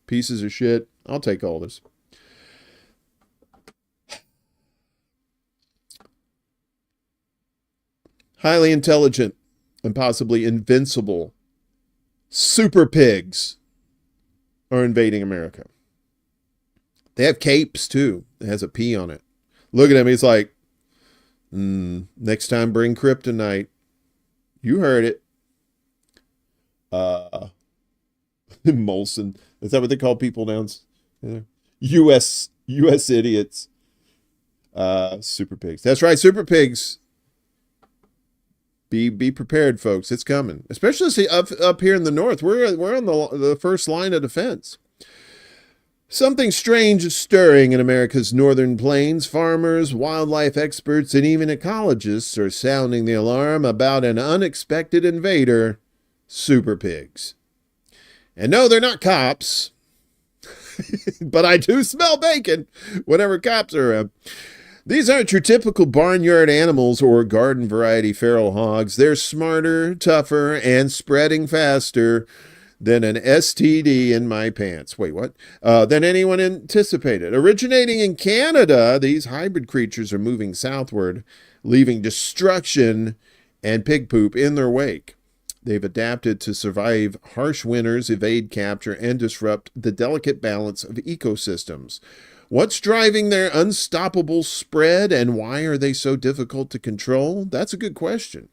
S3: Pieces of shit? I'll take all this. Highly intelligent and possibly invincible super pigs are invading America. They have capes too. It has a P on it. Look at him. He's like, next time bring kryptonite. You heard it. Molson. Is that what they call people down there? U.S. idiots. Super pigs. That's right. Super pigs Be prepared, folks. It's coming, especially up here in the north. We're on the first line of defense. Something strange is stirring in America's northern plains. Farmers, wildlife experts, and even ecologists are sounding the alarm about an unexpected invader, super pigs. And no, they're not cops, but I do smell bacon whenever cops are around. These aren't your typical barnyard animals or garden variety feral hogs. They're smarter, tougher, and spreading faster than an STD in my pants. Wait, what? Than anyone anticipated. Originating in Canada, these hybrid creatures are moving southward, leaving destruction and pig poop in their wake. They've adapted to survive harsh winters, evade capture, and disrupt the delicate balance of ecosystems. What's driving their unstoppable spread, and why are they so difficult to control? That's a good question.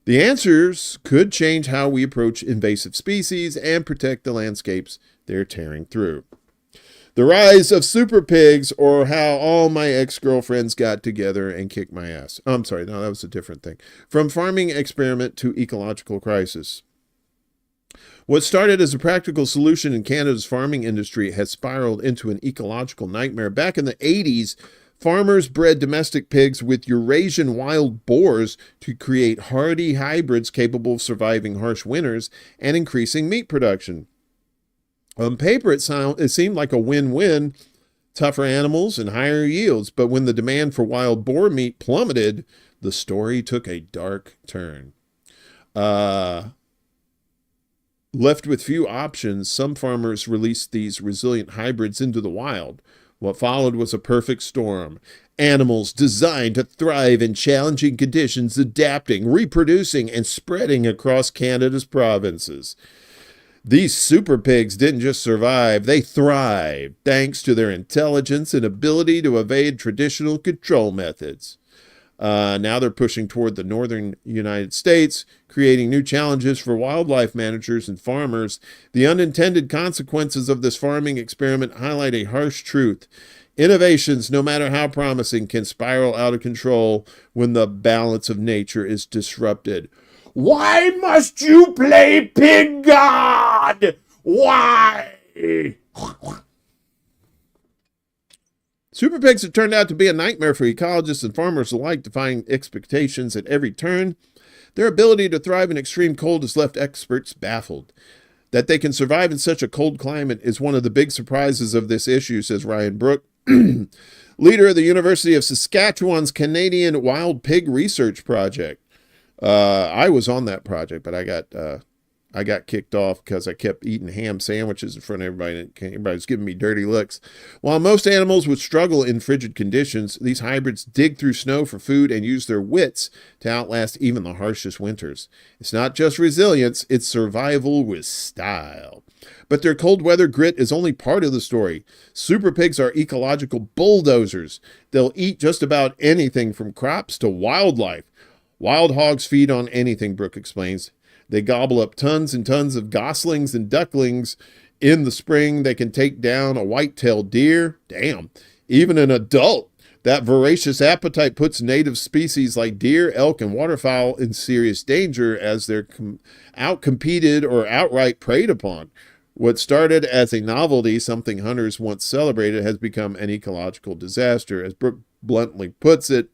S3: The answers could change how we approach invasive species and protect the landscapes they're tearing through. The rise of super pigs, or how all my ex-girlfriends got together and kicked my ass. I'm sorry, no, that was a different thing. From farming experiment to ecological crisis. What started as a practical solution in Canada's farming industry has spiraled into an ecological nightmare. Back in the 80s, farmers bred domestic pigs with Eurasian wild boars to create hardy hybrids capable of surviving harsh winters and increasing meat production. On paper, it seemed like a win-win, tougher animals and higher yields, but when the demand for wild boar meat plummeted, the story took a dark turn. Left with few options, some farmers released these resilient hybrids into the wild. What followed was a perfect storm. Animals designed to thrive in challenging conditions, adapting, reproducing, and spreading across Canada's provinces. These super pigs didn't just survive, they thrived, thanks to their intelligence and ability to evade traditional control methods. Now they're pushing toward the northern United States, creating new challenges for wildlife managers and farmers. The unintended consequences of this farming experiment highlight a harsh truth. Innovations, no matter how promising, can spiral out of control when the balance of nature is disrupted.
S2: Why must you play Pig God? Why?
S3: Super pigs have turned out to be a nightmare for ecologists and farmers alike, defying expectations at every turn. Their ability to thrive in extreme cold has left experts baffled. That they can survive in such a cold climate is one of the big surprises of this issue, says Ryan Brook, leader of the University of Saskatchewan's Canadian Wild Pig Research Project. I was on that project, but I got kicked off because I kept eating ham sandwiches in front of everybody, and everybody was giving me dirty looks. While most animals would struggle in frigid conditions, these hybrids dig through snow for food and use their wits to outlast even the harshest winters. It's not just resilience, it's survival with style. But their cold weather grit is only part of the story. Super pigs are ecological bulldozers. They'll eat just about anything from crops to wildlife. Wild hogs feed on anything, Brooke explains. They gobble up tons and tons of goslings and ducklings. In the spring, they can take down a white-tailed deer. Damn, even an adult. That voracious appetite puts native species like deer, elk, and waterfowl in serious danger as they're outcompeted or outright preyed upon. What started as a novelty, something hunters once celebrated, has become an ecological disaster. As Brooke bluntly puts it,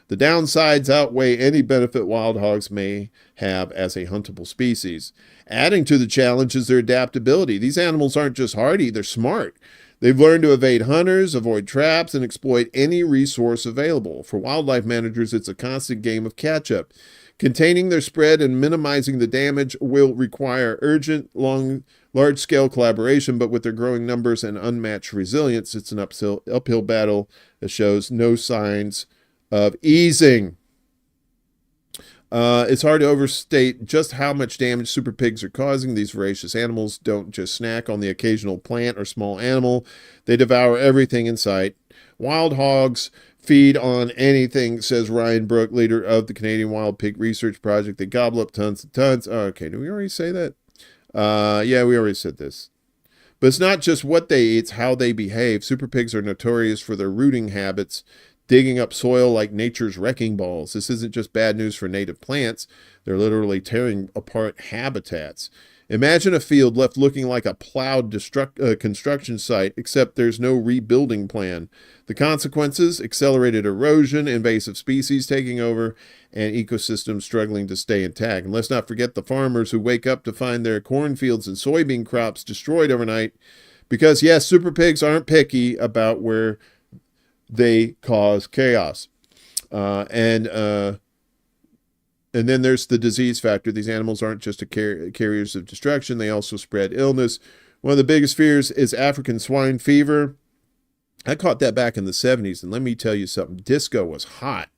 S3: the downsides outweigh any benefit wild hogs may have as a huntable species. Adding to the challenge is their adaptability. These animals aren't just hardy, they're smart. They've learned to evade hunters, avoid traps, and exploit any resource available. For wildlife managers, it's a constant game of catch-up. Containing their spread and minimizing the damage will require urgent, large-scale collaboration, but with their growing numbers and unmatched resilience, it's an uphill battle that shows no signs of easing. It's hard to overstate just how much damage super pigs are causing. These voracious animals don't just snack on the occasional plant or small animal. They devour everything in sight. Wild hogs feed on anything, says Ryan Brook, leader of the Canadian Wild Pig Research Project. They gobble up tons and tons. Oh, okay, did we already say that? Yeah, we already said this. But it's not just what they eat, it's how they behave. Super pigs are notorious for their rooting habits. digging up soil like nature's wrecking balls. This isn't just bad news for native plants. They're literally tearing apart habitats. Imagine a field left looking like a plowed construction site, except there's no rebuilding plan. The consequences: accelerated erosion, invasive species taking over, and ecosystems struggling to stay intact. And let's not forget the farmers who wake up to find their cornfields and soybean crops destroyed overnight. Because, yes, super pigs aren't picky about where they cause chaos. And then there's the disease factor. These animals aren't just carriers of destruction. They also spread illness. One of the biggest fears is African swine fever. I caught that back in the 70s. And let me tell you something. Disco was hot.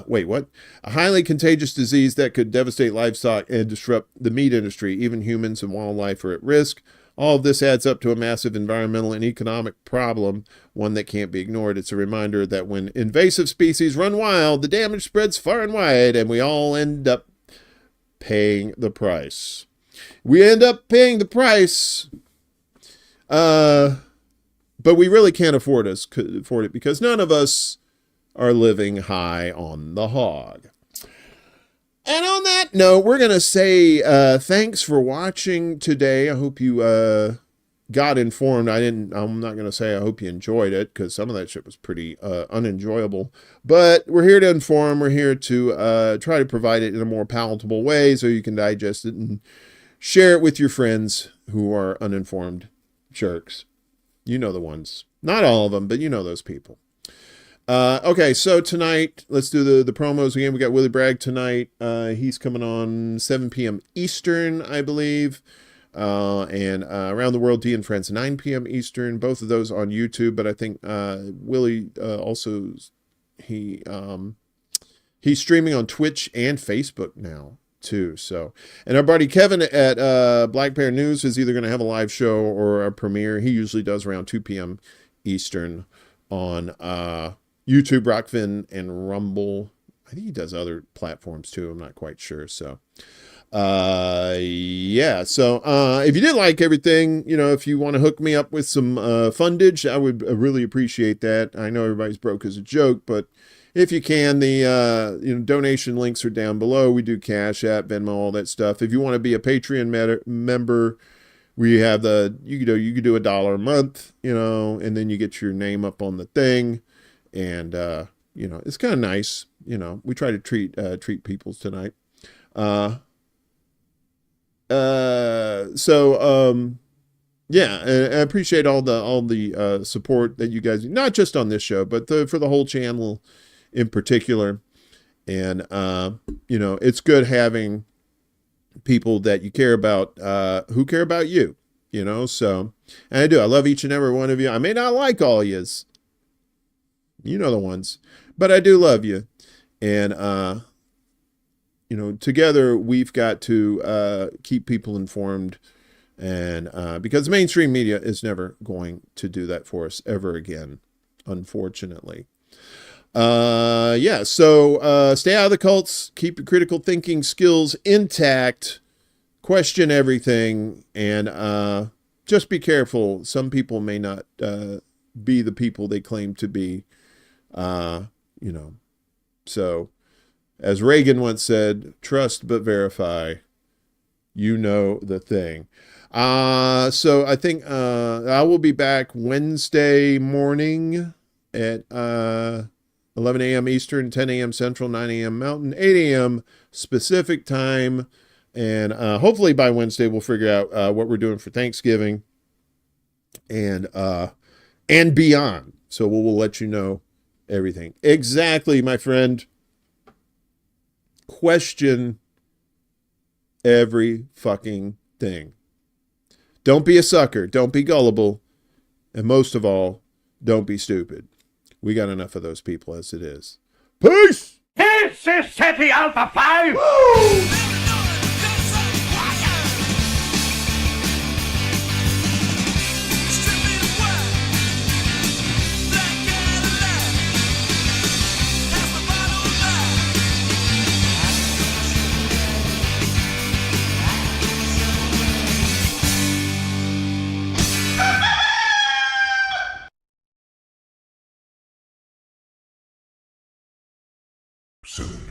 S3: Wait, what? A highly contagious disease that could devastate livestock and disrupt the meat industry. Even humans and wildlife are at risk. All of this adds up to a massive environmental and economic problem, one that can't be ignored. It's a reminder that when invasive species run wild, the damage spreads far and wide, and we all end up paying the price. We end up paying the price, but we really can't afford it because none of us are living high on the hog. And on that note, we're going to say thanks for watching today. I hope you got informed. I'm not going to say I hope you enjoyed it, because some of that shit was pretty unenjoyable. But we're here to inform. We're here to try to provide it in a more palatable way so you can digest it and share it with your friends who are uninformed jerks. You know the ones. Not all of them, but you know those people. Okay, so tonight, let's do the promos again. We got Willie Bragg tonight. He's coming on 7 p.m. Eastern, I believe. And Around the World, D and Friends, 9 p.m. Eastern. Both of those on YouTube, but I think Willie also, he's streaming on Twitch and Facebook now, too. So, and our buddy Kevin at Black Bear News is either going to have a live show or a premiere. He usually does around 2 p.m. Eastern on YouTube, Rockfin, and Rumble. I think he does other platforms too. I'm not quite sure. So, yeah. So, if you did like everything, if you want to hook me up with some fundage, I would really appreciate that. I know everybody's broke as a joke, but if you can, the donation links are down below. We do CashApp, Venmo, all that stuff. If you want to be a Patreon member, we have you could do $1 a month, and then you get your name up on the thing. And, it's kind of nice. We try to treat people tonight. Yeah. And I appreciate all the support that you guys, not just on this show, but for the whole channel in particular. And, it's good having people that you care about, who care about you, so, and I do. I love each and every one of you. I may not like all yous. You know the ones, but I do love you. And, together we've got to keep people informed, and because mainstream media is never going to do that for us ever again, unfortunately. Yeah, so stay out of the cults, keep your critical thinking skills intact, question everything, and just be careful. Some people may not be the people they claim to be. So as Reagan once said, trust but verify, the thing. So I think I will be back Wednesday morning at 11 a.m. Eastern, 10 a.m. Central, 9 a.m. Mountain, 8 a.m. Pacific time. And hopefully by Wednesday we'll figure out what we're doing for Thanksgiving and beyond. So we'll let you know everything. Exactly, my friend. Question every fucking thing. Don't be a sucker. Don't be gullible. And most of all, don't be stupid. We got enough of those people as it is. Peace!
S2: This is City Alpha 5! Woo!
S1: soon.